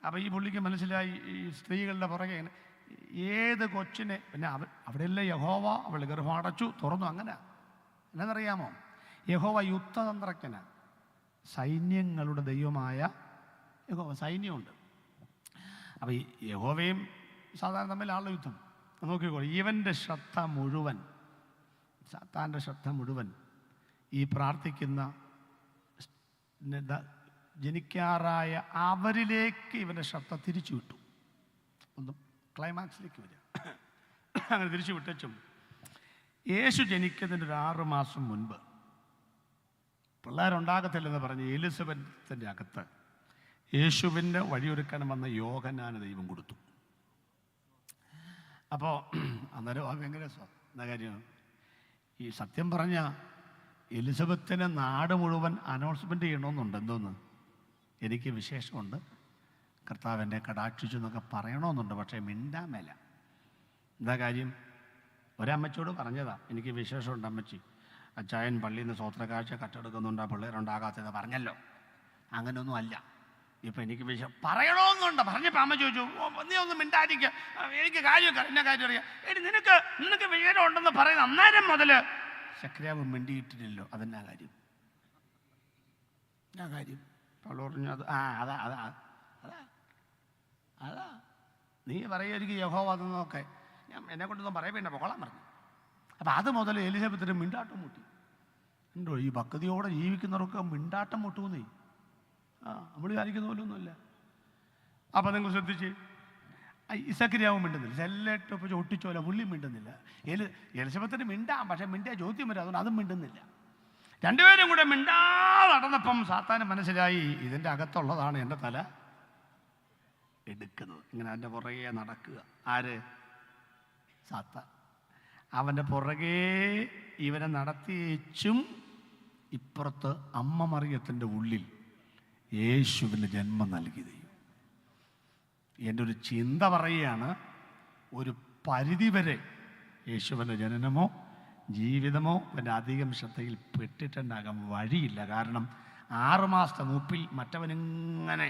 അപ്പം ഈ പുള്ളിക്ക് മനസ്സിലായി ഈ സ്ത്രീകളുടെ പുറകെ ഏത് കൊച്ചിനെ പിന്നെ അവിടെയല്ലേ യഹോവ അവൾ ഗർഭമടച്ചു തുറന്നു. അങ്ങനെ എന്നറിയാമോ? യഹോവ യുദ്ധതന്ത്രജ്ഞനാണ്. സൈന്യങ്ങളുടെ ദൈവമായ യഹോവ. സൈന്യമുണ്ട്. അപ്പം ഈ യഹോവയും സാധാരണ തമ്മിലാണല്ലോ യുദ്ധം. നോക്കിക്കോ, ഇവൻ്റെ ശ്രദ്ധ മുഴുവൻ, സാത്താൻ്റെ ശ്രദ്ധ മുഴുവൻ ഈ പ്രാർത്ഥിക്കുന്ന ജനിക്കാറായ അവരിലേക്ക് ഇവൻ്റെ ശ്രദ്ധ തിരിച്ചു വിട്ടു. ഒന്നും ക്ലൈമാക്സിലേക്ക് വരിക. അങ്ങനെ തിരിച്ചു വിട്ടും യേശു ജനിക്കുന്നതിന് ഒരു 6 മാസം മുൻപ് പിള്ളേരുണ്ടാകത്തില്ലെന്ന് പറഞ്ഞ് എലിസബത്തിൻ്റെ അകത്ത് യേശുവിൻ്റെ വഴിയൊരുക്കാൻ വന്ന യോഹന്നാന് ദൈവം കൊടുത്തു. അപ്പോൾ അന്നേരം ഭയങ്കര എന്താ കാര്യം, ഈ സത്യം പറഞ്ഞ എലിസബത്തിന് നാട് മുഴുവൻ അനൗൺസ്മെൻ്റ് ചെയ്യണമെന്നുണ്ട്. എന്തോന്ന്, എനിക്ക് വിശേഷമുണ്ട്, കർത്താവ് എന്നെ കടാക്ഷിച്ചു എന്നൊക്കെ പറയണമെന്നുണ്ട്. പക്ഷേ മിണ്ടാൻ മേല. എന്താ കാര്യം? ഒരമ്മച്ചോട് പറഞ്ഞതാ, എനിക്ക് വിശേഷമുണ്ട് അമ്മച്ചി, അച്ചായൻ പള്ളിയിൽ നിന്ന് സ്വോത്രക്കാഴ്ച കട്ടെടുക്കുന്നുണ്ട്, പിള്ളേരുണ്ടാകാത്തതെന്ന് പറഞ്ഞല്ലോ. അങ്ങനെയൊന്നും അല്ല. ഇപ്പം എനിക്ക് പറയണമെന്നുണ്ട്. പറഞ്ഞപ്പോൾ അമ്മ ചോദിച്ചു, നീ ഒന്നും മിണ്ടായിരിക്കുക, എനിക്ക് കാര്യമൊക്കെ എന്നെ കാര്യം അറിയാം. എടി നിനക്ക് വിവരം ഉണ്ടെന്ന് പറയുന്ന അന്നേരം മുതൽ ശക്രാവ് മിണ്ടിയിട്ടില്ലല്ലോ. അതെന്നാ കാര്യം? എന്നാ കാര്യം? അവൾ പറഞ്ഞു, അതാ അതാ അതാ അതാ നീ പറയുമായിരിക്കും യഹോവ അതെന്നൊക്കെ. ഞാൻ എന്നെ കൊണ്ടൊന്നും പറയണ്ട, പൊക്കോളാൻ പറഞ്ഞു. അപ്പം അത് മുതൽ എലിസബത്തിന് മിണ്ടാട്ടം മുട്ടി. ഉണ്ടോ? ഈ ഭക്തിയോടെ ജീവിക്കുന്നവർക്ക് മിണ്ടാട്ടം മുട്ടുന്നേ. നമ്മൾ വിചാരിക്കുന്ന പോലൊന്നുമില്ല. അപ്പം നിങ്ങൾ ശ്രദ്ധിച്ച്, ഇസക്കരിയാവും മിണ്ടുന്നില്ല. സെല്ലിട്ട് ഒട്ടിച്ചോല പുള്ളിയും മിണ്ടുന്നില്ല. എലിസബത്തിന് മിണ്ടാം, പക്ഷെ മിണ്ടിയ ചോദ്യം വരും. അതുകൊണ്ട് അതും മിണ്ടുന്നില്ല. രണ്ടുപേരും കൂടെ മിണ്ടാതെ നടന്നപ്പം സാത്താന് മനസ്സിലായി, ഇതിൻ്റെ അകത്തുള്ളതാണ് എൻ്റെ തല എടുക്കുന്നത്. ഇങ്ങനെ അതിൻ്റെ പുറകെ നടക്കുക. ആര്? സാത്താൻ. അവൻ്റെ പുറകെ ഇവനെ നടത്തിയേച്ചും ഇപ്പുറത്ത് അമ്മ മറിയത്തിൻ്റെ ഉള്ളിൽ യേശുവിന് ജന്മം നൽകി ദൈവം. എൻ്റെ ഒരു ചിന്ത പറയുകയാണ്, ഒരു പരിധിവരെ യേശുവിൻ്റെ ജനനമോ ജീവിതമോ പിന്നെ അധികം ശ്രദ്ധയിൽ പെട്ടിട്ടുണ്ടാകാൻ വഴിയില്ല. കാരണം 6 മാസത്തെ മൂപ്പിൽ മറ്റവനിങ്ങനെ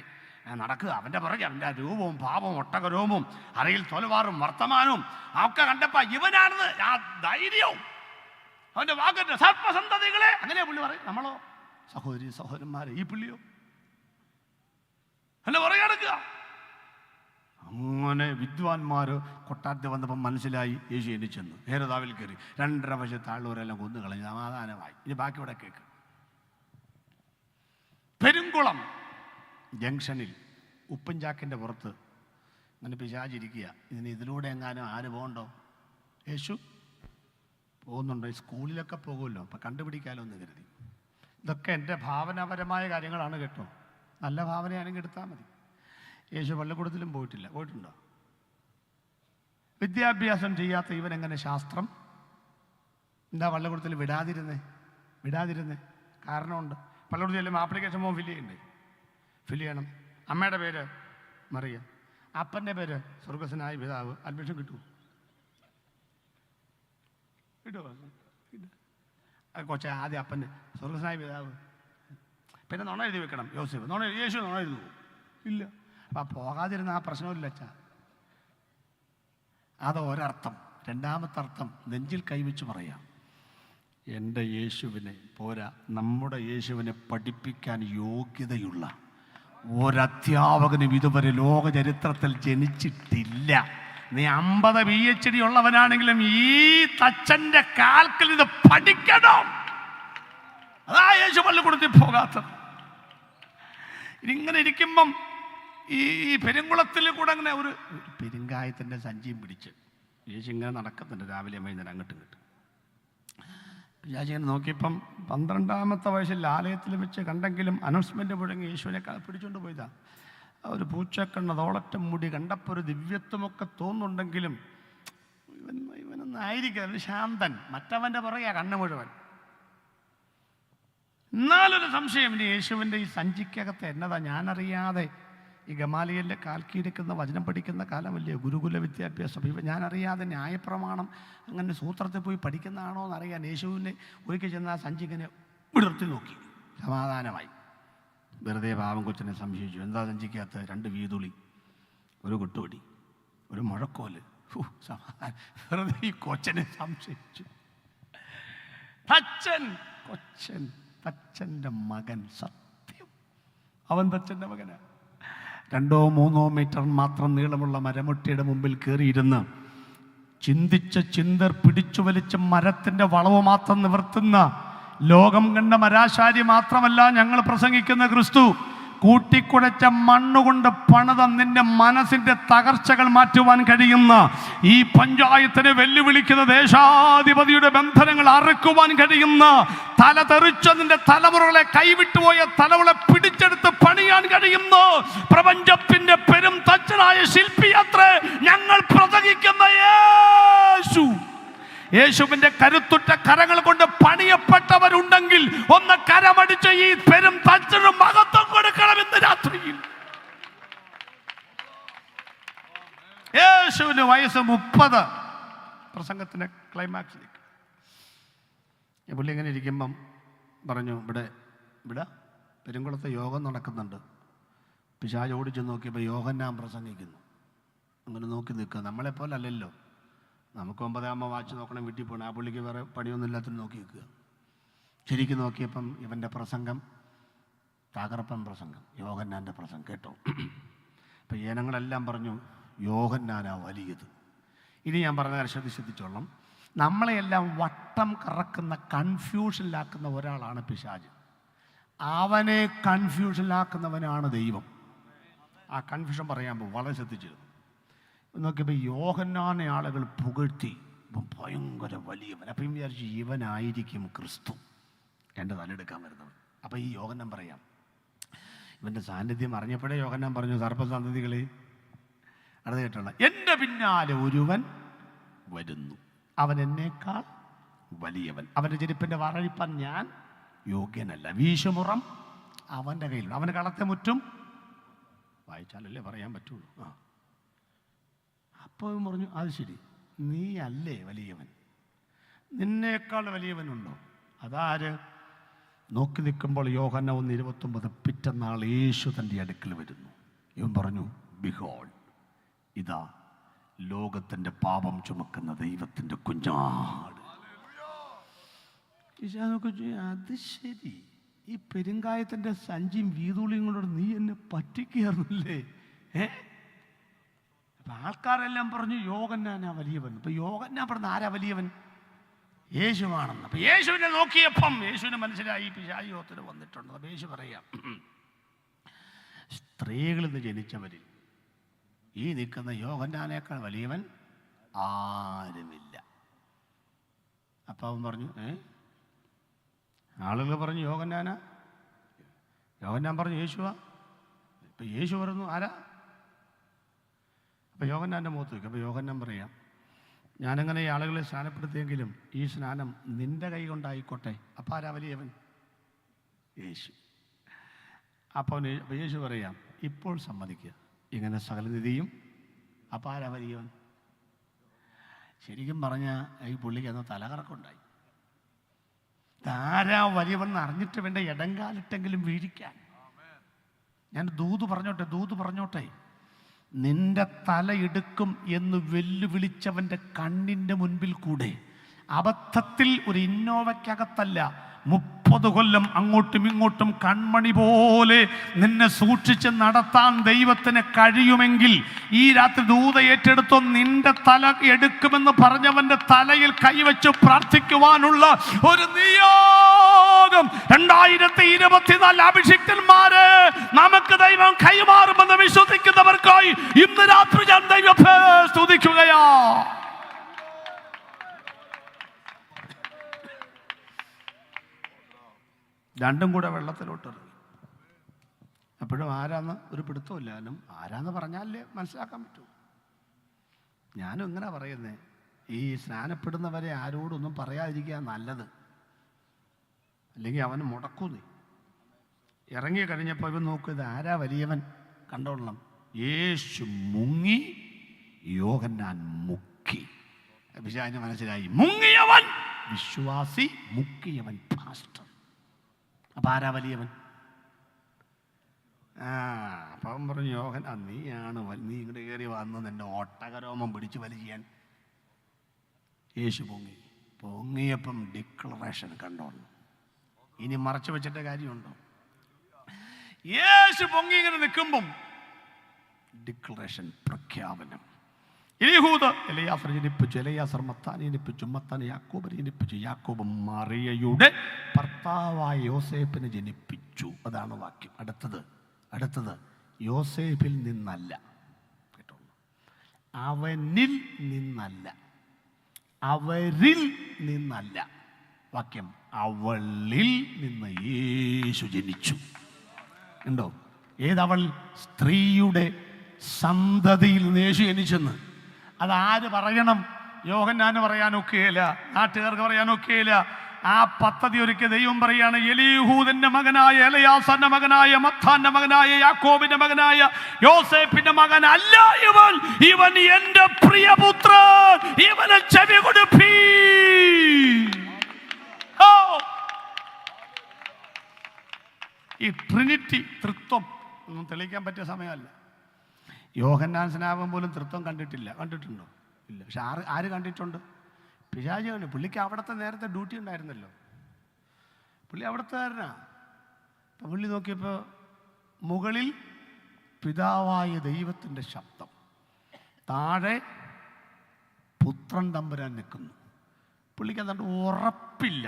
നടക്കുക. അവൻ്റെ പുറകെ അവൻ്റെ രൂപവും ഭാവവും ഒട്ടകരോമവും അരയിൽ തൊലവാറും വർത്തമാനവും ഒക്കെ കണ്ടപ്പോൾ ഇവനാണെന്ന് ആ ധൈര്യവും അവൻ്റെ വാക്കിൻ്റെ സർപ്പസന്തതികളെ അങ്ങനെ പുള്ളി പറയും. നമ്മളോ സഹോദരി സഹോദരന്മാരെ ഈ പുള്ളിയോ എന്നെ പുറകെ നടക്കുക. അങ്ങനെ വിദ്വാൻമാർ കൊട്ടാരത്തിൽ വന്നപ്പം മനസ്സിലായി യേശു എണ്ണിച്ചെന്നു ഹേരോദാവിൽ കയറി 2.5 വശത്ത് ആളുകളെല്ലാം കൊന്നു കളഞ്ഞു. സമാധാനമായി. ഇനി ബാക്കി ഇവിടെ കേൾക്ക്. പെരുങ്കുളം ജംഗ്ഷനിൽ ഉപ്പുംചാക്കിൻ്റെ പുറത്ത് അങ്ങനെ പിശാചിരിക്കുക. ഇതിലൂടെ എങ്ങാനും ആര് പോകണ്ടോ? യേശു പോകുന്നുണ്ടോ? സ്കൂളിലൊക്കെ പോകുമല്ലോ, അപ്പം കണ്ടുപിടിക്കാമല്ലോ എന്ന് കരുതി. ഇതൊക്കെ എൻ്റെ ഭാവനാപരമായ കാര്യങ്ങളാണ് കേട്ടോ. നല്ല ഭാവനയാണെങ്കിൽ എടുത്താൽ മതി. യേശു പള്ളിക്കൂടത്തിലും പോയിട്ടില്ല. പോയിട്ടുണ്ടോ? വിദ്യാഭ്യാസം ചെയ്യാത്ത ഇവൻ എങ്ങനെ ശാസ്ത്രം എന്താ പള്ളിക്കൂടത്തിൽ വിടാതിരുന്നേ? കാരണമുണ്ട്. പള്ളിക്കൂടത്തിൽ ചെല്ലുമ്പോൾ ആപ്ലിക്കേഷൻ ഫോം ഫില്ല് ചെയ്യണം. അമ്മയുടെ പേര് മറിയ, അപ്പൻ്റെ പേര് സ്വർഗസ്വനായ പിതാവ്. അഡ്മിഷൻ കിട്ടുമോ? കൊച്ച ആദ്യം അപ്പൻ്റെ സ്വർഗസ്വനായ പിതാവ്, പിന്നെ നുണ എഴുതി വെക്കണം. യോസേഫ് യേശു നുണ എഴുതുമോ? ഇല്ല. അപ്പം പോകാതിരുന്ന ആ പ്രശ്നമില്ല അച്ഛാ. അത് ഒരർത്ഥം. രണ്ടാമത്തെ അർത്ഥം നെഞ്ചിൽ കൈവച്ച് പറയാം, എൻ്റെ യേശുവിനെ പോരാ, നമ്മുടെ യേശുവിനെ പഠിപ്പിക്കാൻ യോഗ്യതയുള്ള ഒരധ്യാപകനും ഇതുവരെ ലോക ചരിത്രത്തിൽ ജനിച്ചിട്ടില്ല. നീ 50 PhD ഉള്ളവനാണെങ്കിലും ഈ തച്ചൻ്റെ കാൽക്കൽ ഇത് പഠിക്കണം. അതാ യേശു പള്ളിക്കൂടത്തിൽ പോകാത്തത്. ഇങ്ങനെ ഇരിക്കുമ്പം ഈ പെരുങ്കുളത്തിൽ കൂടെ അങ്ങനെ ഒരു പെരുങ്കായത്തിൻ്റെ സഞ്ചിയും പിടിച്ച് യേശു ഇങ്ങനെ നടക്കുന്നുണ്ട്. രാവിലെ വൈകുന്നേരം അങ്ങോട്ടും ഇങ്ങോട്ടും. യേശു ഇങ്ങനെ നോക്കിയപ്പം 12ാമത്തെ വയസ്സിൽ ആലയത്തിൽ വെച്ച് കണ്ടെങ്കിലും അനൗൺസ്മെൻ്റ് മുഴങ്ങി യേശുവിനെ പിടിച്ചുകൊണ്ട് പോയതാ. ഒരു പൂച്ചക്കണ്ണ തോളറ്റം മുടി കണ്ടപ്പോൾ ഒരു ദിവ്യത്വമൊക്കെ തോന്നുന്നുണ്ടെങ്കിലും ഇവനൊന്നും ആയിരിക്കും ശാന്തൻ. മറ്റവൻ്റെ പുറകെ കണ്ണ് മുഴുവൻ. എന്നാലൊരു സംശയം, ഇനി യേശുവിൻ്റെ ഈ സഞ്ചിക്കകത്ത് എന്നതാ ഞാനറിയാതെ ഈ ഗമാലിയലിലെ കാൽക്കീരിക്കുന്ന വചനം പഠിക്കുന്ന കാലമല്ലേ, ഗുരുകുല വിദ്യാഭ്യാസം. ഇപ്പം ഞാനറിയാതെ ന്യായപ്രമാണം അങ്ങനെ സൂത്രത്തിൽ പോയി പഠിക്കുന്നതാണോ എന്നറിയാൻ യേശുവിനെ ഒരിക്കൽ ചെന്ന് ആ സഞ്ചി ഇങ്ങനെ വിടർത്തി നോക്കി. സമാധാനമായി. വെറുതെ പാവം കൊച്ചിനെ സംശയിച്ചു. എന്താ സഞ്ചിക്കകത്ത്? 2 വീതുളി, ഒരു കൊട്ടുപൊടി, ഒരു മുഴക്കോല്. സമാധാനം. വെറുതെ ഈ കൊച്ചനെ സംശയിച്ചു. തച്ചൻ്റെ മകൻ, സത്യം അവൻ തച്ചൻ്റെ മകനാ. 2-3 മീറ്റർ മാത്രം നീളമുള്ള മരമുട്ടിയുടെ മുമ്പിൽ കയറിയിരുന്ന് ചിന്തർ പിടിച്ചു വലിച്ച മരത്തിൻ്റെ വളവ് മാത്രം നിവർത്തുന്ന ലോകം കണ്ട മരാശാരി മാത്രമല്ല ഞങ്ങൾ പ്രസംഗിക്കുന്ന ക്രിസ്തു. കൂട്ടിക്കുഴച്ച മണ്ണുകൊണ്ട് പണിത നിന്റെ മനസ്സിന്റെ തകർച്ചകൾ മാറ്റുവാൻ കഴിയുന്ന, ഈ പഞ്ചായത്തിനെ വെല്ലുവിളിക്കുന്ന ദേശാധിപതിയുടെ ബന്ധനങ്ങൾ അറുക്കുവാൻ കഴിയുന്ന, തല തെറിച്ച നിന്റെ തലമുറകളെ കൈവിട്ടുപോയ തലമുറകളെ പിടിച്ചെടുത്ത് പണിയാൻ കഴിയുന്ന പ്രപഞ്ചത്തിന്റെ പെരും തച്ചനായ ശില്പിയത്രേ ഞങ്ങൾ പ്രസംഗിക്കുന്ന യേശു. യേശുവിന്റെ കരുത്തുറ്റ കരങ്ങൾ കൊണ്ട് പണിയപ്പെട്ടവരുണ്ടെങ്കിൽ ഒന്ന് കരമടിച്ച് ഈ പെരും തച്ചനും മഹത്വം കൊടുക്കണം ഇന്ന് രാത്രിയിൽ. യേശുവിന് വയസ്സ് 30. പ്രസംഗത്തിന്റെ ക്ലൈമാക്സിലേക്ക് പുള്ളി ഇങ്ങനെ ഇരിക്കുമ്പം പറഞ്ഞു, ഇവിടെ പെരുങ്കുളത്ത് യോഗം നടക്കുന്നുണ്ട്. പിശാച് ഓടിച്ചു നോക്കിയപ്പോൾ യോഹന്നാൻ പ്രസംഗിക്കുന്നു. അങ്ങനെ നോക്കി നിൽക്കുക. നമ്മളെപ്പോലെ അല്ലല്ലോ. നമുക്ക് 9 വാച്ച് നോക്കണം, വീട്ടിൽ പോകണം. ആ പുള്ളിക്ക് വേറെ പണിയൊന്നുമില്ലാത്ത നോക്കി നിൽക്കുക. ശരിക്കും നോക്കിയപ്പം ഇവൻ്റെ പ്രസംഗം തകർപ്പൻ പ്രസംഗം, യോഹന്നാൻ്റെ പ്രസംഗം കേട്ടോ. അപ്പം ജനങ്ങളെല്ലാം പറഞ്ഞു യോഹന്നാനാ വലിയത്. ഇനി ഞാൻ പറഞ്ഞ കാര്യം ശ്രദ്ധിച്ചോളാം. നമ്മളെയെല്ലാം വട്ടം കറക്കുന്ന, കൺഫ്യൂഷനിലാക്കുന്ന ഒരാളാണ് പിശാച്. അവനെ കൺഫ്യൂഷനിലാക്കുന്നവനാണ് ദൈവം. ആ കൺഫ്യൂഷൻ പറയാൻ വളരെ ശ്രദ്ധിച്ചിരുന്നു. നോക്കിയപ്പോൾ യോഹന്നാനെ ആളുകൾ പുകഴ്ത്തി, ഇപ്പം ഭയങ്കര വലിയവൻ. അപ്പം വിചാരിച്ചു ഇവനായിരിക്കും ക്രിസ്തു, എൻ്റെ തലെടുക്കാൻ വരുന്നവൻ. അപ്പം ഈ യോഹന്നാൻ പറയാം, ഇവൻ്റെ സാന്നിധ്യം അറിഞ്ഞപ്പോഴേ യോഹന്നാൻ പറഞ്ഞു, സർപ്പസന്തതികളെ അടുത്ത് കേട്ടോളാം, എൻ്റെ പിന്നാലെ ഒരുവൻ വരുന്നു, അവൻ എന്നേക്കാൾ വലിയവൻ, അവൻ്റെ ചെരുപ്പിൻ്റെ വറഴിപ്പാൻ ഞാൻ യോഗ്യനല്ല, വീശുമുറം അവൻ്റെ കയ്യിലുണ്ട്, അവൻ്റെ കളത്തെ മുറ്റും വായിച്ചാലല്ലേ പറയാൻ പറ്റുള്ളൂ. അപ്പോൾ പറഞ്ഞു, അത് ശരി, നീ അല്ലേ വലിയവൻ, നിന്നേക്കാൾ വലിയവനുണ്ടോ? അതാര്? നോക്കി നിൽക്കുമ്പോൾ യോഹന്നാൻ 1:29 പിറ്റന്നാൾ യേശു തൻ്റെ അടുക്കൽ വരുന്നു. ഇവൻ പറഞ്ഞു, ബിഹോൾഡ്, ഇതാ ലോകത്തിൻ്റെ പാപം ചുമക്കുന്ന ദൈവത്തിൻ്റെ കുഞ്ഞാട്. അത് ശരി, ഈ പെരുങ്കായത്തിൻ്റെ സഞ്ചിയും വീതൂളിയും കൊണ്ടോട് നീ എന്നെ പറ്റിക്കാറുന്നില്ലേ? അപ്പം ആൾക്കാരെല്ലാം പറഞ്ഞു യോഹന്നാനാ വലിയവൻ. അപ്പം യോഹന്നാൻ പറഞ്ഞ ആരാ വലിയവൻ? യേശുവാണെന്ന്. അപ്പം യേശുവിനെ നോക്കിയപ്പം യേശുവിന് മനസ്സിലായി പിശാചിയോത്തിന് വന്നിട്ടുണ്ട്. അപ്പം യേശു പറയാം, സ്ത്രീകളിൽ നിന്ന് ജനിച്ചവരിൽ ഈ നിൽക്കുന്ന യോഹന്നാനേക്കാൾ വലിയവൻ ആരുമില്ല. അപ്പം അവൻ പറഞ്ഞു, ആളുകൾ പറഞ്ഞു യോഹന്നാനാ? യോഹന്നാൻ പറഞ്ഞു യേശുവാ. ഇപ്പം യേശു പറഞ്ഞു ആരാ? അപ്പം യോഹന്നാൻ്റെ മുഖത്ത് വയ്ക്കും. അപ്പം യോഹന്നാൻ പറയാം, ഞാനങ്ങനെ ഈ ആളുകളെ സ്നാനപ്പെടുത്തിയെങ്കിലും ഈ സ്നാനം നിൻ്റെ കൈ കൊണ്ടായിക്കോട്ടെ. അപ്പം ആരാ വലിയവൻ? യേശു. അപ്പോൾ യേശു പറയാം, ഇപ്പോൾ സമ്മതിക്കുക, ഇങ്ങനെ സകലനിധിയും. അപ്പം ആരാ വലിയവൻ? ശരിക്കും പറഞ്ഞാൽ ഈ പുള്ളിക്ക് അന്ന് തലകറക്കമുണ്ടായി. ആരാ വലിയവൻ അറിഞ്ഞിട്ട് വേണ്ട ഇടങ്കാലിട്ടെങ്കിലും വീഴിക്കാൻ. ഞാൻ ദൂത് പറഞ്ഞോട്ടെ, നിന്റെ തല എടുക്കും എന്ന് വെല്ലുവിളിച്ചവൻ്റെ കണ്ണിൻ്റെ മുൻപിൽ കൂടെ അബദ്ധത്തിൽ ഒരു ഇന്നോവയ്ക്കകത്തല്ല 30 കൊല്ലം അങ്ങോട്ടും ഇങ്ങോട്ടും കൺമണി പോലെ നിന്നെ സൂക്ഷിച്ച് നടത്താൻ ദൈവത്തിന് കഴിയുമെങ്കിൽ ഈ രാത്രി ദൂത ഏറ്റെടുത്തോ. നിന്റെ തല എടുക്കുമെന്ന് പറഞ്ഞവന്റെ തലയിൽ കൈവച്ച് പ്രാർത്ഥിക്കുവാനുള്ള ഒരു നിയോഗം 2024 അഭിഷിക്തന്മാരെ നമുക്ക് ദൈവം കൈമാറുമെന്ന് വിശ്വസിക്കുന്നവർക്കായി ഇന്ന് രാത്രി ഞാൻ ദൈവത്തെ സ്തുതിക്കുകയാ. രണ്ടും കൂടെ വെള്ളത്തിലോട്ടിറങ്ങി. അപ്പോഴും ആരാന്ന് ഒരു പിടുത്തമില്ല. ആരാന്ന് പറഞ്ഞാലേ മനസ്സിലാക്കാൻ പറ്റൂ. ഞാനും ഇങ്ങനെ പറയുന്നേ, ഈ സ്നാനപ്പെടുന്നവരെ ആരോടൊന്നും പറയാതിരിക്കുക നല്ലത്, അല്ലെങ്കിൽ അവന് മുടക്കൂന്നേ. ഇറങ്ങി കഴിഞ്ഞപ്പോൾ ഇവൻ നോക്കുക, ആരാ വലിയവൻ കണ്ടോളണം. യേശു മുങ്ങി, യോഹന്നാൻ മുക്കി. പിശാചിന് മനസ്സിലായി, മുങ്ങിയവൻ വിശ്വാസി, മുക്കിയവൻ പാസ്റ്റർ. അപ്പം ആരാ വലിയവൻ? അപ്പം പറഞ്ഞു യോഹൻ, നീയാണ് നീ ഇങ്ങോട്ട് കയറി വന്ന് നിന്റെ ഒട്ടകരോമം പിടിച്ച് വലിയാൻ. യേശു പൊങ്ങിയപ്പം ഡിക്ലറേഷൻ കണ്ടോളൂ. ഇനി മറച്ചു വെച്ചിട്ട് കാര്യമുണ്ടോ? യേശു പൊങ്ങി ഇങ്ങനെ നിൽക്കുമ്പം ഡിക്ലറേഷൻ, പ്രഖ്യാപനം. യഹൂദ എലയാസർ ജനിപ്പിച്ചു, എലയാസർ മത്താനെ ജനിപ്പിച്ചു, മത്താൻ യാക്കോബിനെ ജനിപ്പിച്ചു, യാക്കോബ് മറിയയുടെ ഭർത്താവായ യോസേപ്പിനെ ജനിപ്പിച്ചു. അതാണ് വാക്യം. അടുത്തത് യോസേപ്പിൽ നിന്നല്ല, കേട്ടോ, അവനിൽ നിന്നല്ല, അവരിൽ നിന്നല്ല. വാക്യം, അവളിൽ നിന്ന് യേശു ജനിച്ചു. ഉണ്ടോ? ഏതവൾ? സ്ത്രീയുടെ സന്തതിയിൽ നിന്ന് യേശു ജനിച്ചെന്ന്. അതാര് പറയണം? യോഹന്നാന് പറയാനൊക്കെയില്ല, നാട്ടുകാർക്ക് പറയാനൊക്കെയില്ല. ആ പദ്ധതി ഒരുക്കിയ ദൈവം പറയാണ്, എലീഹൂദിന്റെ മകനായ, എലയാസാന്റെ മകനായ, മത്താന്റെ മകനായ, യാക്കോബിന്റെ മകനായ യോസേപ്പിന്റെ മകൻ അല്ല ഇവൻ. ഇവൻ എന്റെ പ്രിയപുത്രൻ, ഇവനെ ചെവി കൊടുപ്പീ. ഈ ട്രിനിറ്റി, തൃത്വം ഒന്നും തെളിയിക്കാൻ പറ്റിയ സമയമല്ല. യോഹന്നാൻ സ്നാപകം പോലും തൃത്വം കണ്ടിട്ടുണ്ടോ? ഇല്ല. പക്ഷെ ആര് കണ്ടിട്ടുണ്ട്? പിശാചി കണ്ടു. പുള്ളിക്ക് അവിടുത്തെ നേരത്തെ ഡ്യൂട്ടി ഉണ്ടായിരുന്നല്ലോ, പുള്ളി അവിടുത്തുകാരനാ. അപ്പം പുള്ളി നോക്കിയപ്പോൾ മുകളിൽ പിതാവായ ദൈവത്തിൻ്റെ ശബ്ദം, താഴെ പുത്രൻ തമ്പുരാൻ നിൽക്കുന്നു. പുള്ളിക്ക് അതുകൊണ്ട് ഉറപ്പില്ല.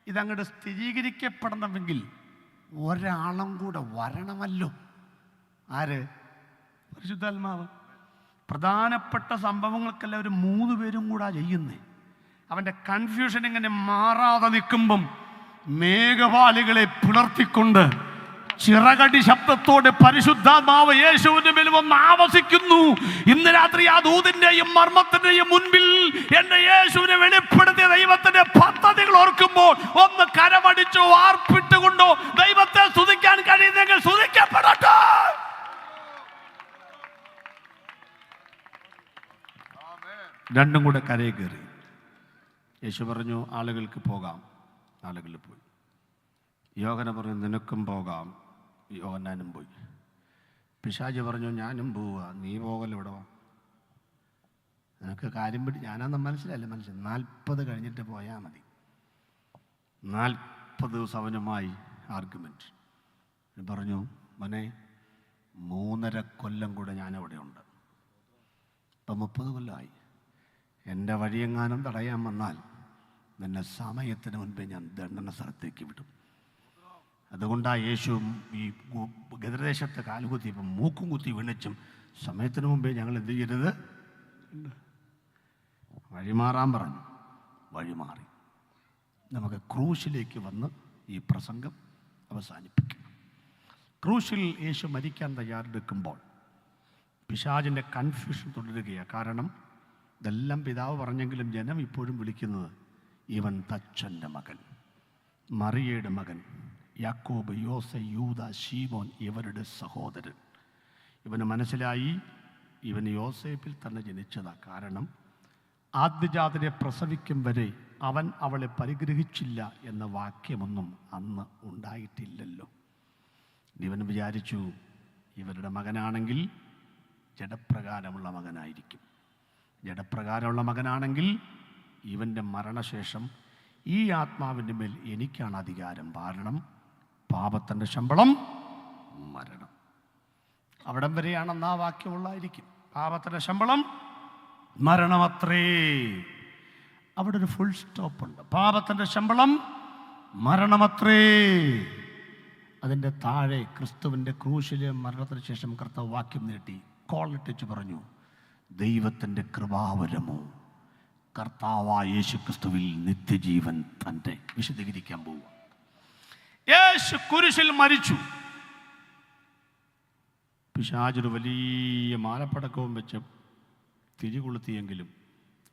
ഇതങ്ങോട്ട് സ്ഥിരീകരിക്കപ്പെടണമെങ്കിൽ ഒരാളും കൂടെ വരണമല്ലോ. ആര്? പരിശുദ്ധാത്മാവ്. പ്രധാനപ്പെട്ട സംഭവങ്ങൾക്കെല്ലാം ഒരു 3 പേരും കൂടാ ചെയ്യുന്നേ. അവൻ്റെ കൺഫ്യൂഷൻ ഇങ്ങനെ മാറാതെ നിൽക്കുമ്പം മേഘപാലികളെ പുലർത്തിക്കൊണ്ട് ചിറകടി ശബ്ദത്തോടെ പരിശുദ്ധാത്മാവ് യേശുവിന്റെ മേൽ വന്ന് ആവസിക്കുന്നു. ഇന്ന് രാത്രി ആ ദൂതിന്റെയും മർമ്മത്തിന്റെയും മുൻപിൽ എന്റെ യേശുവിനെ വെളിപ്പെടുത്തിയ ദൈവത്തിന്റെ പദ്ധതികൾ ഓർക്കുമ്പോൾ ഒന്ന് കരമടിച്ചോ ആർപ്പിട്ടുകൊണ്ടോ ദൈവത്തെ സ്തുതിക്കാൻ കഴിയുന്നെങ്കിൽ സ്തുതിക്കപ്പെടട്ടെ. രണ്ടും കൂടെ കരയിൽ കയറി. യേശു പറഞ്ഞു ആളുകൾക്ക് പോകാം, ആളുകൾ പോയി. യോഹന്നാൻ പറഞ്ഞു നിനക്കും പോകാം, യോഹന്നാനും പോയി. പിശാച് പറഞ്ഞു, ഞാനും പോവുക, നീ പോകല്ലോ ഇവിടെ വാ. നിനക്ക് കാര്യം ഞാനാന്ന് മനസ്സിലല്ല, 40 കഴിഞ്ഞിട്ട് പോയാൽ മതി. 40 ദിവസം അവനുമായി ആർഗ്യുമെൻറ്റ്. പറഞ്ഞു, മോനെ 3.5 കൊല്ലം കൂടെ ഞാനവിടെ ഉണ്ട്. ഇപ്പം 30 കൊല്ലമായി. എൻ്റെ വഴിയെങ്ങാനും തടയാൻ വന്നാൽ നിന്നെ സമയത്തിന് മുൻപേ ഞാൻ ദണ്ഡന സ്ഥലത്തേക്ക് വിടും. അതുകൊണ്ടാണ് യേശു ഈ ഗദരദേശത്തെ കാലുകുത്തിയപ്പം മൂക്കും കുത്തി വീണിച്ചും സമയത്തിന് മുമ്പേ ഞങ്ങൾ എന്ത് ചെയ്യരുത്, വഴിമാറാൻ പറഞ്ഞു. വഴിമാറി. നമുക്ക് ക്രൂശിലേക്ക് വന്ന് ഈ പ്രസംഗം അവസാനിപ്പിക്കണം. ക്രൂശിൽ യേശു മരിക്കാൻ തയ്യാറെടുക്കുമ്പോൾ പിശാചിൻ്റെ കൺഫ്യൂഷൻ തുടരുകയാണ്. കാരണം ഇതെല്ലാം പിതാവ് പറഞ്ഞെങ്കിലും ജനം ഇപ്പോഴും വിളിക്കുന്നത് ഇവൻ തച്ചൻ്റെ മകൻ, മറിയയുടെ മകൻ, യാക്കോബ്, യോസ, യൂദ, ശീമോൻ, ഇവരുടെ സഹോദരൻ. ഇവന് മനസ്സിലായി ഇവൻ യോസേപ്പിൽ തന്നെ ജനിച്ചതാണ്. കാരണം ആദ്യജാതനെ പ്രസവിക്കും വരെ അവൻ അവളെ പരിഗ്രഹിച്ചില്ല എന്ന വാക്യമൊന്നും അന്ന് ഉണ്ടായിട്ടില്ലല്ലോ. ഇവൻ വിചാരിച്ചു ഇവരുടെ മകനാണെങ്കിൽ ജഡപ്രകാരമുള്ള മകനായിരിക്കും. ജഡപ്രകാരമുള്ള മകനാണെങ്കിൽ ഇവൻ്റെ മരണശേഷം ഈ ആത്മാവിൻ്റെ മേൽ എനിക്കാണ് അധികാരം. കാരണം പാപത്തിൻ്റെ ശമ്പളം മരണം. അവിടം വരെയാണെന്ന് ആ വാക്യമുള്ളായിരിക്കും. പാപത്തിൻ്റെ ശമ്പളം മരണമത്രേ. അവിടെ ഒരു ഫുൾ സ്റ്റോപ്പ് ഉണ്ട്. പാപത്തിൻ്റെ ശമ്പളം മരണമത്രേ. അതിൻ്റെ താഴെ ക്രിസ്തുവിൻ്റെ ക്രൂശിലെ മരണത്തിന് ശേഷം കർത്താവ് വാക്യം നീട്ടി കോളിട്ടിച്ച് പറഞ്ഞു, ദൈവത്തിൻ്റെ കൃപാവരമോ കർത്താവായ യേശു ക്രിസ്തുവിൽ നിത്യജീവൻ തൻ്റെ. വിശദീകരിക്കാൻ പോവുക. യേശു കുരിശിൽ മരിച്ചു. പിശാചൊരു വലിയ മാലപ്പടക്കവും വെച്ച് തിരികൊളുത്തിയെങ്കിലും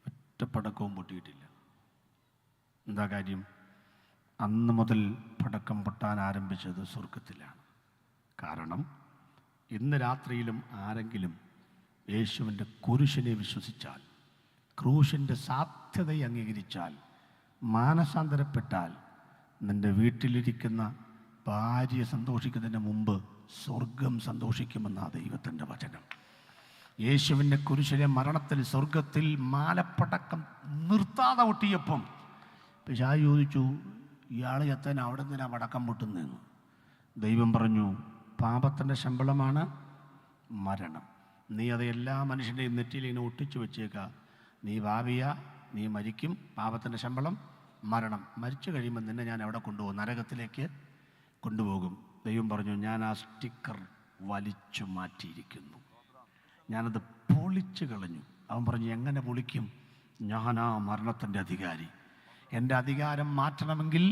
ഒറ്റപ്പടക്കവും പൊട്ടിയിട്ടില്ല. എന്താ കാര്യം? അന്ന് മുതൽ പടക്കം പൊട്ടാൻ ആരംഭിച്ചത് സ്വർഗത്തിലാണ്. കാരണം ഇന്ന് രാത്രിയിലും ആരെങ്കിലും യേശുവിൻ്റെ കുരിശിനെ വിശ്വസിച്ചാൽ, ക്രൂശിൻ്റെ സാധ്യതയെ അംഗീകരിച്ചാൽ, മാനസാന്തരപ്പെട്ടാൽ, നിൻ്റെ വീട്ടിലിരിക്കുന്ന ഭാര്യ സന്തോഷിക്കുന്നതിന് മുമ്പ് സ്വർഗം സന്തോഷിക്കുമെന്നാണ് ദൈവത്തിൻ്റെ വചനം. യേശുവിൻ്റെ കുരിശിലെ മരണത്തിൽ സ്വർഗത്തിൽ മാലപ്പടക്കം നിർത്താതെ ഒട്ടിയപ്പം പിശാച് ചോദിച്ചു, ഇയാൾ എത്താൻ അവിടെ നിന്നാ പടക്കം പൊട്ടുന്നതെന്ന്. ദൈവം പറഞ്ഞു, പാപത്തിൻ്റെ ശമ്പളമാണ് മരണം. നീ അത് എല്ലാ മനുഷ്യൻ്റെയും നെറ്റിയിൽ ഇങ്ങനെ ഒട്ടിച്ചു വെച്ചേക്കുക. നീ ഭാവിയ, നീ മരിക്കും. പാപത്തിൻ്റെ ശമ്പളം മരണം. മരിച്ചു കഴിയുമ്പോൾ നിന്നെ ഞാൻ എവിടെ കൊണ്ടുപോകും? നരകത്തിലേക്ക് കൊണ്ടുപോകും. ദൈവം പറഞ്ഞു, ഞാൻ ആ സ്റ്റിക്കർ വലിച്ചു മാറ്റിയിരിക്കുന്നു, ഞാനത് പൊളിച്ചു കളഞ്ഞു. അവൻ പറഞ്ഞു, എങ്ങനെ പൊളിക്കും? ഞാനാ മരണത്തിൻ്റെ അധികാരി. എൻ്റെ അധികാരം മാറ്റണമെങ്കിൽ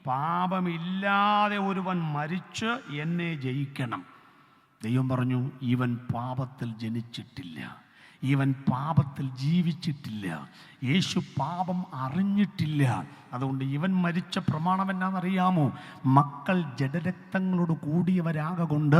പാപമില്ലാതെ ഒരുവൻ മരിച്ച് എന്നെ ജയിക്കണം. ദൈവം പറഞ്ഞു, ഇവൻ പാപത്തിൽ ജനിച്ചിട്ടില്ല, ഇവൻ പാപത്തിൽ ജീവിച്ചിട്ടില്ല, യേശു പാപം അറിഞ്ഞിട്ടില്ല. അതുകൊണ്ട് ഇവൻ മരിച്ച പ്രമാണം എന്നാണെന്നറിയാമോ? മക്കൾ ജഡരക്തങ്ങളോട് കൂടിയവരാകൊണ്ട്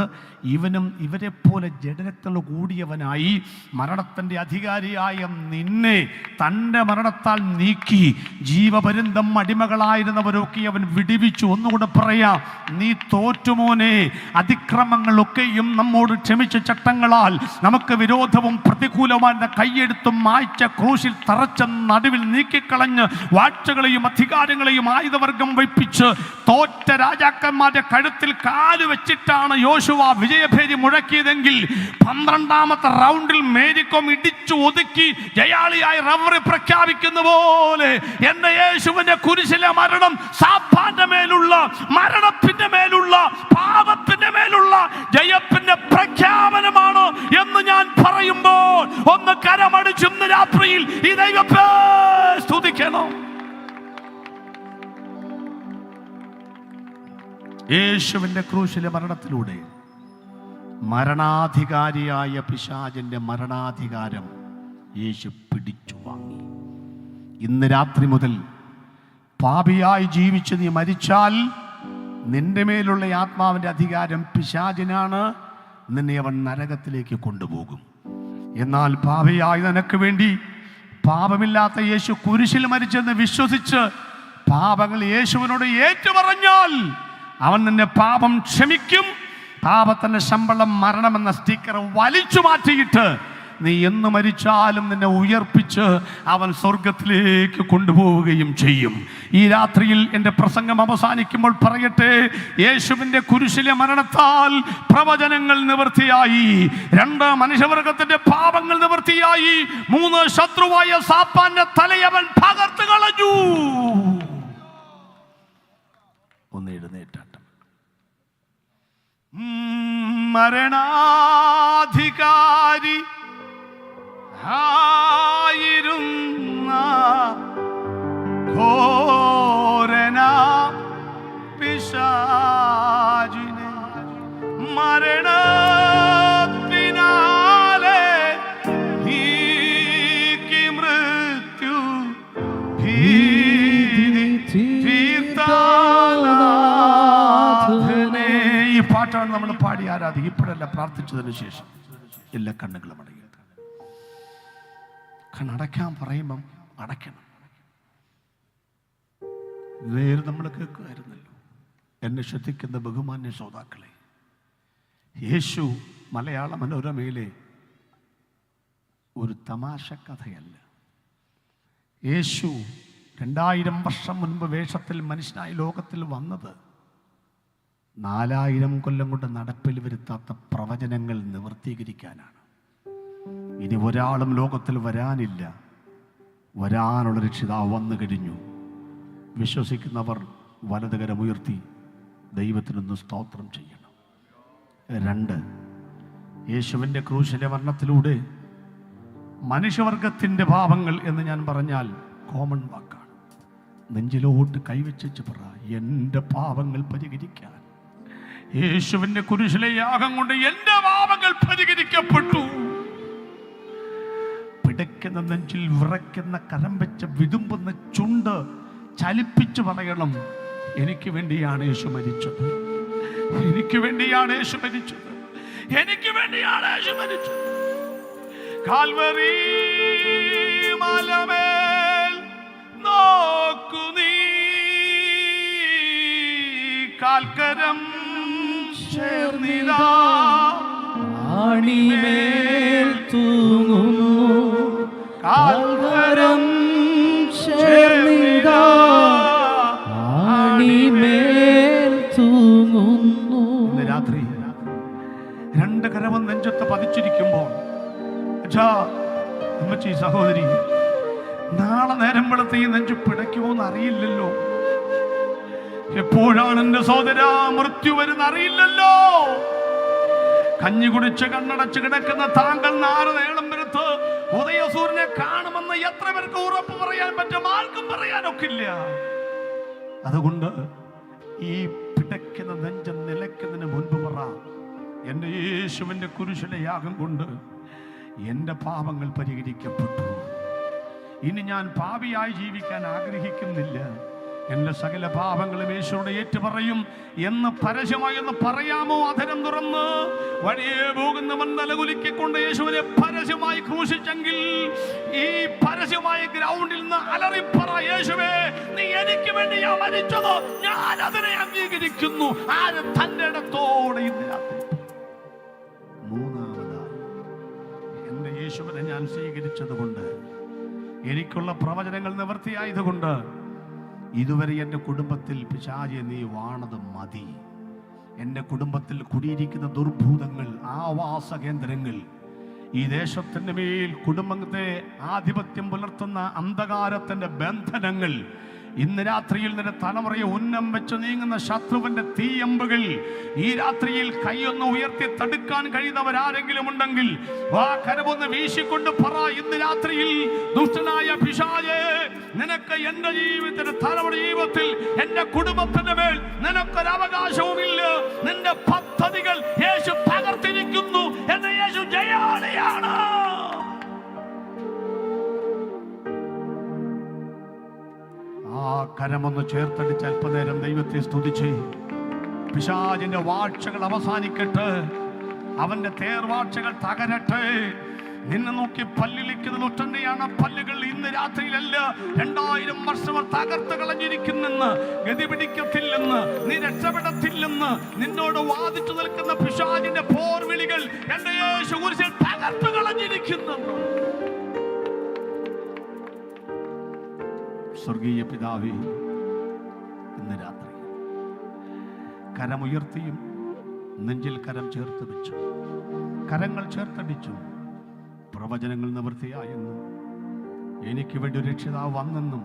ഇവനും ഇവരെപ്പോലെ ജഡരക്തങ്ങളോട് കൂടിയവനായി മരണത്തിൻ്റെ അധികാരിയായ നിന്നെ തൻ്റെ മരണത്താൽ നീക്കി ജീവപര്യന്തം അടിമകളായിരുന്നവരൊക്കെ അവൻ വിടിവിച്ചു. ഒന്നുകൂടെ പറയാം, നീ തോറ്റുമോനെ. അതിക്രമങ്ങളൊക്കെയും നമ്മോട് ക്ഷമിച്ച ചട്ടങ്ങളാൽ നമുക്ക് വിരോധവും പ്രതികൂലവുമായ കൈയെടുത്തും മായ്ച്ച ക്രൂശിൽ തറച്ച നടുവിൽ നീക്കിക്കളഞ്ഞ് വാഴ്ചകളെയും അധികാരങ്ങളെയും ആയുധവർഗം വയ്പ്പിച്ച് തോറ്റ രാജാക്കന്മാരുടെ കഴുത്തിൽ കാല് വെച്ചിട്ടാണ് യോശുവ വിജയഭേരി മുഴക്കിയതെങ്കിൽ 12ാമത്തെ റൗണ്ടിൽ മേരിക്കോം ഇടിച്ചു ഒതുക്കി ജയാളിയായി റവറി പ്രഖ്യാപിക്കുന്ന പോലെ എന്റെ യേശുവിന്റെ കുരിശിലെ മരണം സാത്താന്റെ മേലുള്ള, മരണത്തിന്റെ മേലുള്ള, പാപത്തിന്റെ മേലുള്ള ജയത്തിന്റെ പ്രഖ്യാപനമാണ് എന്ന് ഞാൻ പറയുമ്പോൾ ഒന്ന് കരമടിച്ച് ഇന്ന് രാത്രിയിൽ ഈ ദൈവത്തെ സ്തുതിക്കണം. യേശുവിന്റെ ക്രൂശിലെ മരണത്തിലൂടെ മരണാധികാരിയായ പിശാചിന്റെ മരണാധികാരം യേശു പിടിച്ചു വാങ്ങി. ഇന്ന് രാത്രി മുതൽ പാപിയായി ജീവിച്ച് നീ മരിച്ചാൽ നിന്റെ മേലുള്ള ആത്മാവിന്റെ അധികാരം പിശാചിനാണ്. നിന്നെ അവൻ നരകത്തിലേക്ക് കൊണ്ടുപോകും. എന്നാൽ പാപിയായി നിനക്ക് വേണ്ടി പാപമില്ലാത്ത യേശു കുരിശിൽ മരിച്ചെന്ന് വിശ്വസിച്ച് പാപങ്ങൾ യേശുവിനോട് ഏറ്റുപറഞ്ഞാൽ അവൻ നിന്നെ പാപം ക്ഷമിക്കും, പാപത്തിന്റെ ശമ്പളം മരണമെന്ന സ്റ്റിക്കർ വലിച്ചു മാറ്റിയിട്ട് നീ എന്ന് മരിച്ചാലും നിന്നെ ഉയർപ്പിച്ച് അവൻ സ്വർഗത്തിലേക്ക് കൊണ്ടുപോവുകയും ചെയ്യും. ഈ രാത്രിയിൽ എൻ്റെ പ്രസംഗം അവസാനിക്കുമ്പോൾ പറയട്ടെ, യേശുവിൻ്റെ കുരിശിലെ മരണത്താൽ പ്രവചനങ്ങൾ നിവൃത്തിയായി. 2 മനുഷ്യവർഗത്തിന്റെ പാപങ്ങൾ നിവൃത്തിയായി. 3 ശത്രുവായ സാത്താന്റെ തലയവൻ തകർത്ത് കളഞ്ഞു. ഒന്ന് എഴുന്നേറ്റാട്ടം. മരണാധികാരി ആയിരുന്ന ഘോരന പിശാചിനെ മരണത്തിനാലെ നീക്കി മൃത്യു ഭീതി തീർത്താനാഥനെ. ഈ പാട്ടാണ് നമ്മൾ പാടി ആരാധിക്കുക. ഇപ്പോഴല്ല, പ്രാർത്ഥിച്ചതിന് ശേഷം എല്ലാ കണ്ണുകളും അടങ്ങി. കണ്ണടയ്ക്കാൻ പറയുമ്പം അടയ്ക്കണം. നേരെ നമ്മൾ കേൾക്കുമായിരുന്നല്ലോ. എന്നെ ശ്രദ്ധിക്കുന്ന ബഹുമാന്യ ശ്രോതാക്കളെ, യേശു മലയാള മനോരമയിലെ ഒരു തമാശ കഥയല്ല. യേശു 2000 വർഷം മുൻപ് വേഷത്തിൽ മനുഷ്യനായി ലോകത്തിൽ വന്നത് 4000 കൊല്ലം കൊണ്ട് നടപ്പിൽ വരുത്താത്ത പ്രവചനങ്ങൾ നിവർത്തീകരിക്കാനാണ്. ഇനി ഒരാളും ലോകത്തിൽ വരാനില്ല. വരാനുള്ള രക്ഷിതാവ് വന്നു കഴിഞ്ഞു. വിശ്വസിക്കുന്നവർ വലതുകരമുയർത്തി ദൈവത്തിനൊന്ന് സ്തോത്രം ചെയ്യണം. 2, യേശുവിൻ്റെ ക്രൂശിലെ മരണത്തിലൂടെ മനുഷ്യവർഗത്തിൻ്റെ പാപങ്ങൾ എന്ന് ഞാൻ പറഞ്ഞാൽ കോമൺ വാക്കാണ്. നെഞ്ചിലോട്ട് കൈവച്ചു പറ, എൻ്റെ പാപങ്ങൾ പരിഹരിക്കാൻ യേശുവിൻ്റെ കുരിശിലെ യാഗം കൊണ്ട് എൻ്റെ പാപങ്ങൾ പരിഹരിക്കപ്പെട്ടു. പിടയ്ക്കുന്ന നെഞ്ചിൽ വിറയ്ക്കുന്ന കരം വെച്ച് വിതുമ്പുന്ന ചുണ്ട് ചലിപ്പിച്ചു പറയണം, എനിക്ക് വേണ്ടിയാണ് യേശു മരിച്ചത്, എനിക്ക് വേണ്ടിയാണ് യേശു മരിച്ചത്, എനിക്ക് വേണ്ടിയാണ് യേശു മരിച്ചത്. കാൽവറി മലമേൽ നോക്കു നീ, കാൽക്കരം ചേർന്നിതാ ആണിമേൽ തൂങ്ങുന്നു, കാൽക്കരം ചേർന്നിതാ ആണിമേൽ തൂങ്ങുന്നു. ഇന്ന് രാത്രി 2 കരവും നെഞ്ചത്ത് പതിച്ചിരിക്കുമ്പോൾ, അമ്മച്ചി സഹോദരി, നാളെ നേരം വെളുത്ത് ഈ നെഞ്ചു പിടയ്ക്കുമോന്ന് അറിയില്ലല്ലോ. എപ്പോഴാണ് എന്റെ സഹോദര മൃത്യു വരുന്ന അറിയില്ലല്ലോ. കഞ്ഞി കുടിച്ച് കണ്ണടച്ച് കിടക്കുന്ന താങ്കൾ നാളെ നേളം വരുത്ത് ഉദയസൂര്യനെ കാണുമെന്ന് എത്ര പേർക്ക് ഉറപ്പ് പറയാൻ പറ്റും? ആർക്കും പറയാനൊക്കില്ല. അതുകൊണ്ട് ഈ പിടയ്ക്കുന്ന നെഞ്ചം നിലയ്ക്കുന്നതിന് മുൻപ് പറ, എൻ്റെ യേശുവിൻ്റെ കുരിശിലെ യാഗം കൊണ്ട് എൻ്റെ പാപങ്ങൾ പരിഹരിക്കപ്പെട്ടു. ഇനി ഞാൻ പാപിയായി ജീവിക്കാൻ ആഗ്രഹിക്കുന്നില്ല. എൻ്റെ സകല പാപങ്ങളും യേശുവിടെ ഏറ്റുപറയും എന്ന് പരസ്യമായി ഒന്ന് പറയാമോ? അധരം തുറന്ന് വഴിയെ പോകുന്നവൻ തലകുലുക്കിക്കൊണ്ട് യേശുവിനെ പരസ്യമായി ക്രൂശിച്ചെങ്കിൽ ഈ പരസ്യമായ ഗ്രൗണ്ടിൽ നിന്ന് അലറിപ്പറ, യേശുവേ നീ എനിക്ക് വേണ്ടിയാ മരിച്ചത്, ഞാൻ അതിനെ അംഗീകരിക്കുന്നു. ആര് തന്റെ ഇടത്തോടെ ഇന്ന് രാത്രി. 3-ാമതായി, എൻ്റെ യേശുവിനെ ഞാൻ സ്വീകരിച്ചത് കൊണ്ട്, എനിക്കുള്ള പ്രവചനങ്ങൾ നിവൃത്തിയായതുകൊണ്ട്, ഇതുവരെ എൻ്റെ കുടുംബത്തിൽ പിശാചേ നീ വാണത് മതി. എൻ്റെ കുടുംബത്തിൽ കുടിയിരിക്കുന്ന ദുർഭൂതങ്ങൾ, ആവാസ കേന്ദ്രങ്ങൾ, ഈ ദേശത്തിൻ്റെ മേൽ കുടുംബത്തെ ആധിപത്യം പുലർത്തുന്ന അന്ധകാരത്തിൻ്റെ ബന്ധനങ്ങൾ, ഇന്ന് രാത്രിയിൽ നിന്റെ തലമുറയെ ഉന്നം വെച്ച് നീങ്ങുന്ന ശത്രുവിന്റെ തീയമ്പുകൾ, ഈ രാത്രിയിൽ കൈയൊന്ന് ഉയർത്തി തടുക്കാൻ കഴിയുന്നവരാരെങ്കിലും ഉണ്ടെങ്കിൽ ആ കരമൊന്ന് വീശിക്കൊണ്ട് പറ, ഇന്ന് രാത്രിയിൽ ദുഷ്ടനായ പിശാചേ, നിനക്ക് എൻ്റെ ജീവിതത്തിന്റെ തലമുറ ജീവിതത്തിൽ എൻ്റെ കുടുംബത്തിന്റെ മേൽ നിനക്കൊരു അവകാശവുമില്ല. നിന്റെ പദ്ധതികൾ യേശു തകർത്തിരിക്കുന്നു എന്ന് യേശു ജയാളിയാണ്. ആ കരമൊന്ന് ചേർത്തടിച്ച് അല്പനേരം ദൈവത്തെ സ്തുതിച്ച് പിശാചിന്റെ വാഴ്ചകൾ അവസാനിക്കട്ടെ, അവന്റെ തേർവാഴ്ചകൾ തകരട്ടെ. നിന്നെ നോക്കി പല്ലിളിക്കുന്നത് ഒറ്റന്നെയാണ് പല്ലുകൾ. ഇന്ന് രാത്രിയിലല്ല, 2000 വർഷം തകർത്ത് കളഞ്ഞിരിക്കുന്നെന്ന്, ഗതി പിടിക്കത്തില്ലെന്ന്, നീ രക്ഷപ്പെടത്തില്ലെന്ന് നിന്നോട് വാദിച്ചു നിൽക്കുന്ന പിശാചിന്റെ പോർവിളികൾ എന്റെ യേശു കുരിശിൽ തകർത്ത് കളഞ്ഞിരിക്കുന്നു. സ്വർഗീയ പിതാവേ, ഇന്ന് രാത്രി കരമുയർത്തിയും നെഞ്ചിൽ കരം ചേർത്ത് വെച്ചു, കരങ്ങൾ ചേർത്തടിച്ചു, പ്രവചനങ്ങൾ നിവൃത്തിയായെന്നും എനിക്ക് വേണ്ടി ഒരു രക്ഷിതാവ് വന്നെന്നും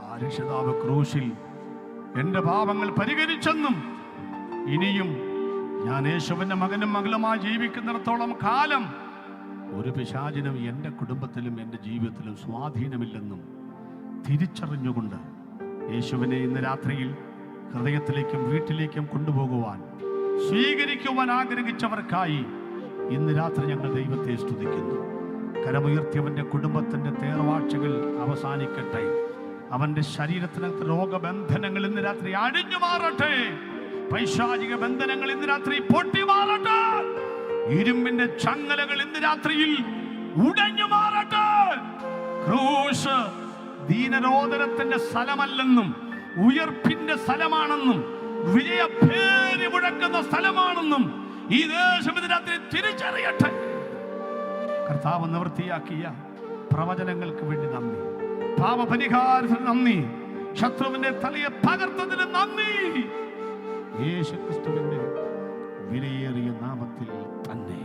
ആ രക്ഷിതാവ് ക്രൂശിൽ എൻ്റെ പാപങ്ങൾ പരിഹരിച്ചെന്നും ഇനിയും ഞാൻ യേശുവിൻ്റെ മകനും മകളുമായി ജീവിക്കുന്നിടത്തോളം കാലം ഒരു പിശാചിനും എൻ്റെ കുടുംബത്തിലും എൻ്റെ ജീവിതത്തിലും സ്വാധീനമില്ലെന്നും തിരിച്ചറിഞ്ഞുകൊണ്ട് യേശുവിനെ ഇന്ന് രാത്രിയിൽ ഹൃദയത്തിലേക്കും വീട്ടിലേക്കും കൊണ്ടുപോകുവാൻ സ്വീകരിക്കുവാൻ ആഗ്രഹിച്ചവർക്കായി ഇന്ന് രാത്രി ഞങ്ങൾ ദൈവത്തെ സ്തുതിക്കുന്നു. കരമുയർത്തിയവൻ്റെ കുടുംബത്തിൻ്റെ തേർവാഴ്ചകൾ അവസാനിക്കട്ടെ. അവൻ്റെ ശരീരത്തിനകത്ത് രോഗബന്ധനങ്ങൾ ഇന്ന് രാത്രി അടിഞ്ഞു മാറട്ടെ. പൈശാചിക ബന്ധനങ്ങൾ ഇന്ന് രാത്രി പൊട്ടി മാറട്ടെ. ഇരുമ്പിന്റെ ചങ്ങലകൾ ഇന്ന് രാത്രിയിൽ ഉടഞ്ഞു മാറട്ടെ. ക്രൂശ് ദീനരോധനത്തിന്റെ സ്ഥലമല്ലെന്നും ഉയർപ്പിന്റെ സ്ഥലമാണെന്നും വിജയഭേരി മുഴക്കുന്ന സ്ഥലമാണെന്നും ഈ ദേശം ഇന്ന് രാത്രി തിരിച്ചറിയട്ടെ. കർത്താവ് നിവൃത്തിയാക്കിയ പ്രവചനങ്ങൾക്ക് വേണ്ടി നന്ദി, പാപപരിഹാരത്തിന് നന്ദി, ശത്രുവിന്റെ തലയെ പകർത്തതിന് നന്ദി. യേശുക്രിസ്തുവിന്റെ വിലയേറിയ നാമത്തിൽ തന്നെ.